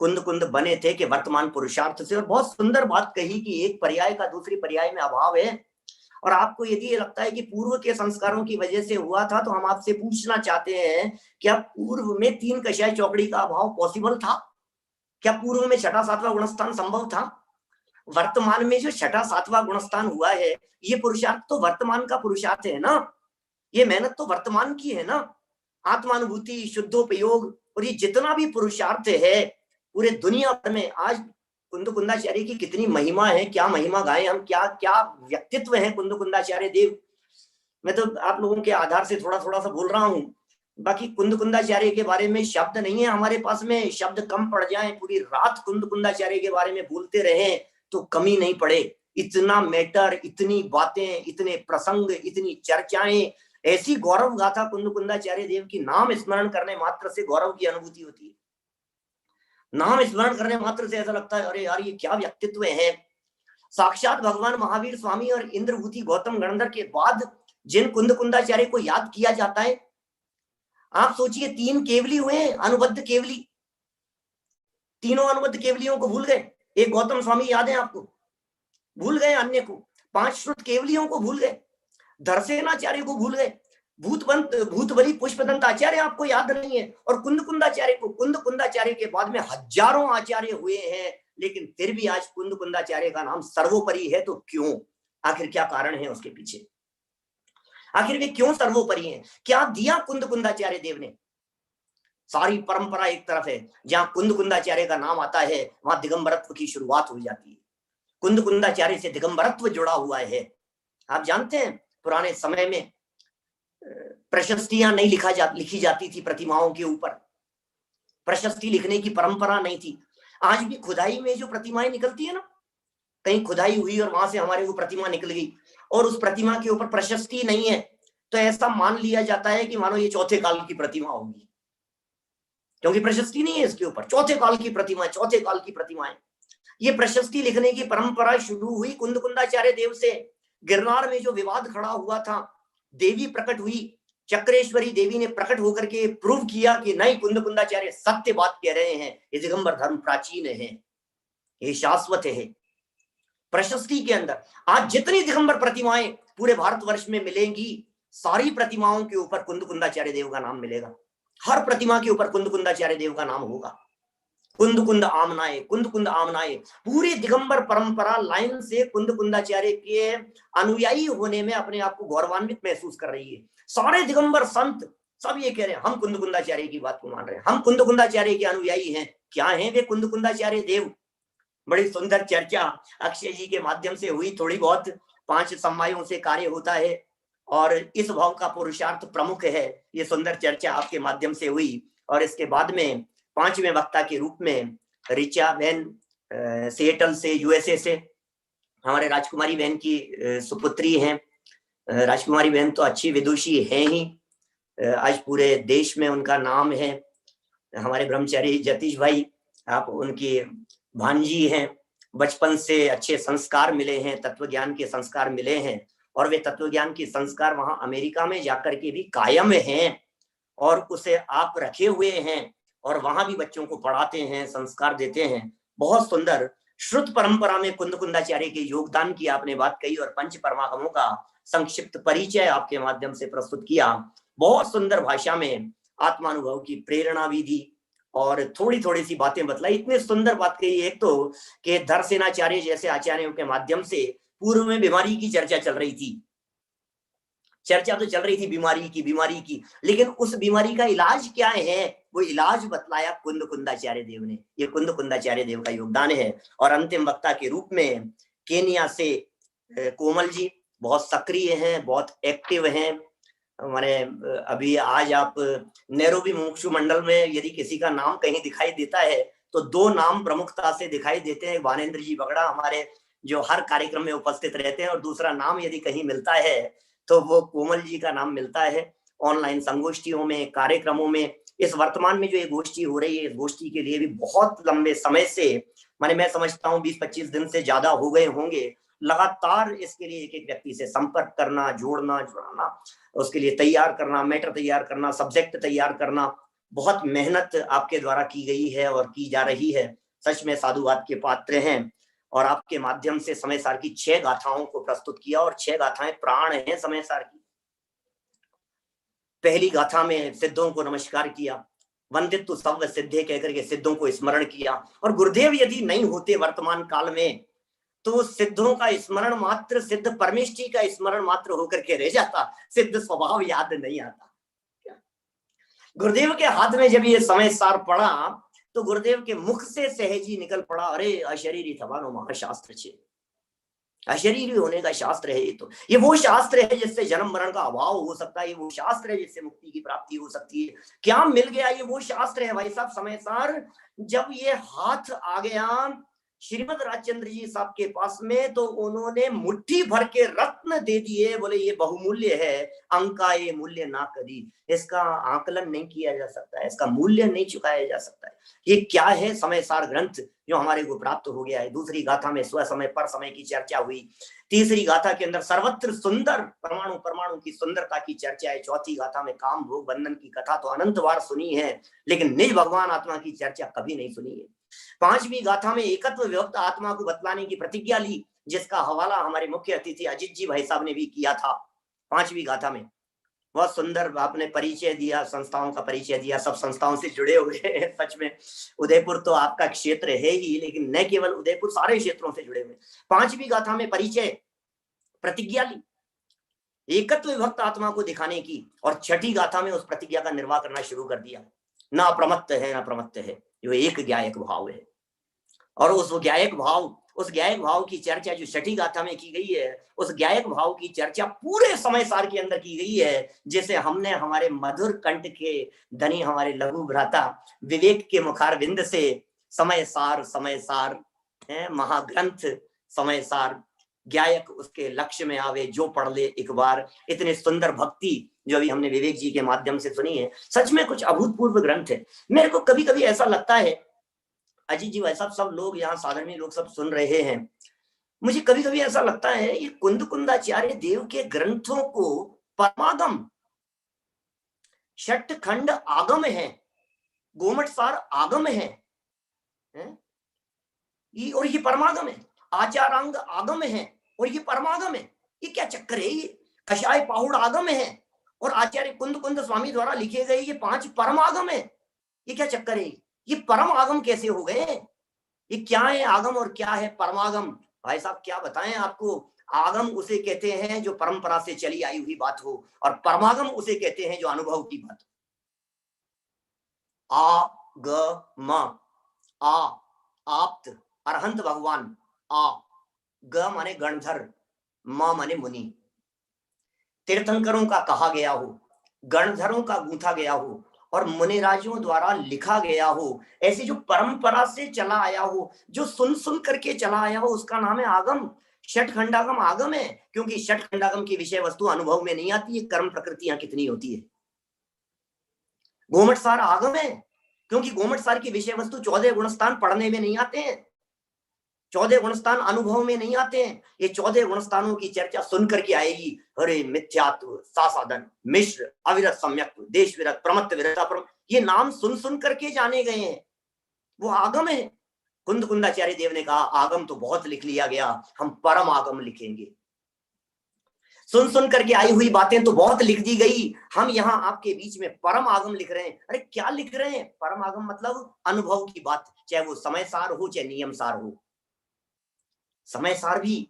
कुंद कुंद बने थे कि वर्तमान पुरुषार्थ से। और बहुत सुंदर बात कही कि एक पर्याय का दूसरी पर्याय में अभाव है, और आपको यदि ये लगता है कि पूर्व के संस्कारों की वजह से हुआ था, तो हम आपसे पूछना चाहते हैं, क्या पूर्व में 3 कषाय चौकड़ी का अभाव पॉसिबल था? क्या पूर्व में 6वां 7वां गुणस्थान संभव था? वर्तमान में जो 6वां 7वां गुणस्थान हुआ है, ये पुरुषार्थ तो वर्तमान का पुरुषार्थ है ना, ये मेहनत तो वर्तमान की है ना। आत्मानुभूति, शुद्धोपयोग, और ये जितना भी पुरुषार्थ है पूरे दुनिया भर में, आज कुंद कुंदाचार्य की कितनी महिमा है, क्या महिमा गाएं हम, क्या क्या व्यक्तित्व है कुंद कुंदाचार्य देव। मैं तो आप लोगों के आधार से थोड़ा थोड़ा सा बोल रहा हूँ, बाकी कुंद कुंदाचार्य के बारे में शब्द नहीं है हमारे पास में, शब्द कम पड़ जाए, पूरी रात कुंद कुंदाचार्य के बारे में बोलते रहे तो कमी नहीं पड़े। इतना मैटर, इतनी बातें, इतने प्रसंग, इतनी चर्चाएं, ऐसी गौरव गाथा कुंद कुंदाचार्य देव की, नाम स्मरण करने मात्र से गौरव की अनुभूति होती है। नाम स्मरण करने मात्र से ऐसा लगता है अरे यार ये क्या व्यक्तित्व है। साक्षात भगवान महावीर स्वामी और इंद्रभूति गौतम गणधर के बाद जिन कुंद कुंदाचार्य को याद किया जाता है, आप सोचिए 3 केवली हुए, अनुबद्ध केवली, तीनों अनुबद्ध केवलियों को भूल गए। एक गौतम स्वामी याद है आपको, भूल गए अन्य को। 5 श्रुत केवलियों को भूल गए, धरसेनाचार्य को भूल गए, भूतबली पुष्पदंत आचार्य आपको याद नहीं है, और कुंद कुंदाचार्य को, कुंद कुंदाचार्य के बाद में हजारों आचार्य हुए हैं, लेकिन फिर भी आज कुंद कुंदाचार्य का नाम सर्वोपरि है। तो क्यों? आखिर क्या कारण है उसके पीछे? आखिर वे क्यों सर्वोपरि हैं? क्या दिया कुंद कुंदाचार्य देव ने? सारी परंपरा एक तरफ है, जहां कुंद कुंदाचार्य का नाम आता है वहां दिगंबरत्व की शुरुआत हो जाती है। कुंद कुंदाचार्य से दिगंबरत्व जुड़ा हुआ है। आप जानते हैं पुराने समय में प्रशस्तियां नहीं लिखी जाती थी प्रतिमाओं के ऊपर, प्रशस्ति लिखने की परंपरा नहीं थी। आज भी खुदाई में जो प्रतिमाएं निकलती है ना, कहीं खुदाई हुई और वहां से हमारे वो प्रतिमा निकल गई और उस प्रतिमा के ऊपर प्रशस्ति नहीं है, तो ऐसा मान लिया जाता है कि मानो ये चौथे काल की प्रतिमा होगी, क्योंकि प्रशस्ति नहीं है इसके ऊपर। चौथे काल की प्रतिमा, चौथे काल की प्रतिमाएं। ये प्रशस्ति लिखने की परंपरा शुरू हुई कुंद कुंदाचार्य देव से। गिरनार में जो विवाद खड़ा हुआ था, देवी प्रकट हुई, चक्रेश्वरी देवी ने प्रकट होकर के प्रूव किया कि नहीं, कुंद कुंदाचार्य सत्य बात कह रहे हैं, ये दिगंबर धर्म प्राचीन है, ये शाश्वत है। प्रशस्ति के अंदर आज जितनी दिगंबर प्रतिमाएं पूरे भारतवर्ष में मिलेंगी, सारी प्रतिमाओं के ऊपर कुंद कुंदाचार्य देव का नाम मिलेगा। हर प्रतिमा के ऊपर कुंद कुंदाचार्य देव का नाम होगा। कुंद कुंद आमनाए, कुंद कुंद आमनाए, पूरी दिगंबर परंपरा लाइन से कुंद कुंदाचार्य के अनुयायी होने में अपने आप को गौरवान्वित महसूस कर रही है। सारे दिगंबर संत सब ये कह रहे हैं हम कुंद कुंदाचार्य की बात को मान रहे हैं, हम कुंद कुंदाचार्य के अनुयायी हैं। क्या हैं वे कुंद कुंदाचार्य देव? बड़ी सुंदर चर्चा अक्षय जी के माध्यम से हुई, थोड़ी बहुत 5 समवायों से कार्य होता है और इस भाव का पुरुषार्थ प्रमुख है। ये सुंदर चर्चा आपके माध्यम से हुई और इसके बाद में 5वें वक्ता के रूप में रिचा बहन सिएटल से, यूएसए से, हमारे राजकुमारी बहन की सुपुत्री हैं। राजकुमारी बहन तो अच्छी विदुषी है ही, आज पूरे देश में उनका नाम है। हमारे ब्रह्मचारी जतीश भाई, आप उनकी भांजी हैं। बचपन से अच्छे संस्कार मिले हैं, तत्व ज्ञान के संस्कार मिले हैं और वे तत्व ज्ञान के संस्कार वहां अमेरिका में जाकर के भी कायम हैं और उसे आप रखे हुए हैं और वहां भी बच्चों को पढ़ाते हैं, संस्कार देते हैं। बहुत सुंदर श्रुत परंपरा में कुंद कुंदाचार्य के योगदान की आपने बात कही और पंच परमागमों का संक्षिप्त परिचय आपके माध्यम से प्रस्तुत किया। बहुत सुंदर भाषा में आत्मानुभव की प्रेरणा भी दी और थोड़ी थोड़ी सी बातें बतलाई। इतनी सुंदर बात कही, एक तो कि धरसेनाचार्य जैसे आचार्यों के माध्यम से पूर्व में बीमारी की चर्चा चल रही थी, चर्चा तो चल रही थी बीमारी की, लेकिन उस बीमारी का इलाज क्या है वो इलाज बतलाया कुंद कुंदाचार्य देव ने। ये कुंद कुंदाचार्य देव का योगदान है। और अंतिम वक्ता के रूप में केनिया से कोमल जी बहुत सक्रिय हैं, बहुत एक्टिव हैं। माने अभी आज आप नैरोबी मुमुक्षु मंडल में यदि किसी का नाम कहीं दिखाई देता है तो दो नाम प्रमुखता से दिखाई देते हैं, वानेन्द्र जी बगड़ा हमारे जो हर कार्यक्रम में उपस्थित रहते हैं, और दूसरा नाम यदि कहीं मिलता है तो वो कोमल जी का नाम मिलता है। ऑनलाइन संगोष्ठियों में, कार्यक्रमों में, इस वर्तमान में जो ये गोष्ठी हो रही है, इस गोष्ठी के लिए भी बहुत लंबे समय से, माने मैं समझता हूँ 20-25 दिन से ज्यादा हो गए होंगे, लगातार इसके लिए एक एक व्यक्ति से संपर्क करना, जोड़ना, जुड़ाना, उसके लिए तैयार करना, मैटर तैयार करना, सब्जेक्ट तैयार करना, बहुत मेहनत आपके द्वारा की गई है और की जा रही है। सच में साधुवाद के पात्र हैं। और आपके माध्यम से समय सार की 6 गाथाओं को प्रस्तुत किया, और 6 गाथाएं प्राण हैं समय सार की। पहली गाथा में सिद्धों को नमस्कार किया, वंदित्व सव्य सिद्धे कहकर के सिद्धों को स्मरण किया। और गुरुदेव यदि नहीं होते वर्तमान काल में तो सिद्धों का स्मरण मात्र, सिद्ध परमेष्ठी का स्मरण मात्र होकर के रह जाता, सिद्ध स्वभाव याद नहीं आता। गुरुदेव के हाथ में जब ये समय सार पड़ा तो गुरुदेव के मुख से सहजी निकल पड़ा, अरे अशरीरी थवानो महाशास्त्र छे, अशरीरी होने का शास्त्र है ये। तो ये वो शास्त्र है जिससे जन्म मरण का अभाव हो सकता है, ये वो शास्त्र है जिससे मुक्ति की प्राप्ति हो सकती है। क्या मिल गया? ये वो शास्त्र है भाई साहब समय सार। जब ये हाथ आ गया श्रीमद राजचंद्र जी साहब के पास में तो उन्होंने मुट्ठी भर के रत्न दे दिए, बोले ये बहुमूल्य है, अंका ये मूल्य ना करी, इसका आकलन नहीं किया जा सकता है, इसका मूल्य नहीं चुकाया जा सकता है। ये क्या है? समय सार ग्रंथ जो हमारे को प्राप्त हो गया है। दूसरी गाथा में स्व समय पर समय की चर्चा हुई। तीसरी गाथा के अंदर सर्वत्र सुंदर परमाणु परमाणु की सुंदरता की चर्चा है। चौथी गाथा में काम भोग बंधन की कथा तो अनंत बार सुनी है, लेकिन निज भगवान आत्मा की चर्चा कभी नहीं सुनी है। पांचवी गाथा में एकत्व विभक्त आत्मा को बतलाने की प्रतिज्ञा ली, जिसका हवाला हमारे मुख्य अतिथि अजीत जी भाई साहब ने भी किया था। पांचवी गाथा में बहुत सुंदर आपने परिचय दिया, संस्थाओं का परिचय दिया, सब संस्थाओं से जुड़े हुए हैं। सच में उदयपुर तो आपका क्षेत्र है ही, लेकिन न केवल उदयपुर, सारे क्षेत्रों से जुड़े हुए। पांचवी गाथा में परिचय, प्रतिज्ञा ली एकत्व विभक्त आत्मा को दिखाने की, और छठी गाथा में उस प्रतिज्ञा का निर्वाह करना शुरू कर दिया। ना अप्रमत्त है, ना प्रमत्त है, जो एक ज्ञायक भाव है। और उस ज्ञायक भाव की चर्चा जो छठी गाथा में की गई है, उस ज्ञायक भाव की चर्चा पूरे समय सार के अंदर की गई है, जिसे हमने हमारे मधुर कंठ के धनी हमारे लघु भ्राता विवेक के मुखारविंद से समय सार है महाग्रंथ समय सार, ज्ञायक उसके लक्ष्य में आवे जो पढ़ ले एक बार। इतने सुंदर भक्ति जो अभी हमने विवेक जी के माध्यम से सुनी है, सच में कुछ अभूतपूर्व ग्रंथ है। मेरे को कभी कभी ऐसा लगता है, अजीत जी भाई साहब, सब लोग यहाँ साधर्मी लोग सब सुन रहे हैं, मुझे कभी कभी ऐसा लगता है ये कुंद कुंदाचार्य देव के ग्रंथों को परमागम, षट खंड आगम है, गोमट सार आगम है, और ये परमागम है, आचारांग आगम है और ये परमागम है। ये क्या चक्कर है? ये कषाय पाहुड़ आगम है और आचार्य कुंद कुंद स्वामी द्वारा लिखे गए ये 5 परमागम है। ये क्या चक्कर है? ये परम आगम कैसे हो गए? ये क्या है आगम और क्या है परमागम? भाई साहब क्या बताएं आपको। आगम उसे कहते हैं जो परंपरा से चली आई हुई बात हो, और परमागम उसे कहते हैं जो अनुभव की बात हो। आगम, आ आप्त अरहंत भगवान, आ ग माने गणधर, मा माने मुनि। तीर्थंकरों का कहा गया हो, गणधरों का गूंथा गया हो और मुनिराजों द्वारा लिखा गया हो, ऐसी जो परंपरा से चला आया हो, जो सुन सुन करके चला आया हो, उसका नाम है आगम। षट खंडागम आगम है, क्योंकि षट खंडागम की विषय वस्तु अनुभव में नहीं आती है, कर्म प्रकृतियां कितनी होती है। गोमट सार आगम है, क्योंकि गोमट सार की विषय वस्तु 14 गुणस्थान पढ़ने में नहीं आते हैं, 14 गुणस्थान अनुभव में नहीं आते हैं। ये 14 गुणस्थानों की चर्चा सुन करके आएगी। अरे मिथ्यात्व, सासादन, मिश्र, अविरत सम्यक्त्व, देश विरत, प्रमत्त विरता, ये नाम सुन सुन करके जाने गए हैं, वो आगम है। कुंद कुंदाचार्य देव ने कहा आगम तो बहुत लिख लिया गया, हम परम आगम लिखेंगे। सुन सुन करके आई हुई बातें तो बहुत लिख दी गई, हम यहाँ आपके बीच में परम आगम लिख रहे हैं। अरे क्या लिख रहे हैं? परम आगम मतलब अनुभव की बात, चाहे वो समय सार हो चाहे नियम सार हो। समय सार भी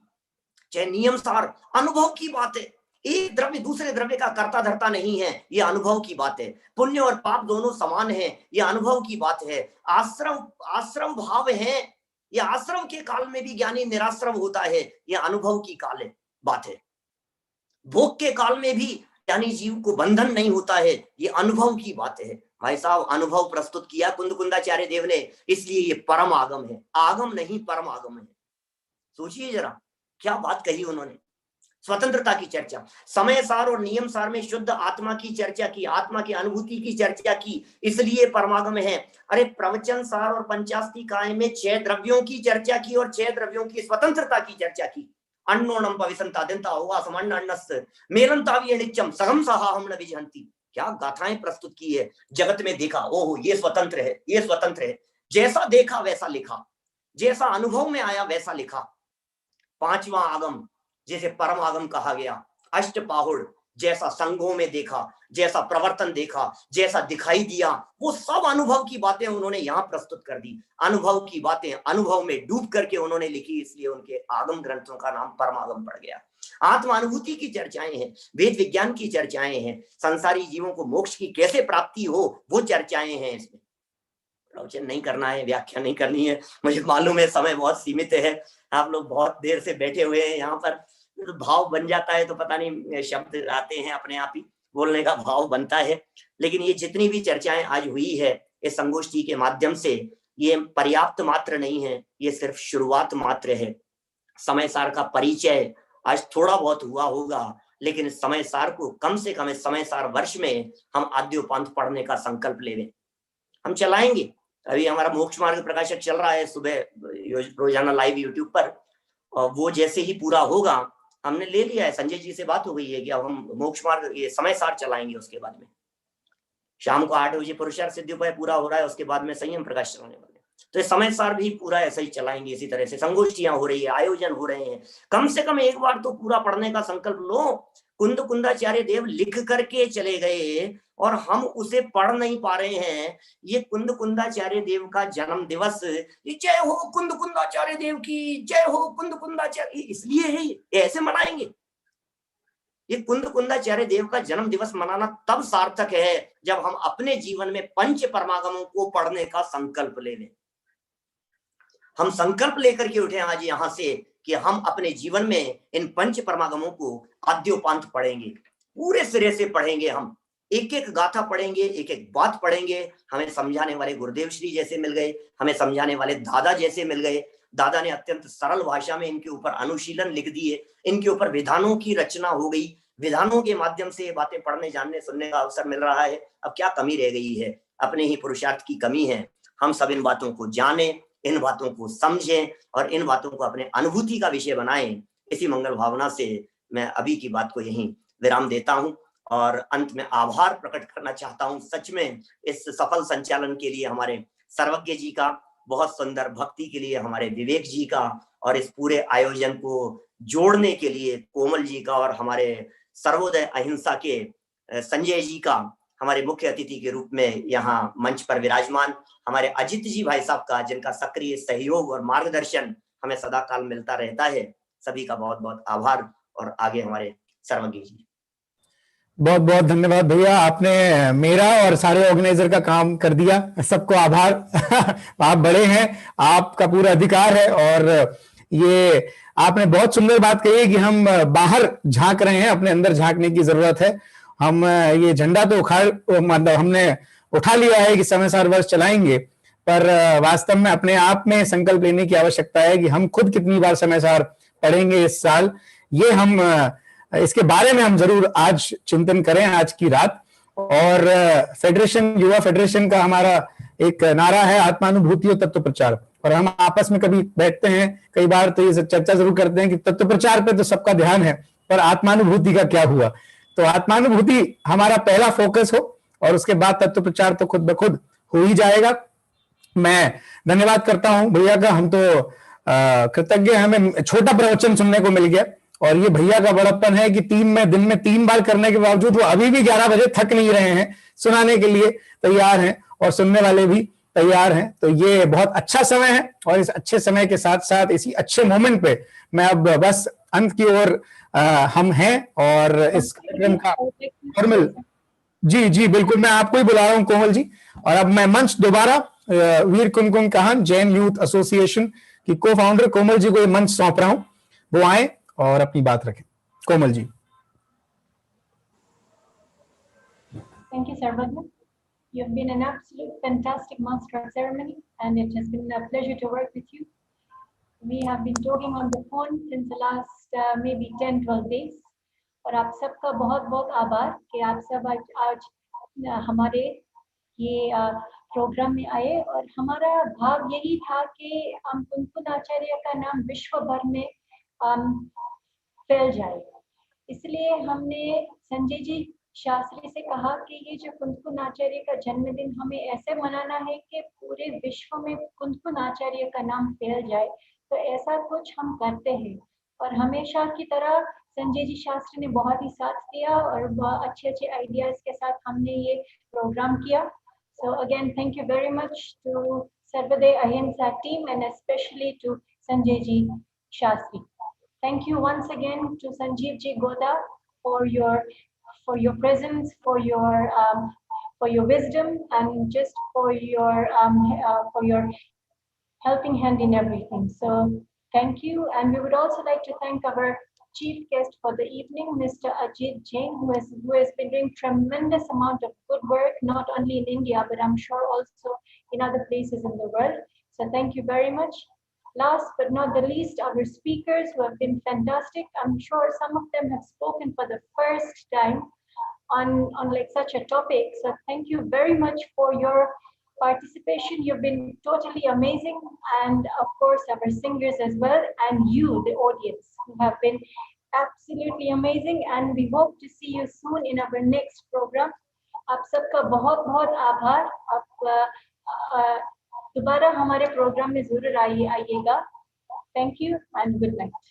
चाहे नियम सार, अनुभव की बात है। एक द्रव्य दूसरे द्रव्य का कर्ता धर्ता नहीं है, ये अनुभव की बात है। पुण्य और पाप दोनों समान है, ये अनुभव की बात है। आश्रम भाव है, ये आश्रम के काल में भी ज्ञानी निराश्रम होता है, ये अनुभव की बात है। भोग के काल में भी ज्ञानी जीव को बंधन नहीं होता है, ये अनुभव की बात है। भाई साहब, अनुभव प्रस्तुत किया कुंदकुंदाचार्य देव ने, इसलिए ये परम आगम है, आगम नहीं परम आगम है। सोचिए जरा क्या बात कही उन्होंने। स्वतंत्रता की चर्चा, समय सार और नियम सार में शुद्ध आत्मा की चर्चा की, आत्मा की अनुभूति की चर्चा की, इसलिए परमागम है। अरे प्रवचन सार और पंचास्तिकाय में 6 द्रव्यों की चर्चा की और 6 द्रव्यों की स्वतंत्रता की चर्चा की। अन्नोणम पविसंता दिनता होगा समन्न अन्नस्य मेलंतावी नित्यम सहम सहा हम न विजहंती। क्या गाथाएं प्रस्तुत की है। जगत में देखा, ओहो ये स्वतंत्र है, ये स्वतंत्र है। जैसा देखा वैसा लिखा, जैसा अनुभव में आया वैसा लिखा। 5वां आगम जैसे परम आगम कहा गया, अष्टपाहुड़ जैसा संघों में देखा, जैसा प्रवर्तन देखा, जैसा दिखाई दिया, वो सब अनुभव की बातें उन्होंने यहाँ प्रस्तुत कर दी। अनुभव की बातें अनुभव में डूब करके उन्होंने लिखी, इसलिए उनके आगम ग्रंथों का नाम परमागम पड़ गया। आत्मा अनुभूति की चर्चाएं हैं, वेद विज्ञान की चर्चाएं हैं, संसारी जीवों को मोक्ष की कैसे प्राप्ति हो वो चर्चाएं हैं। इसमें प्रवचन नहीं करना है, व्याख्या नहीं करनी है, मुझे मालूम है समय बहुत सीमित है, आप लोग बहुत देर से बैठे हुए हैं यहाँ पर, तो भाव बन जाता है, तो पता नहीं शब्द आते हैं अपने आप ही, बोलने का भाव बनता है। लेकिन ये जितनी भी चर्चाएं आज हुई है इस संगोष्ठी के माध्यम से, ये पर्याप्त मात्र नहीं है, ये सिर्फ शुरुआत मात्र है। समय सार का परिचय आज थोड़ा बहुत हुआ होगा, लेकिन समय सार को कम से कम इस समय सार वर्ष में हम आद्योपांत पढ़ने का संकल्प लेंगे, हम चलाएंगे। अभी हमारा मोक्ष मार्ग प्रकाशक चल रहा है सुबह रोजाना लाइव यूट्यूब पर, और वो जैसे ही पूरा होगा हमने ले लिया है, संजय जी से बात हो गई है कि अब हम मोक्ष मार्ग ये समय सार चलाएंगे। उसके बाद में शाम को 8 बजे पुरुषार्थ सिद्धियोपाय पूरा हो रहा है, उसके बाद में संयम प्रकाश चलाने वाले, तो ये समय सार भी पूरा ऐसा ही चलाएंगे। इसी तरह से संगोष्ठियां हो रही है, आयोजन हो रहे हैं, कम से कम एक बार तो पूरा पढ़ने का संकल्प लो। कुंदकुंदाचार्य देव लिख करके चले गए और हम उसे पढ़ नहीं पा रहे हैं। ये कुंदकुंदाचार्य देव का जन्म दिवस, जय हो कुंदकुंदाचार्य देव की, जय हो कुंदकुंदाचार्य, इसलिए है ये ऐसे मनाएंगे। ये कुंदकुंदाचार्य देव का जन्म दिवस मनाना तब सार्थक है जब हम अपने जीवन में पंच परमागमों को पढ़ने का संकल्प ले लें। हम संकल्प लेकर के उठे आज यहाँ से कि हम अपने जीवन में इन पंच परमागमों को आद्योपांत पढ़ेंगे, पूरे सिरे से पढ़ेंगे। हम एक एक गाथा पढ़ेंगे, एक एक बात पढ़ेंगे। हमें समझाने वाले गुरुदेव श्री जैसे मिल गए, हमें समझाने वाले दादा जैसे मिल गए। दादा ने अत्यंत सरल भाषा में इनके ऊपर अनुशीलन लिख दिए, इनके ऊपर विधानों की रचना हो गई। विधानों के माध्यम से ये बातें पढ़ने जानने सुनने का अवसर मिल रहा है। अब क्या कमी रह गई है? अपने ही पुरुषार्थ की कमी है। हम सब इन बातों को जाने, इन बातों को समझें और इन बातों को अपने अनुभूति का विषय बनाएं। इसी मंगल भावना से मैं अभी की बात को यहीं विराम देता हूं और अंत में आभार प्रकट करना चाहता हूं सच में इस सफल संचालन के लिए हमारे सर्वज्ञ जी का, बहुत सुंदर भक्ति के लिए हमारे विवेक जी का, और इस पूरे आयोजन को जोड़ने के लिए कोमल जी का, और हमारे सर्वोदय अहिंसा के संजय जी का, हमारे मुख्य अतिथि के रूप में यहाँ मंच पर विराजमान हमारे अजित जी भाई साहब का, जिनका सक्रिय सहयोग और मार्गदर्शन हमें सदा काल मिलता रहता है। सभी का बहुत बहुत आभार। और आगे हमारे सर्वज्ञ जी। बहुत बहुत धन्यवाद भैया, आपने मेरा और सारे ऑर्गेनाइजर का काम कर दिया। सबको आभार। आप बड़े हैं, आपका पूरा अधिकार है। और ये आपने बहुत सुंदर बात कही कि हम बाहर झांक रहे हैं, अपने अंदर झांकने की जरूरत है। हम ये झंडा तो मतलब हमने उठा लिया है कि समय सार वर्ष चलाएंगे, पर वास्तव में अपने आप में संकल्प लेने की आवश्यकता है कि हम खुद कितनी बार समय सार पढ़ेंगे इस साल। ये हम इसके बारे में हम जरूर आज चिंतन करें आज की रात। और फेडरेशन, युवा फेडरेशन का हमारा एक नारा है आत्मानुभूति और तत्व प्रचार, और हम आपस में कभी बैठते हैं कई बार तो ये चर्चा जरूर करते हैं कि तत्व प्रचार पे तो सबका ध्यान है, पर आत्मानुभूति का क्या हुआ। तो आत्मानुभूति हमारा पहला फोकस हो और उसके बाद तत्व प्रचार तो खुद ब खुद हो ही जाएगा। मैं धन्यवाद करता हूं भैया का, हम तो कृतज्ञ, हमें छोटा प्रवचन सुनने को मिल गया। और ये भैया का बड़प्पन है कि दिन में 3 बार करने के बावजूद वो अभी भी 11 बजे थक नहीं रहे हैं, सुनाने के लिए तैयार हैं और सुनने वाले भी तैयार हैं। तो ये बहुत अच्छा समय है और इस अच्छे समय के साथ साथ इसी अच्छे मोमेंट पे मैं अब बस अंत की ओर हम हैं और इस कार्यक्रम का फॉर्मल जी बिल्कुल, मैं आपको ही बुला रहा हूं कोमल जी। और अब मैं मंच दोबारा वीर कुनकुन काहन जैन यूथ एसोसिएशन की को फाउंडर कोमल जी को ये मंच सौंप रहा हूं, वो आए और अपनी बात रखें। Komal ji. Thank you, Sarvagya. You've been an absolute fantastic master of ceremony, and it has been a pleasure to work with you. We have been talking on the phone since the last maybe 10-12 days. और आप सबका बहुत बहुत आभार कि आप सब आज हमारे ये प्रोग्राम में आए। और हमारा भाव यही था कि हम कुनकुन आचार्य का नाम विश्व भर में फैल जाए। इसलिए हमने संजय जी शास्त्री से कहा कि ये जो कुनकुन आचार्य का जन्मदिन हमें ऐसे मनाना है कि पूरे विश्व में कुनकुन आचार्य का नाम फैल जाए। तो ऐसा कुछ हम करते हैं और हमेशा की तरह संजय जी शास्त्री ने बहुत ही साथ दिया और बहुत अच्छे आइडियाज के साथ हमने ये प्रोग्राम किया। So again, thank you very much to Sarvodaya Ahimsa team and especially to Sanjay ji Shastri. Thank you once again to Sanjeev ji Goda for your presence, for your wisdom, and just for your helping hand in everything. So thank you, and we would also like to thank our chief guest for the evening, Mr. Ajit Jain, who has been doing tremendous amount of good work, not only in India, but I'm sure also in other places in the world. So thank you very much. Last but not the least, our speakers who have been fantastic. I'm sure some of them have spoken for the first time on like such a topic. So thank you very much for your participation. You've been totally amazing, and of course our singers as well, and you, the audience, who have been absolutely amazing, and we hope to see you soon in our next program. आप सबका बहुत बहुत आभार। आप दोबारा हमारे programme में जरूर आइएगा। Thank you and good night.